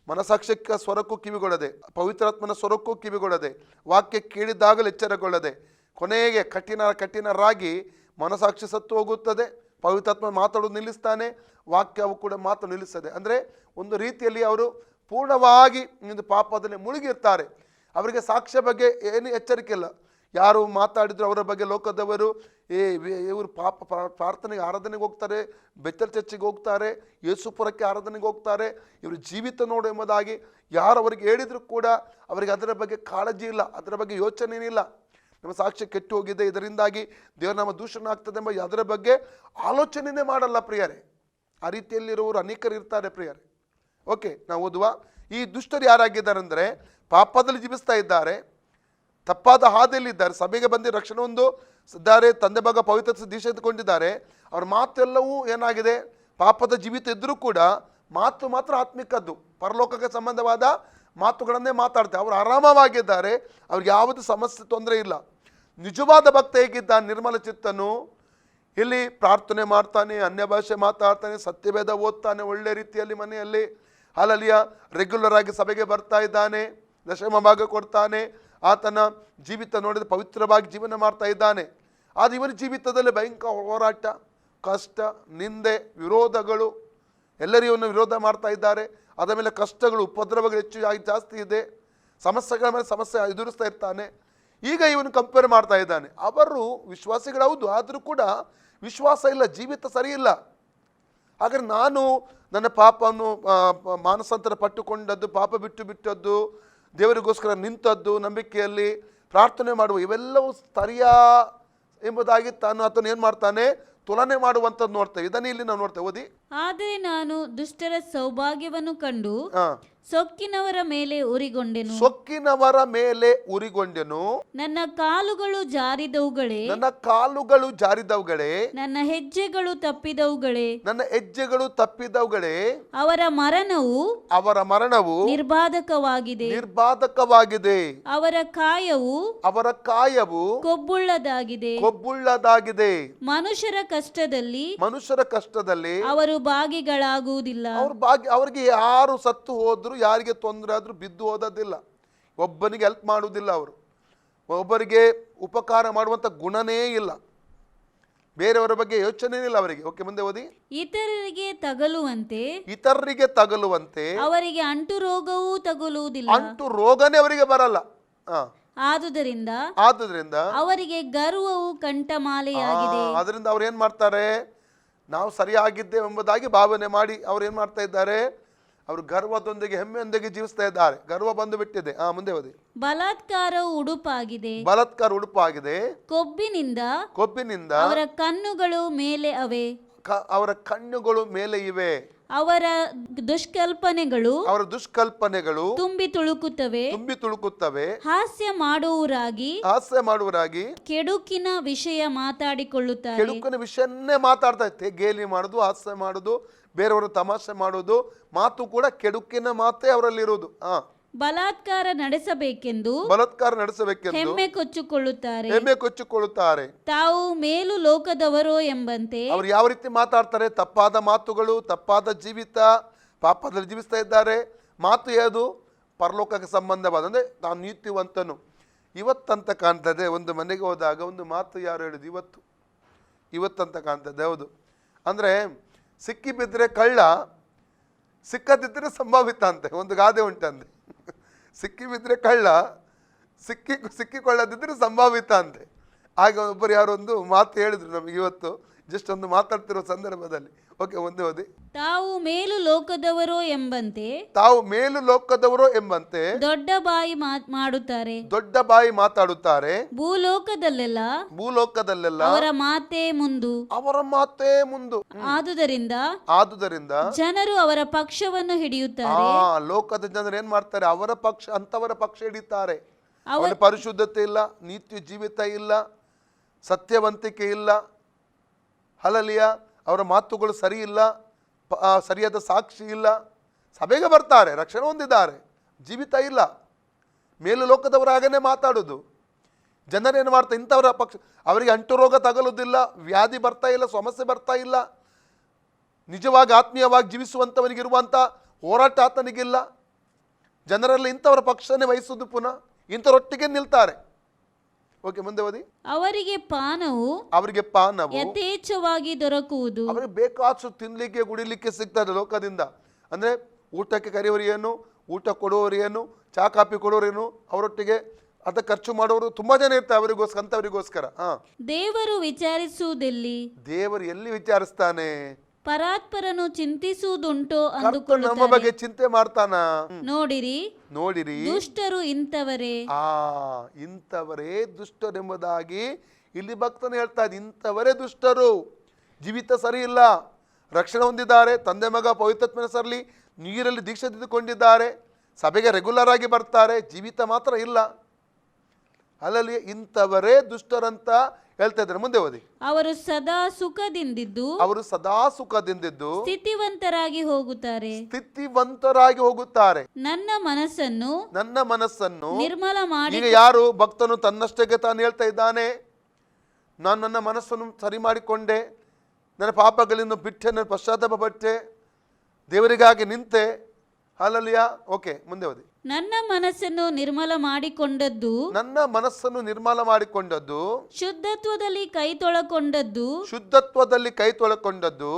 ಮನಸಾಕ್ಷಿಕ ಸ್ವರಕ್ಕೂ ಕಿವಿಗೊಳ್ಳದೆ, ಪವಿತ್ರಾತ್ಮನ ಸ್ವರಕ್ಕೂ ಕಿವಿಗೊಳ್ಳದೆ, ವಾಕ್ಯ ಕೇಳಿದಾಗಲೂ ಎಚ್ಚರಗೊಳ್ಳದೆ, ಕೊನೆಗೆ ಕಠಿಣರಾಗಿ ಮನಸಾಕ್ಷಿ ಸತ್ತು ಹೋಗುತ್ತದೆ. ಪವಿತ್ರಾತ್ಮ ಮಾತಾಡೋದು ನಿಲ್ಲಿಸ್ತಾನೆ, ವಾಕ್ಯವು ಕೂಡ ಮಾತು ನಿಲ್ಲಿಸ್ತದೆ. ಅಂದರೆ ಒಂದು ರೀತಿಯಲ್ಲಿ ಅವರು ಪೂರ್ಣವಾಗಿ ಒಂದು ಪಾಪದಲ್ಲಿ ಮುಳುಗಿರ್ತಾರೆ. ಅವರಿಗೆ ಸಾಕ್ಷ್ಯ ಬಗ್ಗೆ ಏನು ಎಚ್ಚರಿಕೆ ಇಲ್ಲ. ಯಾರು ಮಾತಾಡಿದ್ರು ಅವರ ಬಗ್ಗೆ ಲೋಕದವರು, ಇವರು ಪಾಪ ಪ್ರಾರ್ಥನೆಗೆ ಆರಾಧನೆಗೆ ಹೋಗ್ತಾರೆ, ಬೆತ್ತಲ್ ಚರ್ಚಿಗೆ ಹೋಗ್ತಾರೆ, ಯೇಸುಪುರಕ್ಕೆ ಆರಾಧನೆಗೆ ಹೋಗ್ತಾರೆ, ಇವರು ಜೀವಿತ ನೋಡು ಎಂಬುದಾಗಿ ಯಾರು ಅವರಿಗೆ ಹೇಳಿದ್ರು ಕೂಡ ಅವರಿಗೆ ಅದರ ಬಗ್ಗೆ ಕಾಳಜಿ ಇಲ್ಲ, ಅದರ ಬಗ್ಗೆ ಯೋಚನೆ ಇಲ್ಲ. ನಮ್ಮ ಸಾಕ್ಷ್ಯ ಕೆಟ್ಟು ಹೋಗಿದೆ, ಇದರಿಂದಾಗಿ ದೇವರ ನಾಮ ದೂಷಣೆ ಆಗ್ತದೆ ಎಂಬ ಅದರ ಬಗ್ಗೆ ಆಲೋಚನೆಯೇ ಮಾಡಲ್ಲ ಪ್ರಿಯರೇ. ಆ ರೀತಿಯಲ್ಲಿರುವವರು ಅನೇಕರು ಇರ್ತಾರೆ ಪ್ರಿಯರೇ. ಓಕೆ, ನಾವು ಓದುವ. ಈ ದುಷ್ಟರು ಯಾರಾಗಿದ್ದಾರೆ ಅಂದರೆ, ಪಾಪದಲ್ಲಿ ಜೀವಿಸ್ತಾ ಇದ್ದಾರೆ, ತಪ್ಪಾದ ಹಾದಿಯಲ್ಲಿದ್ದಾರೆ, ಸಭೆಗೆ ಬಂದು ರಕ್ಷಣೆ ಹೊಂದಿದ್ದಾರೆ, ತಂದೆ ಭಾಗ ಪವಿತ್ರ ದೀಕ್ಷೆ ಎತ್ಕೊಂಡಿದ್ದಾರೆ. ಅವ್ರ ಮಾತೆಲ್ಲವೂ ಏನಾಗಿದೆ? ಪಾಪದ ಜೀವಿತ ಇದ್ದರೂ ಕೂಡ ಮಾತು ಮಾತ್ರ ಆತ್ಮಿಕದ್ದು, ಪರಲೋಕಕ್ಕೆ ಸಂಬಂಧವಾದ ಮಾತುಗಳನ್ನೇ ಮಾತಾಡ್ತಾರೆ. ಅವರು ಆರಾಮವಾಗಿದ್ದಾರೆ, ಅವ್ರಿಗೆ ಯಾವುದು ಸಮಸ್ಯೆ ತೊಂದರೆ ಇಲ್ಲ. ನಿಜವಾದ ಭಕ್ತ ಹೇಗಿದ್ದಾನೆ? ನಿರ್ಮಲ ಚಿತ್ತನು, ಇಲ್ಲಿ ಪ್ರಾರ್ಥನೆ ಮಾಡ್ತಾನೆ, ಅನ್ಯ ಭಾಷೆ ಮಾತಾಡ್ತಾನೆ, ಸತ್ಯವೇದ ಓದ್ತಾನೆ, ಒಳ್ಳೆ ರೀತಿಯಲ್ಲಿ ಮನೆಯಲ್ಲಿ ಹಾಲೆಲೂಯಾ ರೆಗ್ಯುಲರ್ ಆಗಿ ಸಭೆಗೆ ಬರ್ತಾ ಇದ್ದಾನೆ, ದಶಮ ಭಾಗ ಕೊಡ್ತಾನೆ, ಆತನ ಜೀವಿತ ನೋಡಿದ್ರೆ ಪವಿತ್ರವಾಗಿ ಜೀವನ ಮಾಡ್ತಾ ಇದ್ದಾನೆ. ಆದರೆ ಇವನ ಜೀವಿತದಲ್ಲಿ ಭಯಂಕರ ಹೋರಾಟ, ಕಷ್ಟ, ನಿಂದೆ, ವಿರೋಧಗಳು, ಎಲ್ಲರೂ ಇವನು ವಿರೋಧ ಮಾಡ್ತಾ ಇದ್ದಾರೆ. ಅದ ಮೇಲೆ ಕಷ್ಟಗಳು, ಉಪದ್ರವಗಳು ಜಾಸ್ತಿ ಇದೆ, ಸಮಸ್ಯೆಗಳ ಮೇಲೆ ಸಮಸ್ಯೆ ಎದುರಿಸ್ತಾ ಇರ್ತಾನೆ. ಈಗ ಇವನು ಕಂಪೇರ್ ಮಾಡ್ತಾ ಇದ್ದಾನೆ. ಅವರು ವಿಶ್ವಾಸಿಗಳು ಹೌದು, ಆದರೂ ಕೂಡ ವಿಶ್ವಾಸ ಇಲ್ಲ, ಜೀವಿತ ಸರಿ ಇಲ್ಲ. ಹಾಗಾದ್ರೆ ನಾನು ನನ್ನ ಪಾಪವನ್ನು ಮಾನಸಾಂತರ ಪಟ್ಟುಕೊಂಡದ್ದು, ಪಾಪ ಬಿಟ್ಟದ್ದು, ದೇವರಿಗೋಸ್ಕರ ನಿಂತದ್ದು, ನಂಬಿಕೆಯಲ್ಲಿ ಪ್ರಾರ್ಥನೆ ಮಾಡುವ ಇವೆಲ್ಲವೂ ಸರಿಯಾ ಎಂಬುದಾಗಿ ಆತನು ಏನು ಮಾಡ್ತಾನೆ? ತುಲನೆ ಮಾಡುವಂಥದ್ದು ನೋಡ್ತೇವೆ. ಇದನ್ನು ಇಲ್ಲಿ ನಾವು ನೋಡ್ತೇವೆ. ಓದಿ. ಆದರೆ ನಾನು ದುಷ್ಟರ ಸೌಭಾಗ್ಯವನ್ನು ಕಂಡು ಸೊಕ್ಕಿನವರ ಮೇಲೆ ಉರಿಗೊಂಡೆನು. ಸೊಕ್ಕಿನವರ ಮೇಲೆ ಉರಿಗೊಂಡೆನು. ನನ್ನ ಕಾಲುಗಳು ಜಾರಿದವುಗಳೇ, ನನ್ನ ಕಾಲುಗಳು ಜಾರಿದವುಗಳೇ, ನನ್ನ ಹೆಜ್ಜೆಗಳು ತಪ್ಪಿದವುಗಳೇ, ನನ್ನ ಹೆಜ್ಜೆಗಳು ತಪ್ಪಿದವುಗಳೇ. ಅವರ ಮರಣವು ಅವರ ಮರಣವು ನಿರ್ಬಾಧಕವಾಗಿದೆ, ನಿರ್ಬಾಧಕವಾಗಿದೆ. ಅವರ ಕಾಯವು ಕೊಬ್ಬುಳ್ಳದಾಗಿದೆ. ಕೊಬ್ಬುಳ್ಳದಾಗಿದೆ. ಮನುಷ್ಯರ ಕಷ್ಟದಲ್ಲಿ ಅವರು ಭಾಗಿಗಳಾಗುವುದಿಲ್ಲ. ಅವ್ರಿಗೆ ಯಾರು ಸತ್ತು ಹೋದ್ರು, ಯಾರಿಗೆ ತೊಂದರೆ ಆದ್ರೂ ಬಿದ್ದು ಹೋದದಿಲ್ಲ. ಒಬ್ಬನಿಗೆ ಹೆಲ್ಪ್ ಮಾಡುವುದಿಲ್ಲ. ಅವರು ಒಬ್ಬರಿಗೆ ಉಪಕಾರ ಮಾಡುವಂತ ಗುಣನೇ ಇಲ್ಲ. ಬೇರೆಯವರ ಬಗ್ಗೆ ಯೋಚನೆ ಇಲ್ಲ ಅವರಿಗೆ. ಓಕೆ, ಮುಂದೆ ಓದಿ. ಇತರರಿಗೆ ತಗಲುವಂತೆ ಅವರಿಗೆ ಅಂಟು ರೋಗವೂ ತಗುಲುವುದಿಲ್ಲ. ಅಂಟು ರೋಗನೇ ಅವರಿಗೆ ಬರಲ್ಲ. ಆದುದರಿಂದ ಅವರಿಗೆ ಗರ್ವವು ಕಂಠಮಾಲೆಯಾಗಿದೆ. ಅದರಿಂದ ಅವ್ರು ಏನ್ ಮಾಡ್ತಾರೆ, ನಾವು ಸರಿಯಾಗಿದ್ದೇವೆ ಎಂಬುದಾಗಿ ಭಾವನೆ ಮಾಡಿ ಅವ್ರು ಏನ್ ಮಾಡ್ತಾ ಇದ್ದಾರೆ, ಅವರು ಗರ್ವದೊಂದಿಗೆ ಹೆಮ್ಮೆಯೊಂದಿಗೆ ಜೀವಿಸ್ತಾ ಇದ್ದಾರೆ. ಗರ್ವ ಬಂದು ಬಿಟ್ಟಿದೆ. ಮುಂದೆ ಓದಿ. ಬಲಾತ್ಕಾರವು ಉಡುಪಾಗಿದೆ. ಕೊಬ್ಬಿನಿಂದ ಅವರ ಕಣ್ಣುಗಳು ಮೇಲೆ ಇವೆ. ಅವರ ದುಷ್ಕಲ್ಪನೆಗಳು ತುಂಬಿ ತುಳುಕುತ್ತವೆ. ಹಾಸ್ಯ ಮಾಡುವರಾಗಿ ಕೆಡುಕಿನ ವಿಷಯ ಮಾತಾಡಿಕೊಳ್ಳುತ್ತಾರೆ. ಕೆಡುಕಿನ ವಿಷಯನ್ನೇ ಮಾತಾಡ್ತಾ ಇತ್ತೆ. ಗೇಲಿ ಮಾಡುದು, ಹಾಸ್ಯ ಮಾಡುದು, ಬೇರೆಯವರು ತಮಾಷೆ ಮಾಡುವುದು, ಮಾತು ಕೂಡ ಕೆಡುಕಿನ ಮಾತೇ ಅವರಲ್ಲಿರುವುದು. ಬಲಾತ್ಕಾರ ನಡೆಸಬೇಕೆಂದು ಹೆಮ್ಮೆ ಕೊಚ್ಚಿಕೊಳ್ಳುತ್ತಾರೆ. ತಾವು ಮೇಲು ಲೋಕದವರೋ ಎಂಬಂತೆ ಅವರು ಯಾವ ರೀತಿ ಮಾತಾಡ್ತಾರೆ, ತಪ್ಪಾದ ಮಾತುಗಳು, ತಪ್ಪಾದ ಜೀವಿತ, ಪಾಪದಲ್ಲಿ ಜೀವಿಸ್ತಾ ಇದ್ದಾರೆ. ಮಾತು ಯಾವುದು, ಪರಲೋಕಕ್ಕೆ ಸಂಬಂಧವಾದ, ಅಂದ್ರೆ ನಾನು ನೀತಿವಂತನು. ಇವತ್ತಂತ ಕಾಣ್ತದೆ. ಒಂದು ಮನೆಗೆ ಹೋದಾಗ ಒಂದು ಮಾತು ಯಾರು ಹೇಳಿದ್ರು, ಇವತ್ತಂತ ಕಾಣ್ತದೆ. ಹೌದು, ಅಂದ್ರೆ ಸಿಕ್ಕಿ ಬಿದ್ದರೆ ಕಳ್ಳ, ಸಿಕ್ಕದಿದ್ದರೆ ಸಂಭಾವಿತ ಅಂತೆ. ಒಂದು ಗಾದೆ ಉಂಟಂತೆ, ಸಿಕ್ಕಿ ಬಿದ್ದರೆ ಕಳ್ಳ, ಸಿಕ್ಕಿಕೊಳ್ಳದಿದ್ದರೆ ಸಂಭಾವಿತ ಅಂತೆ. ಆಗ ಒಬ್ಬರು ಯಾರೊಂದು ಮಾತು ಹೇಳಿದ್ರು ನಮಗೆ ಇವತ್ತು, ಜಸ್ಟ್ ಒಂದು ಮಾತಾಡ್ತಿರೋ ಸಂದರ್ಭದಲ್ಲಿ. ಓಕೆ, ಒಂದೇ ಓದಿ. ತಾವು ಮೇಲು ಲೋಕದವರೋ ಎಂಬಂತೆ ದೊಡ್ಡ ಬಾಯಿ ಮಾತಾಡುತ್ತಾರೆ. ಭೂಲೋಕದಲ್ಲೆಲ್ಲ ಅವರ ಮಾತೇ ಮುಂದು. ಆದುದರಿಂದ ಜನರು ಅವರ ಪಕ್ಷವನ್ನು ಹಿಡಿಯುತ್ತಾರೆ. ಲೋಕದ ಜನರು ಏನ್ ಮಾಡ್ತಾರೆ, ಅಂತವರ ಪಕ್ಷ ಹಿಡಿತಾರೆ. ಅವರ ಪರಿಶುದ್ಧತೆ ಇಲ್ಲ, ನೀತಿ ಜೀವಿತ ಇಲ್ಲ, ಸತ್ಯವಂತಿಕೆ ಇಲ್ಲ. ಹಲಲಿಯ ಅವರ ಮಾತುಗಳು ಸರಿ ಇಲ್ಲ, ಸರಿಯಾದ ಸಾಕ್ಷಿ ಇಲ್ಲ. ಸಭೆಗೆ ಬರ್ತಾರೆ, ರಕ್ಷಣೆ ಹೊಂದಿದ್ದಾರೆ, ಜೀವಿತ ಇಲ್ಲ. ಮೇಲು ಲೋಕದವರಾಗನೇ ಮಾತಾಡೋದು. ಜನರೇನು ಮಾಡ್ತಾರೆ, ಇಂಥವರ ಪಕ್ಷ, ಅವರಿಗೆ ಅಂಟು ರೋಗ ತಗಲುವುದಿಲ್ಲ, ವ್ಯಾಧಿ ಬರ್ತಾ ಇಲ್ಲ, ಸಮಸ್ಯೆ ಬರ್ತಾ ಇಲ್ಲ. ನಿಜವಾಗಿ ಆತ್ಮೀಯವಾಗಿ ಜೀವಿಸುವಂಥವನಿಗಿರುವಂಥ ಹೋರಾಟ ಆತನಿಗಿಲ್ಲ. ಜನರಲ್ಲಿ ಇಂಥವರ ಪಕ್ಷನೇ ವಹಿಸುವುದು. ಪುನಃ ಇಂಥವರೊಟ್ಟಿಗೆ ನಿಲ್ತಾರೆ. ಓಕೆ, ಮುಂದೆ ಓದಿ. ಅವರಿಗೆ ಪಾನವು ಯಥೇಚ್ಛವಾಗಿ ದೊರಕುವುದು. ಅವರಿಗೆ ಬೇಕಾದಷ್ಟು ತಿನ್ಲಿಕ್ಕೆ ಕುಡಿಲಿಕ್ಕೆ ಸಿಗ್ತದೆ ಲೋಕದಿಂದ. ಅಂದ್ರೆ ಊಟಕ್ಕೆ ಕರೆಯುವವರು ಏನು, ಊಟ ಕೊಡುವವರು ಏನು, ಚಾ ಕಾಫಿ ಕೊಡುವವರು ಏನು, ಅವರೊಟ್ಟಿಗೆ ಅದ ಖರ್ಚು ಮಾಡುವವರು ತುಂಬಾ ಜನ ಇರ್ತಾರೆ ಅವರಿಗೋಸ್ಕರ. ದೇವರು ವಿಚಾರಿಸುವುದೆಲ್ಲಿ, ದೇವರು ಎಲ್ಲಿ ವಿಚಾರಿಸ್ತಾನೆ, ಪರಾತ್ಪರನು ಚಿಂತಿಸುವುದುಂಟೋ ನಮ್ಮ ಬಗ್ಗೆ ಚಿಂತೆ ಮಾಡ್ತಾನ. ನೋಡಿರಿ ದುಷ್ಟರು ಇಂಥವರೇ ದುಷ್ಟರೆಂಬುದಾಗಿ ಇಲ್ಲಿ ಭಕ್ತನು ಹೇಳ್ತಾ ಇದ್ದ. ಇಂಥವರೇ ದುಷ್ಟರು, ಜೀವಿತ ಸರಿ ಇಲ್ಲ, ರಕ್ಷಣೆ ಹೊಂದಿದ್ದಾರೆ, ತಂದೆ ಮಗ ಪವಿತ್ರಾತ್ಮನ ಸರಲಿ ನೀರಲ್ಲಿ ದೀಕ್ಷೆ ತೆಗೆದುಕೊಂಡಿದ್ದಾರೆ, ಸಭೆಗೆ ರೆಗ್ಯುಲರ್ ಆಗಿ ಬರ್ತಾರೆ, ಜೀವಿತ ಮಾತ್ರ ಇಲ್ಲ. ಅಲ್ಲಲ್ಲಿ ಇಂಥವರೇ ದುಷ್ಟರಂತ ಹೇಳ್ತಾ ಇದ್ದಾರೆ. ಮುಂದೆ ಓದಿ. ಅವರು ಸದಾ ಸುಖದಿಂದಿದ್ದು ಸ್ಥಿತಿವಂತರಾಗಿ ಹೋಗುತ್ತಾರೆ. ನನ್ನ ಮನಸ್ಸನ್ನು ನಿರ್ಮಲ ಮಾಡಿ. ಈಗ ಯಾರು ಭಕ್ತನು ತನ್ನಷ್ಟಕ್ಕೆ ತಾನು ಹೇಳ್ತಾ ಇದ್ದಾನೆ, ನಾನು ನನ್ನ ಮನಸ್ಸನ್ನು ಸರಿ ಮಾಡಿಕೊಂಡೆ, ನನ್ನ ಪಾಪಗಳನ್ನು ಬಿಟ್ಟೆ, ನನ್ನ ಪಶ್ಚಾತ್ತಾಪ ಪಟ್ಟೆ, ದೇವರಿಗಾಗಿ ನಿಂತೆ. ಹಾಲೆಲೂಯ. ಓಕೆ, ಮುಂದೆ ಓದಿ. ನನ್ನ ಮನಸ್ಸನ್ನು ನಿರ್ಮಲ ಮಾಡಿಕೊಂಡದ್ದು ಶುದ್ಧತ್ವದಲ್ಲಿ ಕೈ ತೊಳಕೊಂಡದ್ದು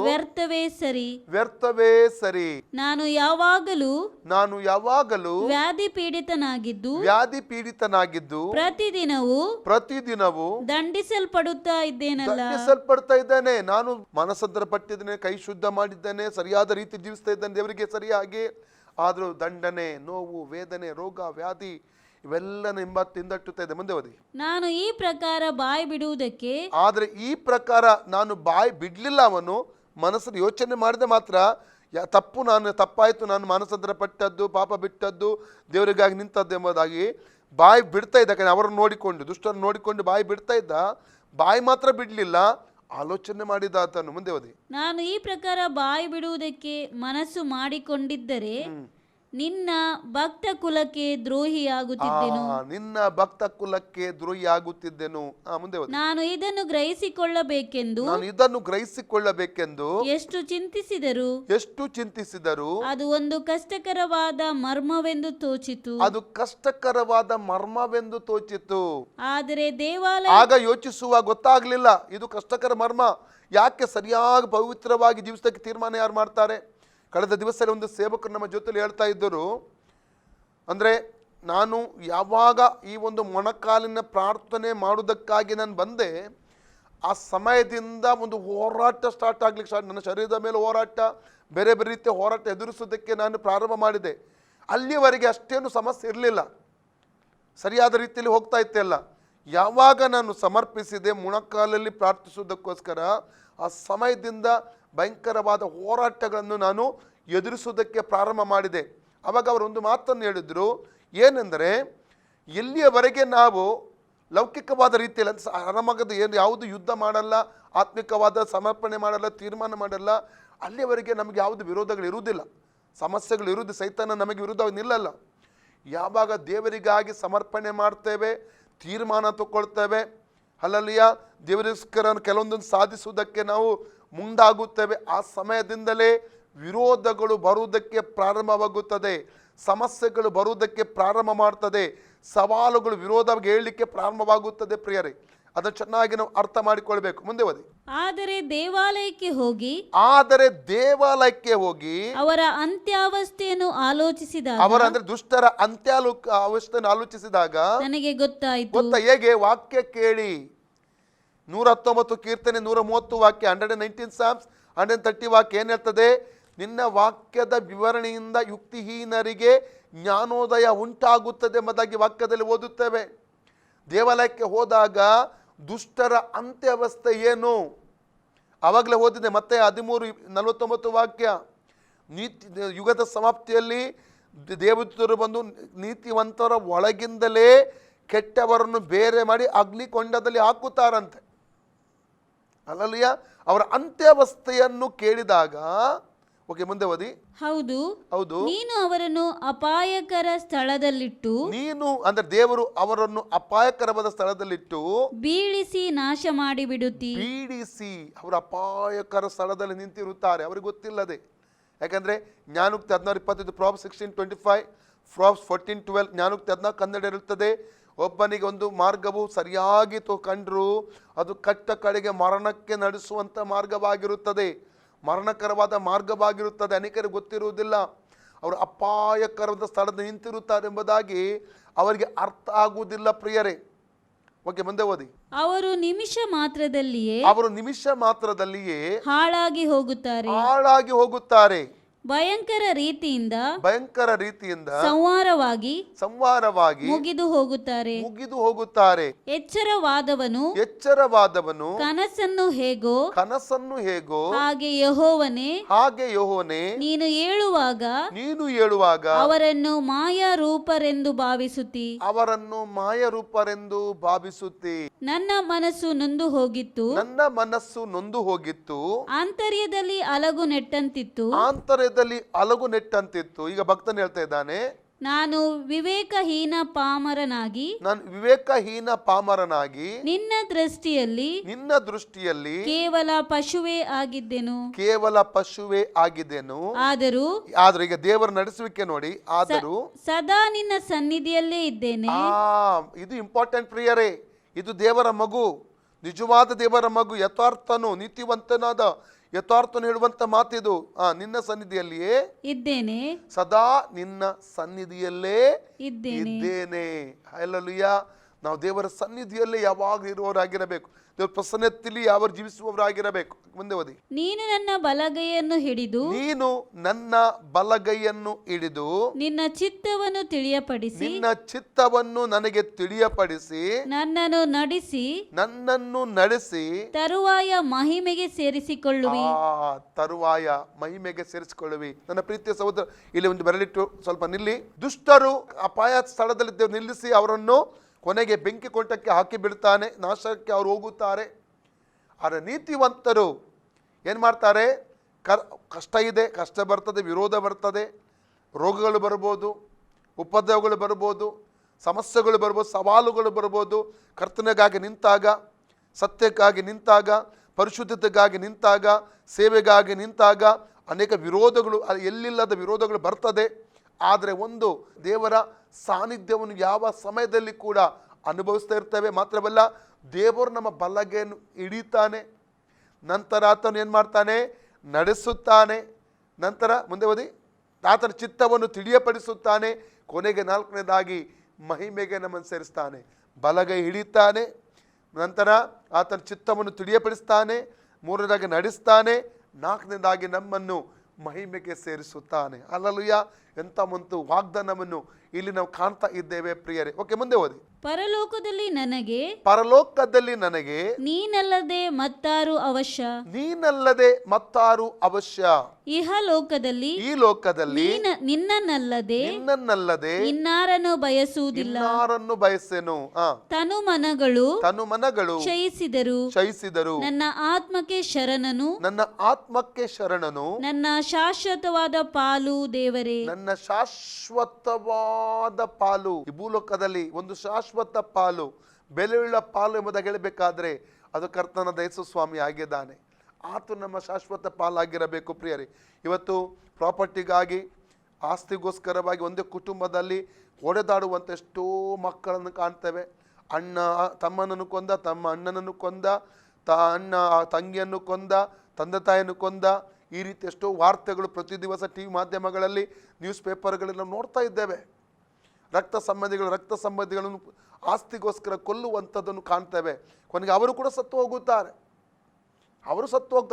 ವ್ಯರ್ಥವೇ ಸರಿ. ನಾನು ಯಾವಾಗಲೂ ವ್ಯಾಧಿ ಪೀಡಿತನಾಗಿದ್ದು ಪ್ರತಿದಿನವೂ ದಂಡಿಸಲ್ಪಡುತ್ತಾ ಇದ್ದೇನೆ. ನಾನು ಮನಸ್ಸಂತರ ಪಟ್ಟಿದ್ದೇನೆ, ಕೈ ಶುದ್ಧ ಮಾಡಿದ್ದೇನೆ, ಸರಿಯಾದ ರೀತಿ ಜೀವಿಸ್ತಾ ಇದ್ದೇನೆ ದೇವರಿಗೆ ಸರಿಯಾಗಿ. ಆದರೂ ದಂಡನೆ, ನೋವು, ವೇದನೆ, ರೋಗ, ವ್ಯಾಧಿ ಇವೆಲ್ಲನ ಹಿಂದಟ್ಟುತ್ತಾ ಇದೆ. ಮುಂದೆ ಓದಿ. ನಾನು ಈ ಪ್ರಕಾರ ಬಾಯಿ ಬಿಡುವುದಕ್ಕೆ, ಆದರೆ ಈ ಪ್ರಕಾರ ನಾನು ಬಾಯಿ ಬಿಡ್ಲಿಲ್ಲ. ಅವನು ಮನಸ್ಸನ್ನು ಯೋಚನೆ ಮಾಡಿದ ಮಾತ್ರ ತಪ್ಪು ತಪ್ಪಾಯಿತು, ನಾನು ಮಾನಸಾಂತರ ಪಟ್ಟದ್ದು, ಪಾಪ ಬಿಟ್ಟದ್ದು, ದೇವರಿಗಾಗಿ ನಿಂತದ್ದು ಎಂಬುದಾಗಿ ಬಾಯಿ ಬಿಡ್ತಾ ಇದ್ದ. ಯಾಕಂದರೆ ಅವರನ್ನು ನೋಡಿಕೊಂಡು, ದುಷ್ಟರನ್ನು ನೋಡಿಕೊಂಡು ಬಾಯಿ ಬಿಡ್ತಾ ಇದ್ದ. ಬಾಯಿ ಮಾತ್ರ ಬಿಡಲಿಲ್ಲ, ಆಲೋಚನೆ ಮಾಡಿದ ಆತನು. ಮುಂದೆ ಓದಿ. ನಾನು ಈ ಪ್ರಕಾರ ಬಾಯಿ ಬಿಡುವುದಕ್ಕೆ ಮನಸ್ಸು ಮಾಡಿಕೊಂಡಿದ್ದರೆ ನಿನ್ನ ಭಕ್ತ ಕುಲಕ್ಕೆ ದ್ರೋಹಿಯಾಗುತ್ತಿದ್ದೆನು. ನಿನ್ನ ಭಕ್ತ ಕುಲಕ್ಕೆ ದ್ರೋಹಿ ಆಗುತ್ತಿದ್ದೆನು. ಮುಂದೆ ಓದಿ. ನಾನು ಇದನ್ನು ಗ್ರಹಿಸಿಕೊಳ್ಳಬೇಕೆಂದು ಎಷ್ಟು ಚಿಂತಿಸಿದರು ಅದು ಒಂದು ಕಷ್ಟಕರವಾದ ಮರ್ಮವೆಂದು ತೋಚಿತು. ಆದರೆ ದೇವಾಲಯ ಆಗ ಯೋಚಿಸುವ ಗೊತ್ತಾಗ್ಲಿಲ್ಲ, ಇದು ಕಷ್ಟಕರ ಮರ್ಮ. ಯಾಕೆ ಸರಿಯಾಗಿ ಪವಿತ್ರವಾಗಿ ಜೀವಿಸಕ್ಕೆ ತೀರ್ಮಾನ ಯಾರು ಮಾಡ್ತಾರೆ? ಕಳೆದ ದಿವಸದಲ್ಲಿ ಒಂದು ಸೇವಕರು ನಮ್ಮ ಜೊತೆಲಿ ಹೇಳ್ತಾ ಇದ್ದರು, ಅಂದರೆ ನಾನು ಯಾವಾಗ ಈ ಒಂದು ಮೊಣಕಾಲಿನ ಪ್ರಾರ್ಥನೆ ಮಾಡೋದಕ್ಕಾಗಿ ನಾನು ಬಂದೆ, ಆ ಸಮಯದಿಂದ ಒಂದು ಹೋರಾಟ ಸ್ಟಾರ್ಟ್ ಆಗ್ಲಿಕ್ಕೆ ನನ್ನ ಶರೀರದ ಮೇಲೆ ಹೋರಾಟ, ಬೇರೆ ಬೇರೆ ರೀತಿಯ ಹೋರಾಟ ಎದುರಿಸೋದಕ್ಕೆ ನಾನು ಪ್ರಾರಂಭ ಮಾಡಿದೆ. ಅಲ್ಲಿವರೆಗೆ ಅಷ್ಟೇನು ಸಮಸ್ಯೆ ಇರಲಿಲ್ಲ, ಸರಿಯಾದ ರೀತಿಯಲ್ಲಿ ಹೋಗ್ತಾ ಇತ್ತೆಲ್ಲ. ಯಾವಾಗ ನಾನು ಸಮರ್ಪಿಸಿದೆ ಮೊಣಕಾಲಲ್ಲಿ ಪ್ರಾರ್ಥಿಸೋದಕ್ಕೋಸ್ಕರ, ಆ ಸಮಯದಿಂದ ಭಯಂಕರವಾದ ಹೋರಾಟಗಳನ್ನು ನಾನು ಎದುರಿಸೋದಕ್ಕೆ ಪ್ರಾರಂಭ ಮಾಡಿದೆ. ಆವಾಗ ಅವರು ಒಂದು ಮಾತನ್ನು ಹೇಳಿದರು, ಏನೆಂದರೆ ಎಲ್ಲಿಯವರೆಗೆ ನಾವು ಲೌಕಿಕವಾದ ರೀತಿಯಲ್ಲಿ ಆರಾಮಾಗದ ಯಾವುದು ಯುದ್ಧ ಮಾಡಲ್ಲ, ಆತ್ಮಿಕವಾದ ಸಮರ್ಪಣೆ ಮಾಡಲ್ಲ, ತೀರ್ಮಾನ ಮಾಡಲ್ಲ, ಅಲ್ಲಿಯವರೆಗೆ ನಮಗೆ ಯಾವುದು ವಿರೋಧಗಳು ಇರುವುದಿಲ್ಲ, ಸಮಸ್ಯೆಗಳು ಇರುವುದು, ಸೈತಾನ ನಮಗೆ ವಿರುದ್ಧವಾಗಿ ನಿಲ್ಲಲ್ಲ. ಯಾವಾಗ ದೇವರಿಗಾಗಿ ಸಮರ್ಪಣೆ ಮಾಡ್ತೇವೆ, ತೀರ್ಮಾನ ತಗೊಳ್ತೇವೆ, ಅಲ್ಲಲ್ಲಿಯ ದೇವರಿಗೋಸ್ಕರ ಕೆಲವೊಂದನ್ನು ಸಾಧಿಸುವುದಕ್ಕೆ ನಾವು ಮುಂದಾಗುತ್ತೇವೆ, ಆ ಸಮಯದಿಂದಲೇ ವಿರೋಧಗಳು ಬರುವುದಕ್ಕೆ ಪ್ರಾರಂಭವಾಗುತ್ತದೆ, ಸಮಸ್ಯೆಗಳು ಬರುವುದಕ್ಕೆ ಪ್ರಾರಂಭ ಮಾಡ್ತದೆ, ಸವಾಲುಗಳು ವಿರೋಧವಾಗಿ ಹೇಳಲಿಕ್ಕೆ ಪ್ರಾರಂಭವಾಗುತ್ತದೆ. ಪ್ರಿಯರೇ, ಅದನ್ನು ಚೆನ್ನಾಗಿ ನಾವು ಅರ್ಥ ಮಾಡಿಕೊಳ್ಬೇಕು. ಮುಂದೆ ಓದಿ. ಆದರೆ ದೇವಾಲಯಕ್ಕೆ ಹೋಗಿ ಅವರ ಅಂತ್ಯಾವಸ್ಥೆಯನ್ನು ಆಲೋಚಿಸಿದಾಗ, ಅವರ ಅಂದ್ರೆ ದುಷ್ಟರ ಅಂತ್ಯಾವಸ್ಥೆಯನ್ನು ಆಲೋಚಿಸಿದಾಗ ನನಗೆ ಗೊತ್ತಾಯಿತು. ಗೊತ್ತಾ ಹೇಗೆ? ವಾಕ್ಯ ಕೇಳಿ. 119 ಕೀರ್ತನೆ 130 ವಾಕ್ಯ, 119 Psalms 130 ವಾಕ್ಯ ಏನ್ ಹೇಳ್ತದೆ? ನಿನ್ನ ವಾಕ್ಯದ ವಿವರಣೆಯಿಂದ ಯುಕ್ತಿಹೀನರಿಗೆ ಜ್ಞಾನೋದಯ ಉಂಟಾಗುತ್ತದೆ ಎಂಬುದಾಗಿ ವಾಕ್ಯದಲ್ಲಿ ಓದುತ್ತೇವೆ. ದೇವಾಲಯಕ್ಕೆ ಹೋದಾಗ ದುಷ್ಟರ ಅಂತ್ಯಾವಸ್ಥೆ ಏನು? ಆವಾಗಲೇ ಓದಿದೆ, ಮತ್ತೆ 13:49 ವಾಕ್ಯ. ಯುಗದ ಸಮಾಪ್ತಿಯಲ್ಲಿ ದೇವದೂತರು ಬಂದು ನೀತಿವಂತರ ಒಳಗಿಂದಲೇ ಕೆಟ್ಟವರನ್ನು ಬೇರೆ ಮಾಡಿ ಅಗ್ನಿಕೊಂಡದಲ್ಲಿ ಹಾಕುತ್ತಾರಂತೆ. ಅಲ್ಲಲ್ಲಿಯ ಅವರ ಅಂತ್ಯಾವಸ್ಥೆಯನ್ನು ಕೇಳಿದಾಗ, ಓಕೆ ಮುಂದೆ ಓದಿ. ಹೌದು, ನೀನು ಅವರನ್ನು ಅಪಾಯಕರ ಸ್ಥಳದಲ್ಲಿಟ್ಟು, ನೀನು ಅಂದ್ರೆ ದೇವರು ಅವರನ್ನು ಅಪಾಯಕರವಾದ ಸ್ಥಳದಲ್ಲಿಟ್ಟು ಬೀಳಿಸಿ ನಾಶ ಮಾಡಿಬಿಡುತ್ತಿ. ಬೀಳಿಸಿ ಅವರು ಅಪಾಯಕರ ಸ್ಥಳದಲ್ಲಿ ನಿಂತಿರುತ್ತಾರೆ, ಅವರಿಗೆ ಗೊತ್ತಿಲ್ಲದೆ. ಯಾಕಂದ್ರೆ ಜ್ಞಾನೋಕ್ತಿ 16:25, Proverbs 16:25, Proverbs 14:12, ಜ್ಞಾನೋಕ್ತಿ 14:12 ಇರುತ್ತದೆ. ಒಬ್ಬನಿಗೆ ಒಂದು ಮಾರ್ಗವು ಸರಿಯಾಗಿ ಕಂಡ್ರು ಅದು ಕಟ್ಟ ಕಡೆಗೆ ಮರಣಕ್ಕೆ ನಡೆಸುವಂಥ ಮಾರ್ಗವಾಗಿರುತ್ತದೆ, ಮರಣಕರವಾದ ಮಾರ್ಗವಾಗಿರುತ್ತದೆ. ಅನೇಕರಿಗೆ ಗೊತ್ತಿರುವುದಿಲ್ಲ, ಅವರು ಅಪಾಯಕರವಾದ ಸ್ಥಳದಲ್ಲಿ ನಿಂತಿರುತ್ತಾರೆ ಎಂಬುದಾಗಿ ಅವರಿಗೆ ಅರ್ಥ ಆಗುವುದಿಲ್ಲ. ಪ್ರಿಯರೇ, ಓಕೆ ಮುಂದೆ ಓದಿ. ಅವರು ನಿಮಿಷ ಮಾತ್ರದಲ್ಲಿಯೇ ಹಾಳಾಗಿ ಹೋಗುತ್ತಾರೆ. ಭಯಂಕರ ರೀತಿಯಿಂದ ಸಂವಾರವಾಗಿ ಮುಗಿದು ಹೋಗುತ್ತಾರೆ. ಎಚ್ಚರವಾದವನು ಕನಸನ್ನು ಹೇಗೋ ಹಾಗೆ ಯೆಹೋವನೇ ನೀನು ಏಳುವಾಗ ಅವರನ್ನು ಮಾಯಾರೂಪರೆಂದು ಭಾವಿಸುತ್ತಿ. ನನ್ನ ಮನಸ್ಸು ನೊಂದು ಹೋಗಿತ್ತು, ಆಂತರ್ಯದಲ್ಲಿ ಅಲಗು ನೆಟ್ಟಂತಿತ್ತು. ಈಗ ಭಕ್ತನು ಹೇಳ್ತಾ ಇದ್ದಾನೆ, ನಾನು ವಿವೇಕಹೀನ ಪಾಮರನಾಗಿ ನಿನ್ನ ದೃಷ್ಟಿಯಲ್ಲಿ ಕೇವಲ ಪಶುವೇ ಆಗಿದ್ದೆನು. ಆದರೂ ಈಗ ದೇವರ ನಡೆಸುವಿಕೆ ನೋಡಿ, ಆದರೂ ಸದಾ ನಿನ್ನ ಸನ್ನಿಧಿಯಲ್ಲೇ ಇದ್ದೇನೆ. ಇದು ಇಂಪಾರ್ಟೆಂಟ್ ಪ್ರಿಯರೇ, ಇದು ದೇವರ ಮಗು, ನಿಜವಾದ ದೇವರ ಮಗು, ಯಥಾರ್ಥನು, ನೀತಿವಂತನಾದ ಯಥಾರ್ಥನು ಹೇಳುವಂತ ಮಾತಿದು. ನಿನ್ನ ಸನ್ನಿಧಿಯಲ್ಲಿಯೇ ಇದ್ದೇನೆ, ಸದಾ ನಿನ್ನ ಸನ್ನಿಧಿಯಲ್ಲೇ ಇದ್ದೇನೆ. ಹಲ್ಲೆಲೂಯಾ. ನಾವು ದೇವರ ಸನ್ನಿಧಿಯಲ್ಲಿ ಯಾವಾಗ ಇರುವವರಾಗಿರಬೇಕು, ದೇವರ ಪ್ರಸನ್ನತೆಯಲ್ಲಿ ಯಾವ ಜೀವಿಸುವವರಾಗಿರಬೇಕು. ಮುಂದೆ ಓದಿ. ನೀನು ನನ್ನ ಬಲಗೈಯನ್ನು ಹಿಡಿದು ನೀನು ನನ್ನ ಬಲಗೈಯನ್ನು ಹಿಡಿದು ನಿನ್ನ ಚಿತ್ತವನ್ನು ತಿಳಿಯಪಡಿಸಿ ನಿನ್ನ ಚಿತ್ತವನ್ನು ನನಗೆ ತಿಳಿಯಪಡಿಸಿ ನನ್ನನ್ನು ನಡೆಸಿ ತರುವಾಯ ಮಹಿಮೆಗೆ ಸೇರಿಸಿಕೊಳ್ಳುವಿ. ತರುವಾಯ ಮಹಿಮೆಗೆ ಸೇರಿಸಿಕೊಳ್ಳುವಿ. ನನ್ನ ಪ್ರೀತಿಯ ಸಹೋದರ, ಇಲ್ಲಿ ಒಂದು ಬೆರಳಿಟ್ಟು ಸ್ವಲ್ಪ ನಿಲ್ಲಿ. ದುಷ್ಟರು ಅಪಾಯ ಸ್ಥಳದಲ್ಲಿ ದೇವರು ನಿಲ್ಲಿಸಿ ಅವರನ್ನು ಕೊನೆಗೆ ಬೆಂಕಿ ಕೊಂಟಕ್ಕೆ ಹಾಕಿ ಬಿಡ್ತಾನೆ, ನಾಶಕ್ಕೆ ಅವರು ಹೋಗುತ್ತಾರೆ. ಆದರೆ ನೀತಿವಂತರು ಏನು ಮಾಡ್ತಾರೆ? ಕಷ್ಟ ಇದೆ, ಕಷ್ಟ ಬರ್ತದೆ, ವಿರೋಧ ಬರ್ತದೆ, ರೋಗಗಳು ಬರ್ಬೋದು, ಉಪದ್ರವಗಳು ಬರ್ಬೋದು, ಸಮಸ್ಯೆಗಳು ಬರ್ಬೋದು, ಸವಾಲುಗಳು ಬರ್ಬೋದು. ಕರ್ತನೆಗಾಗಿ ನಿಂತಾಗ, ಸತ್ಯಕ್ಕಾಗಿ ನಿಂತಾಗ, ಪರಿಶುದ್ಧತೆಗಾಗಿ ನಿಂತಾಗ, ಸೇವೆಗಾಗಿ ನಿಂತಾಗ ಅನೇಕ ವಿರೋಧಗಳು, ಎಲ್ಲಿಲ್ಲದ ವಿರೋಧಗಳು ಬರ್ತದೆ. ಆದರೆ ಒಂದು ದೇವರ ಸಾನ್ನಿಧ್ಯವನ್ನು ಯಾವ ಸಮಯದಲ್ಲಿ ಕೂಡ ಅನುಭವಿಸ್ತಾ ಇರ್ತೇವೆ. ಮಾತ್ರವಲ್ಲ, ದೇವರು ನಮ್ಮ ಬಲಗೈಯನ್ನು ಹಿಡಿತಾನೆ, ನಂತರ ಆತನು ಏನು ಮಾಡ್ತಾನೆ? ನಡೆಸುತ್ತಾನೆ. ನಂತರ ಮುಂದೆ ಓದಿ. ಆತನ ಚಿತ್ತವನ್ನು ತಿಳಿಯಪಡಿಸುತ್ತಾನೆ. ಕೊನೆಗೆ ನಾಲ್ಕನೇದಾಗಿ ಮಹಿಮೆಗೆ ನಮ್ಮನ್ನು ಸೇರಿಸ್ತಾನೆ. ಬಲಗೈ ಹಿಡಿತಾನೆ, ನಂತರ ಆತನ ಚಿತ್ತವನ್ನು ತಿಳಿಯಪಡಿಸ್ತಾನೆ, ಮೂರನೇದಾಗಿ ನಡೆಸ್ತಾನೆ, ನಾಲ್ಕನೇದಾಗಿ ನಮ್ಮನ್ನು ಮಹಿಮೆಗೆ ಸೇರಿಸುತ್ತಾನೆ. ಹಲ್ಲೆಲೂಯಾ. ಎಂಥ ಒಂದು ವಾಗ್ದಾನವನ್ನು ಇಲ್ಲಿ ನಾವು ಕಾಣ್ತಾ ಇದ್ದೇವೆ ಪ್ರಿಯರೇ. ಓಕೆ, ಮುಂದೆ ಓದಿ. ಪರಲೋಕದಲ್ಲಿ ನನಗೆ ನೀನಲ್ಲದೆ ಮತ್ತಾರು ಅವಶ್ಯ. ನೀನಲ್ಲದೆ ಮತ್ತಾರು ಅವಶ್ಯ. ಈ ಲೋಕದಲ್ಲಿ ನಿನ್ನನ್ನಲ್ಲದೆ ಇನ್ನಾರನ್ನು ಬಯಸೆನು. ತನುಮನಗಳು ಕ್ಷಯಿಸಿದರು. ನನ್ನ ಆತ್ಮಕ್ಕೆ ಶರಣನು ನನ್ನ ಶಾಶ್ವತವಾದ ಪಾಲು ದೇವರೇ. ನನ್ನ ಶಾಶ್ವತವಾದ ಪಾಲು. ಈ ಭೂಲೋಕದಲ್ಲಿ ಒಂದು ಶಾಶ್ವತ ಪಾಲು, ಬೆಲೆಯುಳ್ಳ ಪಾಲು ಎಂಬುದಾಗಿ ಹೇಳಬೇಕಾದ್ರೆ ಅದು ಕರ್ತನಾದ ಯೇಸು ಸ್ವಾಮಿ ಆಗಿದ್ದಾನೆ. ಆತ ನಮ್ಮ ಶಾಶ್ವತ ಪಾಲಾಗಿರಬೇಕು ಪ್ರಿಯರೇ. ಇವತ್ತು ಪ್ರಾಪರ್ಟಿಗಾಗಿ, ಆಸ್ತಿಗೋಸ್ಕರವಾಗಿ ಒಂದೇ ಕುಟುಂಬದಲ್ಲಿ ಒಡೆದಾಡುವಂಥ ಎಷ್ಟೋ ಮಕ್ಕಳನ್ನು ಕಾಣ್ತೇವೆ. ಅಣ್ಣ ತಮ್ಮನನ್ನು ಕೊಂದ, ತಮ್ಮ ಅಣ್ಣನನ್ನು ಕೊಂದ, ಅಣ್ಣ ತಂಗಿಯನ್ನು ಕೊಂದ, ತಂದೆ ತಾಯಿಯನ್ನು ಕೊಂದ. ಈ ರೀತಿ ಎಷ್ಟೋ ವಾರ್ತೆಗಳು ಪ್ರತಿ ದಿವಸ ಟಿ ವಿ ಮಾಧ್ಯಮಗಳಲ್ಲಿ, ನ್ಯೂಸ್ ಪೇಪರ್ಗಳಲ್ಲಿ ನಾವು ನೋಡ್ತಾ ಇದ್ದೇವೆ. ರಕ್ತ ಸಂಬಂಧಿಗಳನ್ನು ಆಸ್ತಿಗೋಸ್ಕರ ಕೊಲ್ಲುವಂಥದ್ದನ್ನು ಕಾಣ್ತೇವೆ. ಕೊನೆಗೆ ಅವರು ಕೂಡ ಸತ್ತು ಹೋಗುತ್ತಾರೆ.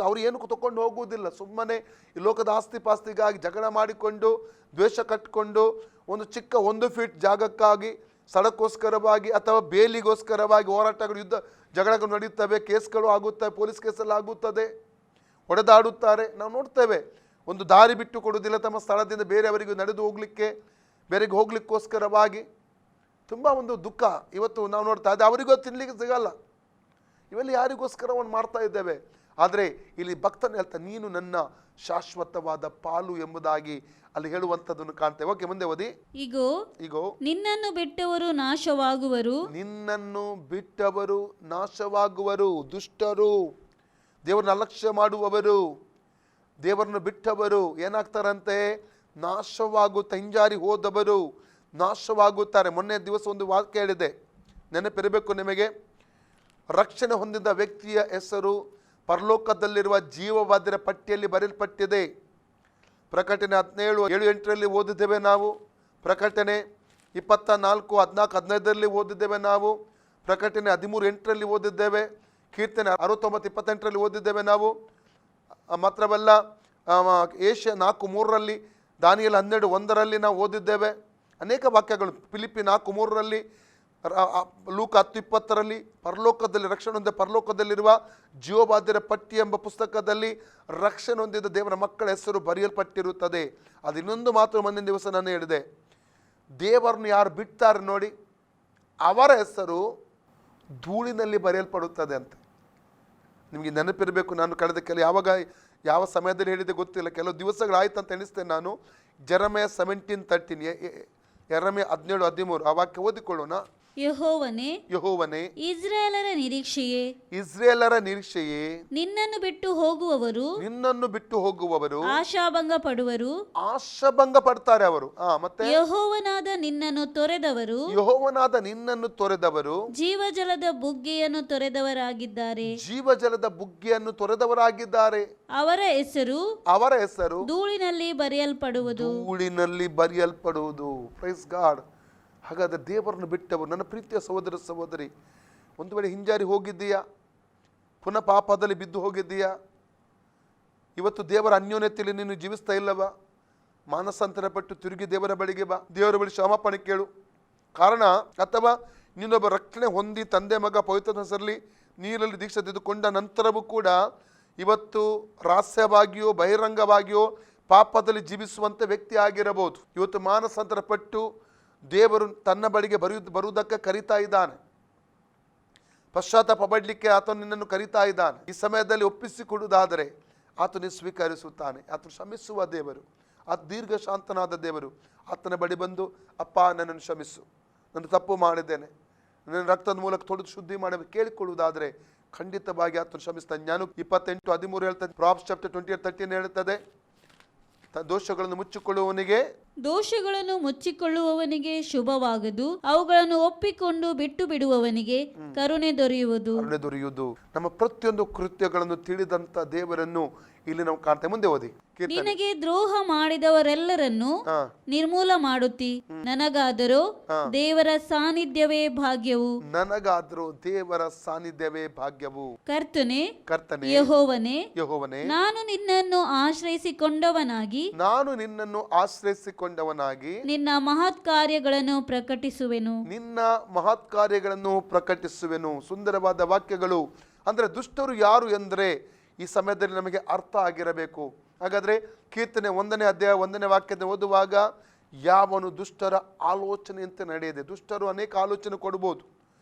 ಅವ್ರು ಏನು ತಗೊಂಡು ಹೋಗುವುದಿಲ್ಲ. ಸುಮ್ಮನೆ ಈ ಲೋಕದ ಆಸ್ತಿ ಪಾಸ್ತಿಗಾಗಿ ಜಗಳ ಮಾಡಿಕೊಂಡು, ದ್ವೇಷ ಕಟ್ಟಿಕೊಂಡು, ಒಂದು ಚಿಕ್ಕ 1 ಫೀಟ್ ಜಾಗಕ್ಕಾಗಿ, ಸ್ಥಳಕ್ಕೋಸ್ಕರವಾಗಿ ಅಥವಾ ಬೇಲಿಗೋಸ್ಕರವಾಗಿ ಹೋರಾಟಗಳು, ಯುದ್ಧ ಜಗಳಗಳು ನಡೀತವೆ, ಕೇಸ್ಗಳು ಆಗುತ್ತವೆ, ಪೊಲೀಸ್ ಕೇಸಲ್ಲಿ ಆಗುತ್ತದೆ, ಹೊಡೆದಾಡುತ್ತಾರೆ. ನಾವು ನೋಡ್ತೇವೆ. ಒಂದು ದಾರಿ ಬಿಟ್ಟು ಕೊಡುವುದಿಲ್ಲ ತಮ್ಮ ಸ್ಥಳದಿಂದ ಬೇರೆಯವರಿಗೆ ನಡೆದು ಹೋಗಲಿಕ್ಕೆ, ಬೇರೆಗೆ ಹೋಗ್ಲಿಕ್ಕೋಸ್ಕರವಾಗಿ. ತುಂಬ ಒಂದು ದುಃಖ ಇವತ್ತು ನಾವು ನೋಡ್ತಾ ಇದ್ದೇವೆ. ಅವರಿಗೂ ತಿನ್ನಲಿಕ್ಕೆ ಸಿಗಲ್ಲ. ಇವೆಲ್ಲ ಯಾರಿಗೋಸ್ಕರ ಒಂದು ಮಾಡ್ತಾ ಇದ್ದೇವೆ. ಆದರೆ ಇಲ್ಲಿ ಭಕ್ತನ ಹೇಳ್ತಾ, ನೀನು ನನ್ನ ಶಾಶ್ವತವಾದ ಪಾಲು ಎಂಬುದಾಗಿ ಅಲ್ಲಿ ಹೇಳುವಂಥದ್ದನ್ನು ಕಾಣ್ತೇವೆ. ಓಕೆ, ಮುಂದೆ ಓದಿ. ಇಗೋ ನಿನ್ನನ್ನು ಬಿಟ್ಟವರು ನಾಶವಾಗುವರು. ದುಷ್ಟರು, ದೇವರನ್ನ ಅಲಕ್ಷ್ಯ ಮಾಡುವವರು, ದೇವರನ್ನು ಬಿಟ್ಟವರು ಏನಾಗ್ತಾರಂತೆ? ಹಿಂಜಾರಿ ಹೋದವರು ನಾಶವಾಗುತ್ತಾರೆ. ಮೊನ್ನೆ ದಿವಸ ಒಂದು ವಾಕ್ಯ ಹೇಳಿದೆ, ನೆನಪಿರಬೇಕು ನಿಮಗೆ. ರಕ್ಷಣೆ ಹೊಂದಿದ ವ್ಯಕ್ತಿಯ ಹೆಸರು ಪರಲೋಕದಲ್ಲಿರುವ ಜೀವಬಾಧ್ಯರ ಪಟ್ಟಿಯಲ್ಲಿ ಬರೆಯಲ್ಪಟ್ಟಿದೆ. ಪ್ರಕಟಣೆ 17:7-8 ಓದಿದ್ದೇವೆ ನಾವು. ಪ್ರಕಟಣೆ 24:14-15 ಓದಿದ್ದೇವೆ ನಾವು. ಪ್ರಕಟಣೆ 13:8 ಓದಿದ್ದೇವೆ. ಕೀರ್ತನೆ 69:28 ಓದಿದ್ದೇವೆ ನಾವು. ಮಾತ್ರವಲ್ಲ, ಏಷ್ಯ 4:3, ದಾನಿಯೇಲ 12:1 ನಾವು ಓದಿದ್ದೇವೆ. ಅನೇಕ ವಾಕ್ಯಗಳು. ಫಿಲಿಪ್ಪಿ 4:3, ಲೂಕ 10:20 ಪರಲೋಕದಲ್ಲಿ ರಕ್ಷಣೆ ಹೊಂದಿದ ಪರಲೋಕದಲ್ಲಿರುವ ಜೀವಬಾಧ್ಯರ ಪಟ್ಟಿ ಎಂಬ ಪುಸ್ತಕದಲ್ಲಿ ರಕ್ಷಣೆ ಹೊಂದಿದ ದೇವರ ಮಕ್ಕಳ ಹೆಸರು ಬರೆಯಲ್ಪಟ್ಟಿರುತ್ತದೆ. ಅದು ಇನ್ನೊಂದು ಮಾತು ಮುಂದಿನ ದಿವಸ ನಾನು ಹೇಳಿದೆ. ದೇವರನ್ನು ಯಾರು ಬಿಡ್ತಾರೆ ನೋಡಿ, ಅವರ ಹೆಸರು ಧೂಳಿನಲ್ಲಿ ಬರೆಯಲ್ಪಡುತ್ತದೆ ಅಂತ. ನಿಮಗೆ ನೆನಪಿರಬೇಕು, ನಾನು ಕಳೆದ ಯಾವ ಸಮಯದಲ್ಲಿ ಹೇಳಿದೆ ಗೊತ್ತಿಲ್ಲ, ಕೆಲವು ದಿವಸಗಳಾಯ್ತು ಅಂತ ಎಣಿಸ್ತೇನೆ ನಾನು. ಜೆರೆಮೀಯ 17:13, ಯೆರೆಮೀಯ 17:13 ಆ ವಾಕ್ಯ ಓದಿಕೊಳ್ಳೋಣ. ಯೆಹೋವನೇ, ಇಸ್ರಾಯೇಲರ ನಿರೀಕ್ಷೆಯೇ, ನಿನ್ನನ್ನು ಬಿಟ್ಟು ಹೋಗುವವರು ಆಶಾಭಂಗ ಪಡ್ತಾರೆ ಅವರು. ಮತ್ತೆ ಯೆಹೋವನಾದ ನಿನ್ನನ್ನು ತೊರೆದವರು ಜೀವಜಲದ ಬುಗ್ಗೆಯನ್ನು ತೊರೆದವರಾಗಿದ್ದಾರೆ. ಅವರ ಹೆಸರು ಧೂಳಿನಲ್ಲಿ ಬರೆಯಲ್ಪಡುವುದು. Praise God. ಹಾಗಾದರೆ ದೇವರನ್ನು ಬಿಟ್ಟವರು, ನನ್ನ ಪ್ರೀತಿಯ ಸಹೋದರ ಸಹೋದರಿ, ಒಂದು ವೇಳೆ ಹಿಂಜಾರಿ ಹೋಗಿದ್ದೀಯಾ, ಪುನಃ ಪಾಪದಲ್ಲಿ ಬಿದ್ದು ಹೋಗಿದ್ದೀಯಾ, ಇವತ್ತು ದೇವರ ಅನ್ಯೋನ್ಯತೆಯಲ್ಲಿ ನೀನು ಜೀವಿಸ್ತಾ ಇಲ್ಲವಾ? ಮಾನಸಾಂತರ ಪಟ್ಟು ತಿರುಗಿ ದೇವರ ಬಳಿಗೆ ಬಾ, ದೇವರ ಬಳಿ ಕ್ಷಮಾಪಣೆ ಕೇಳು. ಕಾರಣ, ಅಥವಾ ನೀನೊಬ್ಬ ರಕ್ಷಣೆ ಹೊಂದಿ ತಂದೆ ಮಗ ಪವಿತ್ರ ಹೆಸರಲ್ಲಿ ನೀರಲ್ಲಿ ದೀಕ್ಷೆ ತೆಗೆದುಕೊಂಡ ನಂತರವೂ ಕೂಡ ಇವತ್ತು ರಹಸ್ಯವಾಗಿಯೋ ಬಹಿರಂಗವಾಗಿಯೋ ಪಾಪದಲ್ಲಿ ಜೀವಿಸುವಂಥ ವ್ಯಕ್ತಿ ಆಗಿರಬಹುದು. ಇವತ್ತು ಮಾನಸಾಂತರ ಪಟ್ಟು ದೇವರು ತನ್ನ ಬಳಿಗೆ ಬರುವುದಕ್ಕೆ ಕರೀತಾ ಇದ್ದಾನೆ. ಪಶ್ಚಾತ್ತಾಪ ಪಡಲಿಕ್ಕೆ ಆತನು ನಿನ್ನನ್ನು ಕರೀತಾ ಇದ್ದಾನೆ. ಈ ಸಮಯದಲ್ಲಿ ಒಪ್ಪಿಸಿಕೊಡುವುದಾದರೆ ಆತನು ಸ್ವೀಕರಿಸುತ್ತಾನೆ. ಆತನು ಕ್ಷಮಿಸುವ ದೇವರು, ಆತ ದೀರ್ಘ ಶಾಂತನಾದ ದೇವರು. ಆತನ ಬಳಿ ಬಂದು, ಅಪ್ಪ ನನ್ನನ್ನು ಕ್ಷಮಿಸು, ನಾನು ತಪ್ಪು ಮಾಡಿದ್ದೇನೆ, ನನ್ನ ರಕ್ತದ ಮೂಲಕ ತೊಳೆದು ಶುದ್ಧಿ ಮಾಡಿ ಕೇಳಿಕೊಳ್ಳುವುದಾದರೆ ಖಂಡಿತವಾಗಿ ಆತನು ಕ್ಷಮಿಸ್ತಾನೆ. ಜ್ಞಾನ 28:13 ಹೇಳ್ತದೆ, ಪ್ರಾಬ್ಸ್ ಚಾಪ್ಟರ್ 20:13 ಹೇಳ್ತದೆ, ದೋಷಗಳನ್ನು ಮುಚ್ಚಿಕೊಳ್ಳುವವನಿಗೆ ಶುಭವಾಗದು, ಅವುಗಳನ್ನು ಒಪ್ಪಿಕೊಂಡು ಬಿಟ್ಟು ಬಿಡುವವನಿಗೆ ಕರುಣೆ ದೊರೆಯುವುದು. ನಮ್ಮ ಪ್ರತಿಯೊಂದು ಕೃತ್ಯಗಳನ್ನು ತಿಳಿದಂತ ದೇವರನ್ನು ಇಲ್ಲಿ ನಾವು ಕಾಣ್ತೇವೆ. ಮುಂದೆ ಓದಿ. ನಿನಗೆ ದ್ರೋಹ ಮಾಡಿದವರೆಲ್ಲರನ್ನು ನಿರ್ಮೂಲ ಮಾಡುತ್ತಿ, ನನಗಾದರೂ ದೇವರ ಸಾನ್ನಿಧ್ಯವೇ ಭಾಗ್ಯವು. ಕರ್ತನೇ ಯೆಹೋವನೇ, ನಾನು ನಿನ್ನನ್ನು ಆಶ್ರಯಿಸಿಕೊಂಡವನಾಗಿ ನಿನ್ನ ಮಹತ್ ಕಾರ್ಯಗಳನ್ನು ಪ್ರಕಟಿಸುವೆನು. ಸುಂದರವಾದ ವಾಕ್ಯಗಳು. ಅಂದ್ರೆ ದುಷ್ಟರು ಯಾರು ಎಂದ್ರೆ ಈ ಸಮಯದಲ್ಲಿ ನಮಗೆ ಅರ್ಥ ಆಗಿರಬೇಕು. ಹಾಗಾದ್ರೆ ಕೀರ್ತನೆ 1ನೇ ಅಧ್ಯಾಯ 1ನೇ ವಾಕ್ಯದ ಓದುವಾಗ, ಯಾವನು ದುಷ್ಟರ ಆಲೋಚನೆಯಂತೆ ನಡೆಯದೆ. ದುಷ್ಟರು ಅನೇಕ ಆಲೋಚನೆ ಕೊಡ್ಬೋದು,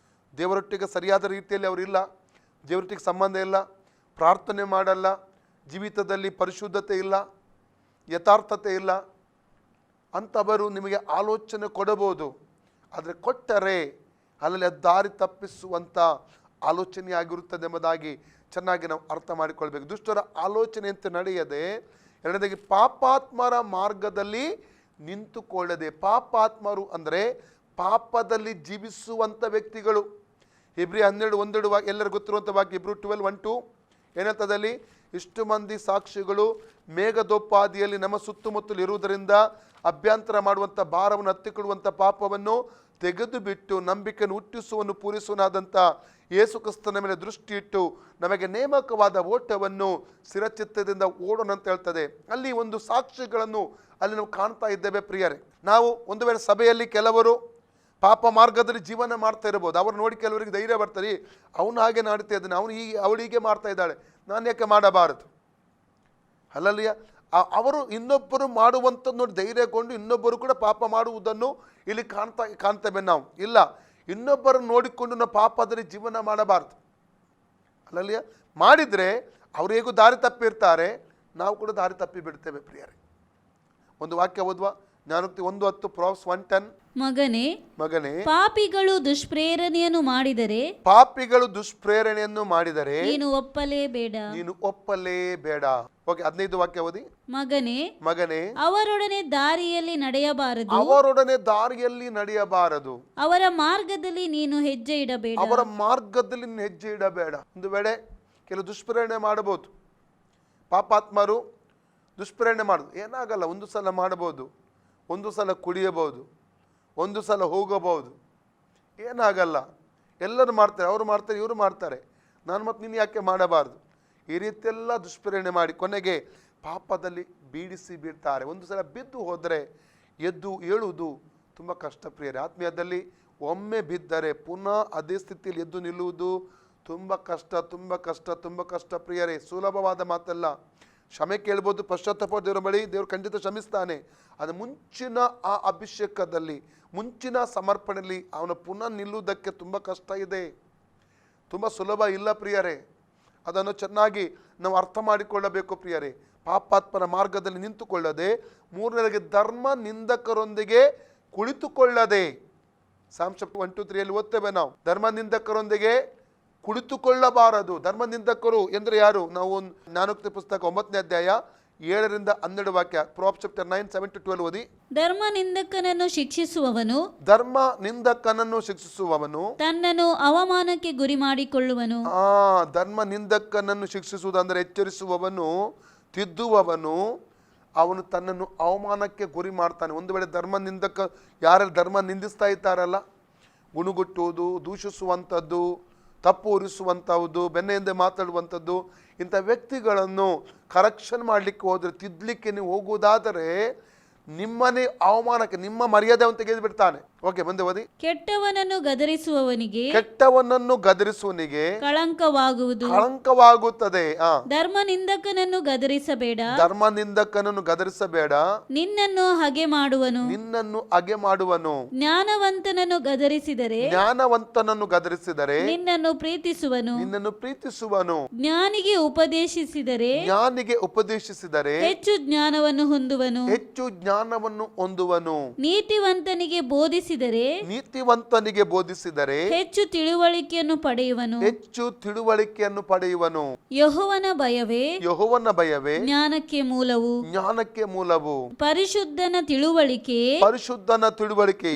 ದೇವರೊಟ್ಟಿಗೆ ಸರಿಯಾದ ರೀತಿಯಲ್ಲಿ ಅವರಿಲ್ಲ, ದೇವರೊಟ್ಟಿಗೆ ಸಂಬಂಧ ಇಲ್ಲ, ಪ್ರಾರ್ಥನೆ ಮಾಡಲ್ಲ, ಜೀವಿತದಲ್ಲಿ ಪರಿಶುದ್ಧತೆ ಇಲ್ಲ, ಯಥಾರ್ಥತೆ ಇಲ್ಲ, ಅಂಥವರು ನಿಮಗೆ ಆಲೋಚನೆ ಕೊಡಬಹುದು. ಆದರೆ ಕೊಟ್ಟರೆ ಅಲ್ಲಲ್ಲಿ ದಾರಿ ತಪ್ಪಿಸುವಂಥ ಆಲೋಚನೆ ಆಗಿರುತ್ತದೆ ಎಂಬುದಾಗಿ ಚೆನ್ನಾಗಿ ನಾವು ಅರ್ಥ ಮಾಡಿಕೊಳ್ಬೇಕು. ದುಷ್ಟರ ಆಲೋಚನೆಯಂತೆ ನಡೆಯದೆ, ಎರಡನೇದಾಗಿ ಪಾಪಾತ್ಮರ ಮಾರ್ಗದಲ್ಲಿ ನಿಂತುಕೊಳ್ಳದೆ. ಪಾಪಾತ್ಮರು ಅಂದರೆ ಪಾಪದಲ್ಲಿ ಜೀವಿಸುವಂಥ ವ್ಯಕ್ತಿಗಳು. ಇಬ್ರಿ 12:1 ಎಲ್ಲರಿಗೂ ಗೊತ್ತಿರುವಂಥ ವಾಕ್ಯ, ಇಬ್ರು 12:1 ಏನಂತದಲ್ಲಿ, ಇಷ್ಟು ಮಂದಿ ಸಾಕ್ಷಿಗಳು ಮೇಘದೋಪಾದಿಯಲ್ಲಿ ನಮ್ಮ ಸುತ್ತಮುತ್ತಲು ಇರುವುದರಿಂದ ಅಭ್ಯಂತರ ಮಾಡುವಂಥ ಭಾರವನ್ನು ಹತ್ತಿಕೊಳ್ಳುವಂಥ ಪಾಪವನ್ನು ತೆಗೆದು ಬಿಟ್ಟು ನಂಬಿಕೆಯನ್ನು ಹುಟ್ಟಿಸುವನ್ನು ಪೂರಿಸುವನಾದಂಥ ಯೇಸು ಕ್ರಿಸ್ತನ ಮೇಲೆ ದೃಷ್ಟಿ ಇಟ್ಟು ನಮಗೆ ನೇಮಕವಾದ ಓಟವನ್ನು ಸ್ಥಿರಚಿತ್ತದಿಂದ ಓಡೋಣ ಅಂತ ಹೇಳ್ತದೆ. ಅಲ್ಲಿ ಒಂದು ಸಾಕ್ಷಿಗಳನ್ನು ಅಲ್ಲಿ ನಾವು ಕಾಣ್ತಾ ಇದ್ದೇವೆ ಪ್ರಿಯರೇ. ನಾವು ಒಂದು ವೇಳೆ ಸಭೆಯಲ್ಲಿ ಕೆಲವರು ಪಾಪ ಮಾರ್ಗದಲ್ಲಿ ಜೀವನ ಮಾಡ್ತಾ ಇರಬಹುದು. ಅವ್ರು ನೋಡಿ ಕೆಲವರಿಗೆ ಧೈರ್ಯ ಬರ್ತಾರೆ, ಅವನು ಹಾಗೆ ಮಾಡ್ತಾ ಇದ್ದಾನೆ, ಅವಳು ಹೀಗೆ ಮಾಡ್ತಾ ಇದ್ದಾಳೆ, ನಾನು ಯಾಕೆ ಮಾಡಬಾರದು? ಅಲ್ಲಲ್ಲಿಯ ಅವರು ಇನ್ನೊಬ್ಬರು ಮಾಡುವಂಥದ್ದು ನೋಡಿ ಧೈರ್ಯಗೊಂಡು ಇನ್ನೊಬ್ಬರು ಕೂಡ ಪಾಪ ಮಾಡುವುದನ್ನು ಇಲ್ಲಿ ಕಾಣ್ತೇವೆ ನಾವು. ಇಲ್ಲ, ಇನ್ನೊಬ್ಬರನ್ನು ನೋಡಿಕೊಂಡು ನಾವು ಪಾಪದಲ್ಲಿ ಜೀವನ ಮಾಡಬಾರ್ದು. ಅಲ್ಲಲ್ಲಿಯ ಮಾಡಿದರೆ ಅವರು ಹೇಗೂ ದಾರಿ ತಪ್ಪಿರ್ತಾರೆ, ನಾವು ಕೂಡ ದಾರಿ ತಪ್ಪಿ ಬಿಡ್ತೇವೆ ಪ್ರಿಯರೇ. ಒಂದು ವಾಕ್ಯ ಓದುವ, ಜ್ಞಾನೋಕ್ತಿ 1:10 ಪ್ರಾಬ್ಸ್ 1:10. ಮಗನೇ, ಪಾಪಿಗಳು ದುಷ್ಪ್ರೇರಣೆಯನ್ನು ಮಾಡಿದರೆ ನೀನು ಒಪ್ಪಲೇಬೇಡ. ಓಕೆ, 15 ವಾಕ್ಯ ಓದಿ. ಮಗನೇ, ಅವರೊಡನೆ ದಾರಿಯಲ್ಲಿ ನಡೆಯಬಾರದು, ಅವರ ಮಾರ್ಗದಲ್ಲಿ ನೀನು ಹೆಜ್ಜೆ ಇಡಬೇಡ. ಒಂದು ವೇಳೆ ಕೆಲವು ದುಷ್ಪ್ರೇರಣೆ ಮಾಡಬಹುದು, ಪಾಪಾತ್ಮರು ದುಷ್ಪ್ರೇರಣೆ ಮಾಡೋದು ಏನಾಗಲ್ಲ, ಒಂದು ಸಲ ಮಾಡಬಹುದು, ಒಂದು ಸಲ ಕುಡಿಯಬಹುದು, ಒಂದು ಸಲ ಹೋಗಬಹುದು, ಏನಾಗಲ್ಲ. ಎಲ್ಲರೂ ಮಾಡ್ತಾರೆ, ಅವರು ಮಾಡ್ತಾರೆ, ಇವರು ಮಾಡ್ತಾರೆ, ನಾನು ಮತ್ತು ನೀನು ಯಾಕೆ ಮಾಡಬಾರ್ದು? ಈ ರೀತಿಯೆಲ್ಲ ದುಷ್ಪ್ರೇರಣೆ ಮಾಡಿ ಕೊನೆಗೆ ಪಾಪದಲ್ಲಿ ಬೀಡಿಸಿ ಬಿಡ್ತಾರೆ. ಒಂದು ಸಲ ಬಿದ್ದು ಹೋದರೆ ಎದ್ದು ಏಳುವುದು ತುಂಬ ಕಷ್ಟ ಪ್ರಿಯರೇ. ಆತ್ಮೀಯದಲ್ಲಿ ಒಮ್ಮೆ ಬಿದ್ದರೆ ಪುನಃ ಅದೇ ಸ್ಥಿತಿಯಲ್ಲಿ ಎದ್ದು ನಿಲ್ಲುವುದು ತುಂಬ ಕಷ್ಟ ಪ್ರಿಯರೇ. ಸುಲಭವಾದ ಮಾತಲ್ಲ. ಕ್ಷಮೆ ಕೇಳ್ಬೋದು, ಪಶ್ಚಾತ್ತಾಪ ದೇವರ ಬಳಿ, ದೇವರು ಖಂಡಿತ ಕ್ಷಮಿಸ್ತಾನೆ. ಅದು ಮುಂಚಿನ ಆ ಅಭಿಷೇಕದಲ್ಲಿ, ಮುಂಚಿನ ಸಮರ್ಪಣೆಯಲ್ಲಿ ಅವನು ಪುನಃ ನಿಲ್ಲುವುದಕ್ಕೆ ತುಂಬ ಕಷ್ಟ ಇದೆ, ತುಂಬ ಸುಲಭ ಇಲ್ಲ ಪ್ರಿಯರೇ. ಅದನ್ನು ಚೆನ್ನಾಗಿ ನಾವು ಅರ್ಥ ಮಾಡಿಕೊಳ್ಳಬೇಕು ಪ್ರಿಯರೇ. ಪಾಪಾತ್ಮರ ಮಾರ್ಗದಲ್ಲಿ ನಿಂತುಕೊಳ್ಳದೆ, ಮೂರನೇದಾಗಿ ಧರ್ಮ ನಿಂದಕರೊಂದಿಗೆ ಕುಳಿತುಕೊಳ್ಳದೆ. ಸಾಮ್ ಚಾಪ್ಟರ್ 1-3 ಓದ್ತೇವೆ ನಾವು, ಧರ್ಮ ನಿಂದಕರೊಂದಿಗೆ ಕುಳಿತುಕೊಳ್ಳಬಾರದು. ಧರ್ಮ ನಿಂದಕರು ಎಂದರೆ ಯಾರು? ನಾವು ಜ್ಞಾನೋಕ್ತಿ ಪುಸ್ತಕ 9ನೇ ಅಧ್ಯಾಯ 7-12 ವಾಕ್ಯ, ಪ್ರಾಬ್ಸ್ ಚಾಪ್ಟರ್ 9:7-12 ಓದಿ. ಧರ್ಮ ನಿಂದಕನನ್ನು ಶಿಕ್ಷಿಸುವವನು ತನ್ನನ್ನು ಅವಮಾನಕ್ಕೆ ಗುರಿ ಮಾಡಿಕೊಳ್ಳುವನು. ಧರ್ಮ ನಿಂದಕನನ್ನು ಶಿಕ್ಷಿಸುವುದು ಅಂದರೆ ಎಚ್ಚರಿಸುವವನು, ತಿದ್ದುವವನು ಅವನು ತನ್ನನ್ನು ಅವಮಾನಕ್ಕೆ ಗುರಿ ಮಾಡ್ತಾನೆ. ಒಂದು ವೇಳೆ ಧರ್ಮ ನಿಂದಕ ಯಾರೆಲ್ಲ ಧರ್ಮ ನಿಂದಿಸ್ತಾ ಇದ್ದಾರಲ್ಲ, ಗುಣಗುಟ್ಟುವುದು, ದೂಷಿಸುವಂಥದ್ದು, ತಪ್ಪು ಉರಿಸುವಂಥದ್ದು, ಬೆನ್ನೆಯಿಂದ ಮಾತಾಡುವಂಥದ್ದು, ಇಂಥ ವ್ಯಕ್ತಿಗಳನ್ನು ಕರೆಕ್ಷನ್ ಮಾಡಲಿಕ್ಕೆ ಹೋದರೆ, ತಿದ್ದಲಿಕ್ಕೆ ನೀವು ಹೋಗುವುದಾದರೆ ನಿಮ್ಮನೇ ಅವಮಾನಕ್ಕೆ, ನಿಮ್ಮ ಮರ್ಯಾದೆಯನ್ನು ತೆಗೆದು ಬಿಡ್ತಾನೆ. ಓಕೆ, ಮುಂದೆ ಓದಿ. ಕೆಟ್ಟವನನ್ನು ಗದರಿಸುವವನಿಗೆ ಕಳಂಕವಾಗುವುದು, ಕಳಂಕವಾಗುತ್ತದೆ. ಧರ್ಮ ನಿಂದಕನನ್ನು ಗದರಿಸಬೇಡ, ನಿನ್ನನ್ನು ಹಗೆ ಮಾಡುವನು, ಜ್ಞಾನವಂತನನ್ನು ಗದರಿಸಿದರೆ ನಿನ್ನನ್ನು ಪ್ರೀತಿಸುವನು, ಜ್ಞಾನಿಗೆ ಉಪದೇಶಿಸಿದರೆ ಹೆಚ್ಚು ಜ್ಞಾನವನ್ನು ಹೊಂದುವನು, ನೀತಿವಂತನಿಗೆ ಬೋಧಿಸಿದರೆ ಹೆಚ್ಚು ತಿಳುವಳಿಕೆಯನ್ನು ಪಡೆಯುವನು. ಯೆಹೋವನ ಭಯವೇ ಜ್ಞಾನಕ್ಕೆ ಮೂಲವು, ಪರಿಶುದ್ಧನ ತಿಳುವಳಿಕೆ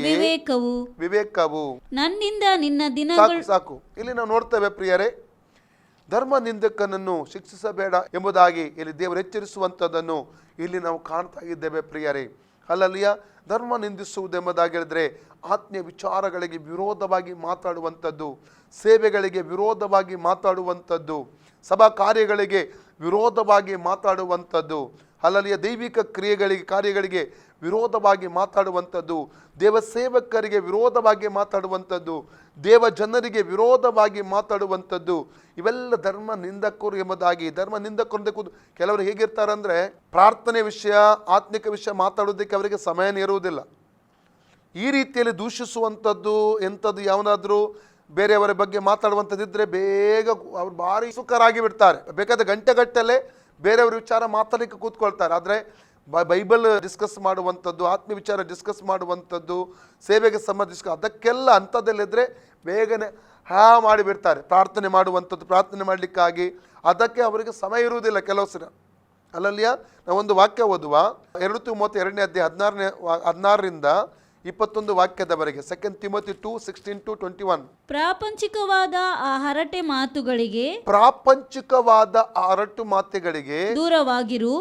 ವಿವೇಕವು. ನನ್ನಿಂದ ನಿನ್ನ ದಿನಗಳು ಸಾಕು. ಇಲ್ಲಿ ನಾವು ನೋಡ್ತೇವೆ ಪ್ರಿಯರೇ, ಧರ್ಮ ನಿಂದಕನನ್ನು ಶಿಕ್ಷಿಸಬೇಡ ಎಂಬುದಾಗಿ ಇಲ್ಲಿ ದೇವರು ಎಚ್ಚರಿಸುವಂಥದ್ದನ್ನು ಇಲ್ಲಿ ನಾವು ಕಾಣ್ತಾ ಇದ್ದೇವೆ ಪ್ರಿಯರೇ. ಅಲ್ಲಲ್ಲಿಯ ಧರ್ಮ ನಿಂದಿಸುವುದೆಂಬುದಾಗಿ ಹೇಳಿದ್ರೆ ಆತ್ಮೀಯ ವಿಚಾರಗಳಿಗೆ ವಿರೋಧವಾಗಿ ಮಾತಾಡುವಂಥದ್ದು, ಸೇವೆಗಳಿಗೆ ವಿರೋಧವಾಗಿ ಮಾತಾಡುವಂಥದ್ದು, ಸಭಾ ಕಾರ್ಯಗಳಿಗೆ ವಿರೋಧವಾಗಿ ಮಾತಾಡುವಂಥದ್ದು, ಅಲ್ಲಲ್ಲಿಯ ದೈವಿಕ ಕಾರ್ಯಗಳಿಗೆ ವಿರೋಧವಾಗಿ ಮಾತಾಡುವಂಥದ್ದು, ದೇವ ಸೇವಕರಿಗೆ ವಿರೋಧವಾಗಿ ಮಾತಾಡುವಂಥದ್ದು, ದೇವ ಜನರಿಗೆ ವಿರೋಧವಾಗಿ ಮಾತಾಡುವಂಥದ್ದು, ಇವೆಲ್ಲ ಧರ್ಮ ನಿಂದಕರು ಎಂಬುದಾಗಿ. ಧರ್ಮ ನಿಂದಕರು ಕೆಲವರು ಹೇಗಿರ್ತಾರೆ ಅಂದರೆ, ಪ್ರಾರ್ಥನೆ ವಿಷಯ, ಆತ್ಮಿಕ ವಿಷಯ ಮಾತಾಡೋದಕ್ಕೆ ಅವರಿಗೆ ಸಮಯನೇ ಇರುವುದಿಲ್ಲ. ಈ ರೀತಿಯಲ್ಲಿ ದೂಷಿಸುವಂಥದ್ದು, ಎಂಥದ್ದು ಯಾವುದಾದ್ರೂ ಬೇರೆಯವರ ಬಗ್ಗೆ ಮಾತಾಡುವಂಥದ್ದಿದ್ದರೆ ಬೇಗ ಅವ್ರು ಭಾರಿ ಸುಖರಾಗಿ ಬಿಡ್ತಾರೆ. ಬೇಕಾದ ಗಂಟೆಗಟ್ಟಲೆ ಬೇರೆಯವ್ರ ವಿಚಾರ ಮಾತಾಡಲಿಕ್ಕೆ ಕೂತ್ಕೊಳ್ತಾರೆ. ಆದರೆ ಬೈಬಲ್ ಡಿಸ್ಕಸ್ ಮಾಡುವಂಥದ್ದು, ಆತ್ಮೀಯ ವಿಚಾರ ಡಿಸ್ಕಸ್ ಮಾಡುವಂಥದ್ದು, ಸೇವೆಗೆ ಸಂಬಂಧಿಸಿದ ಅದಕ್ಕೆಲ್ಲ ಅಂಥದ್ದಲ್ಲಿದ್ದರೆ ಬೇಗನೆ ಮಾಡಿಬಿಡ್ತಾರೆ. ಪ್ರಾರ್ಥನೆ ಮಾಡುವಂಥದ್ದು, ಪ್ರಾರ್ಥನೆ ಮಾಡಲಿಕ್ಕಾಗಿ ಅದಕ್ಕೆ ಅವರಿಗೆ ಸಮಯ ಇರುವುದಿಲ್ಲ ಕೆಲವು ಸಲ. ಅಲ್ಲಲ್ಲಿಯ ನಾವೊಂದು ವಾಕ್ಯ ಓದುವ, 2 ತಿಮೋಥಿ 2 16ರಿಂದ 21 ವಾಕ್ಯದವರೆಗೆ. 2 ತಿಮೋಥಿ 2:16-21. ಪ್ರಾಪಂಚಿಕವಾದ ಆ ಹರಟೆ ಮಾತುಗಳಿಗೆ ದೂರವಾಗಿರು.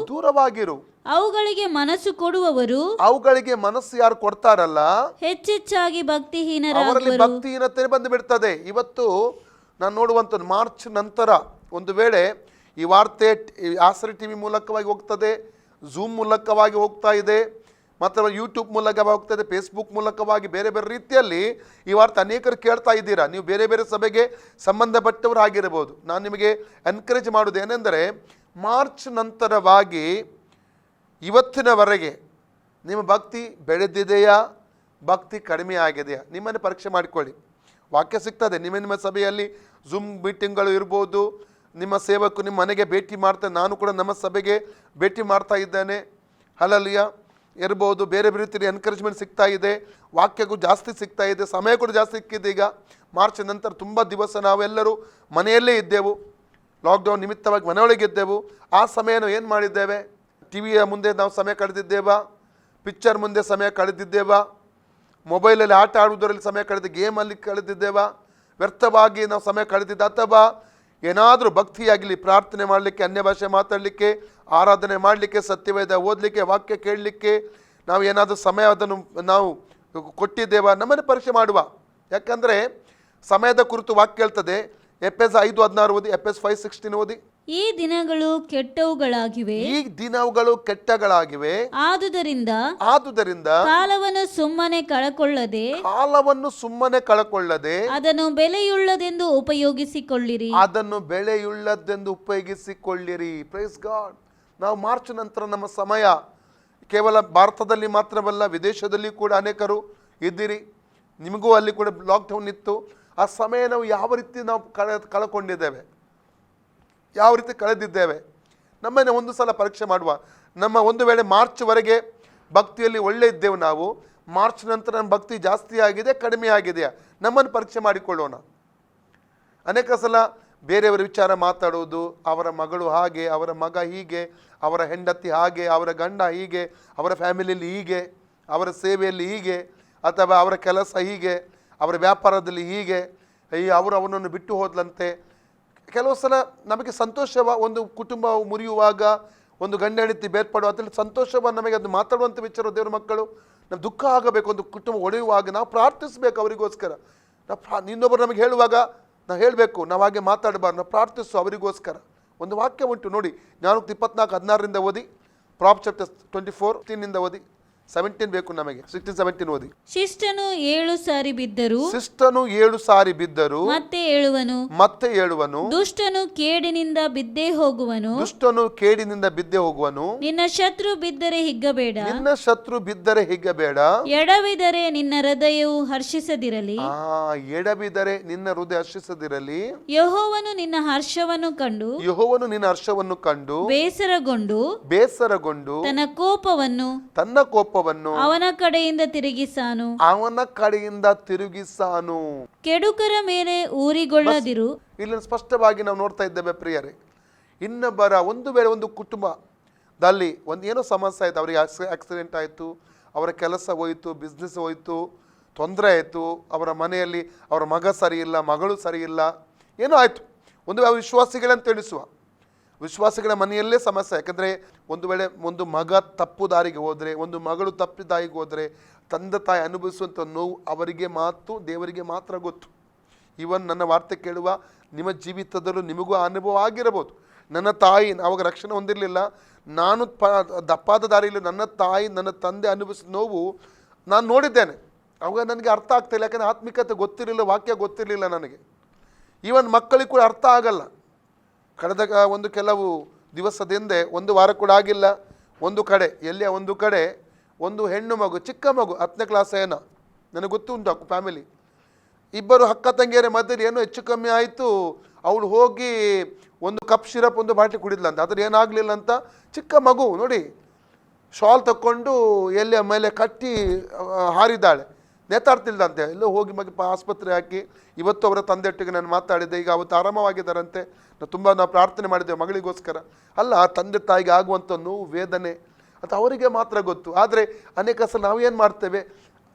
ಅವುಗಳಿಗೆ ಮನಸ್ಸು ಯಾರು ಕೊಡ್ತಾರಲ್ಲ, ಹೆಚ್ಚೆಚ್ಚಾಗಿ ಅವರಲ್ಲಿ ಭಕ್ತಿಹೀನತೆ ಬಂದು ಬಿಡ್ತದೆ. ಇವತ್ತು ನಾನು ನೋಡುವಂಥದ್ದು, ಮಾರ್ಚ್ ನಂತರ ಒಂದು ವೇಳೆ ಈ ವಾರ್ತೆ ಆಸರೆ ಟಿವಿ ಮೂಲಕವಾಗಿ ಹೋಗ್ತದೆ, ಝೂಮ್ ಮೂಲಕವಾಗಿ ಹೋಗ್ತಾ ಇದೆ, ಮತ್ತು ಯೂಟ್ಯೂಬ್ ಮೂಲಕವಾಗಿ ಹೋಗ್ತದೆ, ಫೇಸ್ಬುಕ್ ಮೂಲಕವಾಗಿ ಬೇರೆ ಬೇರೆ ರೀತಿಯಲ್ಲಿ ಈ ವಾರ್ತೆ ಅನೇಕರು ಕೇಳ್ತಾ ಇದ್ದೀರಾ. ನೀವು ಬೇರೆ ಬೇರೆ ಸಭೆಗೆ ಸಂಬಂಧಪಟ್ಟವರು ಆಗಿರಬಹುದು. ನಾನು ನಿಮಗೆ ಎನ್ಕರೇಜ್ ಮಾಡೋದು ಏನೆಂದರೆ, ಮಾರ್ಚ್ ನಂತರವಾಗಿ ಇವತ್ತಿನವರೆಗೆ ನಿಮ್ಮ ಭಕ್ತಿ ಬೆಳೆದಿದೆಯಾ, ಭಕ್ತಿ ಕಡಿಮೆ ಆಗಿದೆಯಾ, ನಿಮ್ಮನ್ನು ಪರೀಕ್ಷೆ ಮಾಡಿಕೊಳ್ಳಿ. ವಾಕ್ಯ ಸಿಗ್ತದೆ. ನಿಮ್ಮ ಸಭೆಯಲ್ಲಿ ಝೂಮ್ ಮೀಟಿಂಗ್ಗಳು ಇರ್ಬೋದು, ನಿಮ್ಮ ಸೇವಕರು ನಿಮ್ಮ ಮನೆಗೆ ಭೇಟಿ ಮಾಡ್ತಾರೆ. ನಾನು ಕೂಡ ನಮ್ಮ ಸಭೆಗೆ ಭೇಟಿ ಮಾಡ್ತಾ ಇದ್ದೇನೆ. ಹಲಲಿಯ ಇರ್ಬೋದು, ಬೇರೆ ಬೇರೆ ರೀತಿಯ ಎನ್ಕರೇಜ್ಮೆಂಟ್ ಸಿಗ್ತಾ ಇದೆ, ವಾಕ್ಯಕ್ಕೂ ಜಾಸ್ತಿ ಸಿಗ್ತಾ ಇದೆ, ಸಮಯ ಕೂಡ ಜಾಸ್ತಿ ಸಿಕ್ಕಿದೆ. ಈಗ ಮಾರ್ಚ್ ನಂತರ ತುಂಬ ದಿವಸ ನಾವೆಲ್ಲರೂ ಮನೆಯಲ್ಲೇ ಇದ್ದೆವು, ಲಾಕ್ಡೌನ್ ನಿಮಿತ್ತವಾಗಿ ಮನೆಯೊಳಗಿದ್ದೆವು. ಆ ಸಮಯ ನಾವು ಏನು ಮಾಡಿದ್ದೇವೆ? ಟಿವಿಯ ಮುಂದೆ ನಾವು ಸಮಯ ಕಳೆದಿದ್ದೇವಾ, ಪಿಕ್ಚರ್ ಮುಂದೆ ಸಮಯ ಕಳೆದಿದ್ದೇವಾ, ಮೊಬೈಲಲ್ಲಿ ಆಟ ಆಡುವುದರಲ್ಲಿ ಸಮಯ ಗೇಮಲ್ಲಿ ಕಳೆದಿದ್ದೇವಾ, ವ್ಯರ್ಥವಾಗಿ ನಾವು ಸಮಯ ಕಳೆದಿದ್ದ, ಅಥವಾ ಏನಾದರೂ ಭಕ್ತಿಯಾಗಲಿ, ಪ್ರಾರ್ಥನೆ ಮಾಡಲಿಕ್ಕೆ, ಅನ್ಯ ಭಾಷೆ ಮಾತಾಡಲಿಕ್ಕೆ, ಆರಾಧನೆ ಮಾಡಲಿಕ್ಕೆ, ಸತ್ಯವೇದ ಓದಲಿಕ್ಕೆ, ವಾಕ್ಯ ಕೇಳಲಿಕ್ಕೆ ನಾವು ಏನಾದರೂ ಸಮಯ ಅದನ್ನು ನಾವು ಕೊಟ್ಟಿದ್ದೇವಾ? ನಮ್ಮನ್ನು ಪರೀಕ್ಷೆ ಮಾಡುವ. ಯಾಕಂದರೆ ಸಮಯದ ಕುರಿತು ವಾಕ್ಯ ಹೇಳ್ತದೆ. ಎಫೆಸ 5:16 ಓದಿ, ಎಫೆಸ 5:16 ಓದಿ. ಈ ದಿನಗಳು ಕೆಟ್ಟವುಗಳಾಗಿವೆ, ಆದುದರಿಂದ ಕಾಲವನ್ನು ಸುಮ್ಮನೆ ಕಳಕೊಳ್ಳದೆ ಅದನ್ನು ಬೆಲೆಯುಳ್ಳದೆಂದು ಉಪಯೋಗಿಸಿಕೊಳ್ಳಿರಿ. Praise God. ನಾವು ಮಾರ್ಚ್ ನಂತರ ನಮ್ಮ ಸಮಯ ಕೇವಲ ಭಾರತದಲ್ಲಿ ಮಾತ್ರವಲ್ಲ, ವಿದೇಶದಲ್ಲಿ ಕೂಡ ಅನೇಕರು ಇದ್ದೀರಿ. ನಿಮಗೂ ಅಲ್ಲಿ ಕೂಡ ಲಾಕ್ಡೌನ್ ಇತ್ತು. ಆ ಸಮಯ ನಾವು ಯಾವ ರೀತಿ ನಾವು ಕಳ್ಕೊಂಡಿದ್ದೇವೆ, ಯಾವ ರೀತಿ ಕಳೆದಿದ್ದೇವೆ, ನಮ್ಮನ್ನು ಒಂದು ಸಲ ಪರೀಕ್ಷೆ ಮಾಡುವ. ನಮ್ಮ ಒಂದು ವೇಳೆ ಮಾರ್ಚ್ವರೆಗೆ ಭಕ್ತಿಯಲ್ಲಿ ಒಳ್ಳೆ ಇದ್ದೇವೆ, ನಾವು ಮಾರ್ಚ್ ನಂತರ ನಮ್ಮ ಭಕ್ತಿ ಜಾಸ್ತಿ ಆಗಿದೆ, ಕಡಿಮೆ ಆಗಿದೆಯಾ, ನಮ್ಮನ್ನು ಪರೀಕ್ಷೆ ಮಾಡಿಕೊಳ್ಳೋಣ. ಅನೇಕ ಸಲ ಬೇರೆಯವರ ವಿಚಾರ ಮಾತಾಡುವುದು, ಅವರ ಮಗಳು ಹಾಗೆ, ಅವರ ಮಗ ಹೀಗೆ, ಅವರ ಹೆಂಡತಿ ಹಾಗೆ, ಅವರ ಗಂಡ ಹೀಗೆ, ಅವರ ಫ್ಯಾಮಿಲಿಯಲ್ಲಿ ಹೀಗೆ, ಅವರ ಸೇವೆಯಲ್ಲಿ ಹೀಗೆ, ಅಥವಾ ಅವರ ಕೆಲಸ ಹೀಗೆ, ಅವರ ವ್ಯಾಪಾರದಲ್ಲಿ ಹೀಗೆ, ಅವನನ್ನು ಬಿಟ್ಟು ಹೋದ್ಲಂತೆ. ಕೆಲವು ಸಲ ನಮಗೆ ಸಂತೋಷವ, ಒಂದು ಕುಟುಂಬ ಮುರಿಯುವಾಗ, ಒಂದು ಗಂಡ ಹೆಂಡತಿ ಬೇರ್ಪಡುವ ಅದರಲ್ಲಿ ಸಂತೋಷವನ್ನು ನಮಗೆ ಅದು ಮಾತಾಡುವಂಥ ವಿಚಾರ ದೇವರ ಮಕ್ಕಳು. ನಮ್ಮ ದುಃಖ ಆಗಬೇಕು, ಒಂದು ಕುಟುಂಬ ಒಡೆಯುವಾಗ ನಾವು ಪ್ರಾರ್ಥಿಸಬೇಕು ಅವರಿಗೋಸ್ಕರ. ನಾವು ಇನ್ನೊಬ್ಬರು ನಮಗೆ ಹೇಳುವಾಗ ನಾವು ಹೇಳಬೇಕು, ನಾವು ಹಾಗೆ ಮಾತಾಡಬಾರ್ದು, ನಾವು ಪ್ರಾರ್ಥಿಸು ಅವರಿಗೋಸ್ಕರ. ಒಂದು ವಾಕ್ಯ ಉಂಟು ನೋಡಿ, ಜ್ಞಾನೋಕ್ತಿ 24:16 ಓದಿ, ಪ್ರಾಪ್ ಚಾಪ್ಟರ್ 24:15 ಓದಿ, 17 ಬೇಕು ನಮಗೆ, 16-17 ಓದಿ. ಶಿಷ್ಟನು 7 ಸಾರಿ ಬಿದ್ದರು, ಶಿಷ್ಟನು 7 ಸಾರಿ ಬಿದ್ದರು ಮತ್ತೆ ಏಳುವನು, ದುಷ್ಟನು ಕೇಡಿನಿಂದ ಬಿದ್ದೇ ಹೋಗುವನು. ನಿನ್ನ ಶತ್ರು ಬಿದ್ದರೆ ಹಿಗ್ಗಬೇಡ, ಎಡವಿದರೆ ನಿನ್ನ ಹೃದಯವು ಹರ್ಷಿಸದಿರಲಿ. ಯೆಹೋವನು ನಿನ್ನ ಹರ್ಷವನ್ನು ಕಂಡು ಬೇಸರಗೊಂಡು ತನ್ನ ಕೋಪವನ್ನು ಅವನ ಕಡೆಯಿಂದ ತಿರುಗಿಸಾನು. ಕೆಡುಕರ ಮೇಲೆ ಊರಿಗೊಳ್ಳದಿರು. ಇಲ್ಲಿ ಸ್ಪಷ್ಟವಾಗಿ ನಾವು ನೋಡ್ತಾ ಇದ್ದೇವೆ ಪ್ರಿಯರೇ, ಇನ್ನೊಬ್ಬರ ಒಂದು ವೇಳೆ ಒಂದು ಕುಟುಂಬದಲ್ಲಿ ಏನೋ ಸಮಸ್ಯೆ ಆಯಿತು, ಅವರಿಗೆ ಆಕ್ಸಿಡೆಂಟ್ ಆಯಿತು, ಅವರ ಕೆಲಸ ಹೋಯಿತು, ಬಿಸ್ನೆಸ್ ಹೋಯಿತು, ತೊಂದರೆ ಆಯಿತು, ಅವರ ಮನೆಯಲ್ಲಿ ಅವರ ಮಗ ಸರಿ ಇಲ್ಲ, ಮಗಳು ಸರಿ ಇಲ್ಲ, ಏನೋ ಆಯಿತು. ಒಂದು ವಿಶ್ವಾಸಿಗಳಂತ ತಿಳಿಸುವ ವಿಶ್ವಾಸಿಗಳ ಮನೆಯಲ್ಲೇ ಸಮಸ್ಯೆ. ಯಾಕಂದರೆ ಒಂದು ವೇಳೆ ಒಂದು ಮಗ ತಪ್ಪು ದಾರಿಗೆ ಹೋದರೆ, ಒಂದು ಮಗಳು ತಪ್ಪು ದಾರಿಗೆ ಹೋದರೆ, ತಂದೆ ತಾಯಿ ಅನುಭವಿಸುವಂಥ ನೋವು ಅವರಿಗೆ ದೇವರಿಗೆ ಮಾತ್ರ ಗೊತ್ತು. ಇವನ್ ನನ್ನ ವಾರ್ತೆ ಕೇಳುವ ನಿಮ್ಮ ಜೀವಿತದಲ್ಲೂ ನಿಮಗೂ ಅನುಭವ ಆಗಿರಬಹುದು. ನನ್ನ ತಾಯಿ ಅವಾಗ ರಕ್ಷಣೆ ಹೊಂದಿರಲಿಲ್ಲ, ನಾನು ದಪ್ಪಾದ ದಾರಿಯಲ್ಲಿ ನನ್ನ ತಾಯಿ ನನ್ನ ತಂದೆ ಅನುಭವಿಸಿದ ನೋವು ನಾನು ನೋಡಿದ್ದೇನೆ. ಅವಾಗ ನನಗೆ ಅರ್ಥ ಆಗ್ತಾಯಿಲ್ಲ, ಯಾಕಂದರೆ ಆತ್ಮಿಕತೆ ಗೊತ್ತಿರಲಿಲ್ಲ, ವಾಕ್ಯ ಗೊತ್ತಿರಲಿಲ್ಲ ನನಗೆ. ಈವನ್ ಮಕ್ಕಳಿಗೆ ಕೂಡ ಅರ್ಥ ಆಗಲ್ಲ. ಕಳೆದ ಕೆಲವು ದಿವಸದ ಹಿಂದೆ, ಒಂದು ವಾರ ಕೂಡ ಆಗಿಲ್ಲ, ಒಂದು ಕಡೆ ಒಂದು ಹೆಣ್ಣು ಮಗು, ಚಿಕ್ಕ ಮಗು, 10ನೇ ಕ್ಲಾಸ್ ಏನೋ, ನನಗೆ ಗೊತ್ತುಂಟು ಫ್ಯಾಮಿಲಿ, ಇಬ್ಬರು ಅಕ್ಕ ತಂಗಿಯರ ಮಧ್ಯೆ ಏನೋ ಹೆಚ್ಚು ಕಮ್ಮಿ ಆಯಿತು. ಅವಳು ಹೋಗಿ ಒಂದು ಕಪ್ ಸಿರಪ್ ಒಂದು ಬಾಟ್ಲಿ ಕುಡಿದ್ಲಂತ, ಅದ್ರ ಏನಾಗಲಿಲ್ಲ ಅಂತ. ಚಿಕ್ಕ ಮಗು ನೋಡಿ, ಶಾಲ್ ತಕ್ಕೊಂಡು ಎಲ್ಲಿ ಮೇಲೆ ಕಟ್ಟಿ ಹಾರಿದ್ದಾಳೆ, ನೇತಾಡ್ತಿಲ್ದಂತೆ. ಎಲ್ಲೋ ಹೋಗಿ ಆಸ್ಪತ್ರೆ ಹಾಕಿ, ಇವತ್ತು ಅವರ ತಂದೆಯೊಟ್ಟಿಗೆ ನಾನು ಮಾತಾಡಿದ್ದೆ. ಈಗ ಅವತ್ತು ಆರಾಮವಾಗಿದ್ದಾರಂತೆ. ನಾವು ಪ್ರಾರ್ಥನೆ ಮಾಡಿದ್ದೇವೆ ಮಗಳಿಗೋಸ್ಕರ. ಅಲ್ಲ, ತಂದೆ ತಾಯಿಗೆ ಆಗುವಂಥ ನೋವು, ವೇದನೆ ಅದು ಅವರಿಗೆ ಮಾತ್ರ ಗೊತ್ತು. ಆದರೆ ಅನೇಕ ಸಲ ನಾವೇನು ಮಾಡ್ತೇವೆ,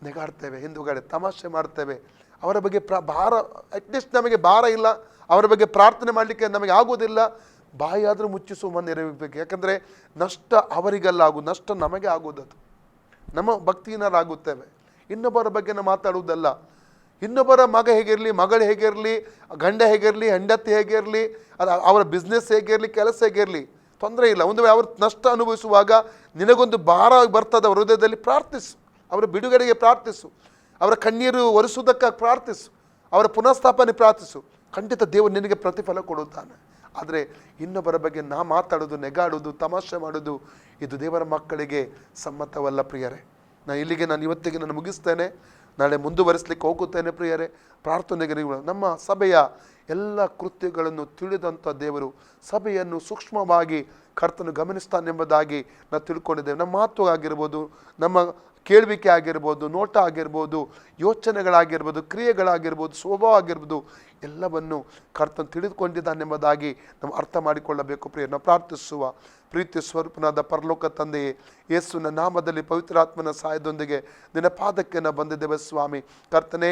ನೆಗಾಡ್ತೇವೆ, ಹಿಂದುಗಡೆ ತಮಾಷೆ ಮಾಡ್ತೇವೆ. ಅವರ ಬಗ್ಗೆ ಭಾರ, ಅಟ್ಲೀಸ್ಟ್ ನಮಗೆ ಭಾರ ಇಲ್ಲ, ಅವರ ಬಗ್ಗೆ ಪ್ರಾರ್ಥನೆ ಮಾಡಲಿಕ್ಕೆ ನಮಗೆ ಆಗೋದಿಲ್ಲ. ಬಾಯಾದರೂ ಮುಚ್ಚಿಸುವ ಮನೆ ಇರಬೇಕು. ಯಾಕಂದರೆ ನಷ್ಟ ಅವರಿಗೆಲ್ಲ ನಷ್ಟ ನಮಗೆ ಆಗೋದದು. ನಮ್ಮ ಭಕ್ತಿಹೀನರಾಗುತ್ತೇವೆ. ಇನ್ನೊಬ್ಬರ ಬಗ್ಗೆ ನಾವು ಮಾತಾಡುವುದಲ್ಲ. ಇನ್ನೊಬ್ಬರ ಮಗ ಹೇಗಿರಲಿ, ಮಗಳು ಹೇಗಿರಲಿ, ಗಂಡ ಹೇಗಿರಲಿ, ಹೆಂಡತಿ ಹೇಗಿರಲಿ, ಅದು ಅವರ ಬಿಸ್ನೆಸ್ ಹೇಗಿರಲಿ, ಕೆಲಸ ಹೇಗಿರಲಿ, ತೊಂದರೆ ಇಲ್ಲ. ಒಂದು ವೇಳೆ ಅವರು ನಷ್ಟ ಅನುಭವಿಸುವಾಗ ನಿನಗೊಂದು ಭಾರ ಬರ್ತದೆ ಅವರ ಹೃದಯದಲ್ಲಿ, ಪ್ರಾರ್ಥಿಸು. ಅವರ ಬಿಡುಗಡೆಗೆ ಪ್ರಾರ್ಥಿಸು, ಅವರ ಕಣ್ಣೀರು ಒರೆಸುವುದಕ್ಕಾಗಿ ಪ್ರಾರ್ಥಿಸು, ಅವರ ಪುನಃಸ್ಥಾಪನೆ ಪ್ರಾರ್ಥಿಸು. ಖಂಡಿತ ದೇವರು ನಿನಗೆ ಪ್ರತಿಫಲ ಕೊಡುತ್ತಾನೆ. ಆದರೆ ಇನ್ನೊಬ್ಬರ ಬಗ್ಗೆ ಮಾತಾಡೋದು, ನೆಗಾಡೋದು, ತಮಾಷೆ ಮಾಡೋದು, ಇದು ದೇವರ ಮಕ್ಕಳಿಗೆ ಸಮ್ಮತವಲ್ಲ ಪ್ರಿಯರೇ. ನಾನು ಇವತ್ತಿಗೆ ನಾನು ಮುಗಿಸ್ತೇನೆ, ನಾಳೆ ಮುಂದುವರಿಸಲಿಕ್ಕೆ ಹೋಗುತ್ತೇನೆ ಪ್ರಿಯರೇ. ಪ್ರಾರ್ಥನೆಗೆ ನಮ್ಮ ಸಭೆಯ ಎಲ್ಲ ಕೃತ್ಯಗಳನ್ನು ತಿಳಿದಂಥ ದೇವರು ಸಭೆಯನ್ನು ಸೂಕ್ಷ್ಮವಾಗಿ ಕರ್ತನು ಗಮನಿಸ್ತಾನೆಂಬುದಾಗಿ ನಾವು ತಿಳ್ಕೊಂಡಿದ್ದೇವೆ. ನಮ್ಮ ಮಾತು ಆಗಿರ್ಬೋದು, ನಮ್ಮ ಕೇಳುವಿಕೆ ಆಗಿರ್ಬೋದು, ನೋಟ ಆಗಿರ್ಬೋದು, ಯೋಚನೆಗಳಾಗಿರ್ಬೋದು, ಕ್ರಿಯೆಗಳಾಗಿರ್ಬೋದು, ಸ್ವಭಾವ ಆಗಿರ್ಬೋದು, ಎಲ್ಲವನ್ನು ಕರ್ತನು ತಿಳಿದುಕೊಂಡಿದ್ದಾನೆಂಬುದಾಗಿ ನಾವು ಅರ್ಥ ಮಾಡಿಕೊಳ್ಳಬೇಕು ಪ್ರಿಯ. ನಾವು ಪ್ರಾರ್ಥಿಸುವ ಪ್ರೀತಿ ಸ್ವರೂಪನಾದ ಪರಲೋಕ ತಂದೆಯೇ, ಯೇಸುವಿನ ನಾಮದಲ್ಲಿ ಪವಿತ್ರಾತ್ಮನ ಸಹಾಯದೊಂದಿಗೆ ನಿನ್ನ ಪಾದಕ್ಕೆ ನಾವು ಬಂದಿದ್ದೇವೆ ಸ್ವಾಮಿ. ಕರ್ತನೇ,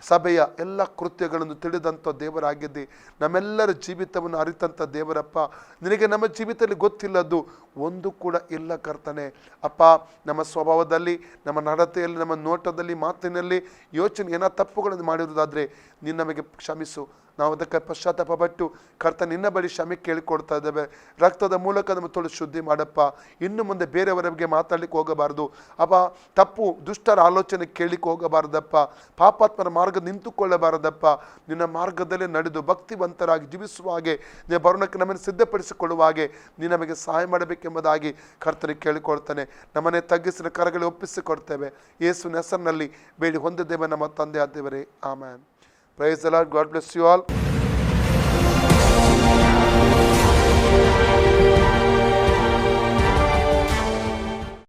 ಸಭೆಯ ಎಲ್ಲ ಕೃತ್ಯಗಳನ್ನು ತಿಳಿದಂಥ ದೇವರಾಗಿದ್ದಿ, ನಮ್ಮೆಲ್ಲರ ಜೀವಿತವನ್ನು ಅರಿತಂಥ ದೇವರಪ್ಪ. ನಿನಗೆ ನಮ್ಮ ಜೀವಿತದಲ್ಲಿ ಗೊತ್ತಿಲ್ಲದ್ದು ಒಂದು ಕೂಡ ಇಲ್ಲ ಕರ್ತನೆ. ಅಪ್ಪ, ನಮ್ಮ ಸ್ವಭಾವದಲ್ಲಿ, ನಮ್ಮ ನಡತೆಯಲ್ಲಿ, ನಮ್ಮ ನೋಟದಲ್ಲಿ, ಮಾತಿನಲ್ಲಿ, ಯೋಚನೆ ಏನೋ ತಪ್ಪುಗಳನ್ನು ಮಾಡಿರುವುದಾದರೆ ನೀನು ನಮಗೆ ಕ್ಷಮಿಸು. ನಾವು ಅದಕ್ಕೆ ಪಶ್ಚಾತ್ತಾಪಪಟ್ಟು ಕರ್ತ ನಿನ್ನ ಬಳಿ ಕ್ಷಮೆ ಕೇಳಿಕೊಡ್ತಾ ಇದ್ದೇವೆ. ರಕ್ತದ ಮೂಲಕ ನಮ್ಮ ತೊಳೆದು ಶುದ್ಧಿ ಮಾಡಪ್ಪ. ಇನ್ನು ಮುಂದೆ ಬೇರೆಯವರ ಬಗ್ಗೆ ಮಾತಾಡಲಿಕ್ಕೆ ಹೋಗಬಾರ್ದು ಅಪ್ಪ. ತಪ್ಪು ದುಷ್ಟರ ಆಲೋಚನೆ ಕೇಳಲಿಕ್ಕೆ ಹೋಗಬಾರ್ದಪ್ಪ. ಪಾಪಾತ್ಮರ ಮಾರ್ಗ ನಿಂತುಕೊಳ್ಳಬಾರದಪ್ಪ. ನಿನ್ನ ಮಾರ್ಗದಲ್ಲೇ ನಡೆದು ಭಕ್ತಿವಂತರಾಗಿ ಜೀವಿಸುವ ಹಾಗೆ, ನಿನ್ನ ಬರೋಣಕ್ಕೆ ನಮ್ಮನ್ನು ಸಿದ್ಧಪಡಿಸಿಕೊಳ್ಳುವ ಹಾಗೆ ನೀನು ನಮಗೆ ಸಹಾಯ ಮಾಡಬೇಕೆಂಬುದಾಗಿ ಕರ್ತನಿಗೆ ಕೇಳಿಕೊಡ್ತಾನೆ. ನಮ್ಮನೆ ತಗ್ಗಿಸಿದ ಕರಗಳು ಒಪ್ಪಿಸಿಕೊಡ್ತೇವೆ. ಯೇಸುವಿನ ಹೆಸರಿನಲ್ಲಿ ಬೇಡಿ ಹೊಂದಿದ್ದೇವೆ ನಮ್ಮ ತಂದೆ ಆದೇವರೇ, amen. Praise the Lord. God bless you all.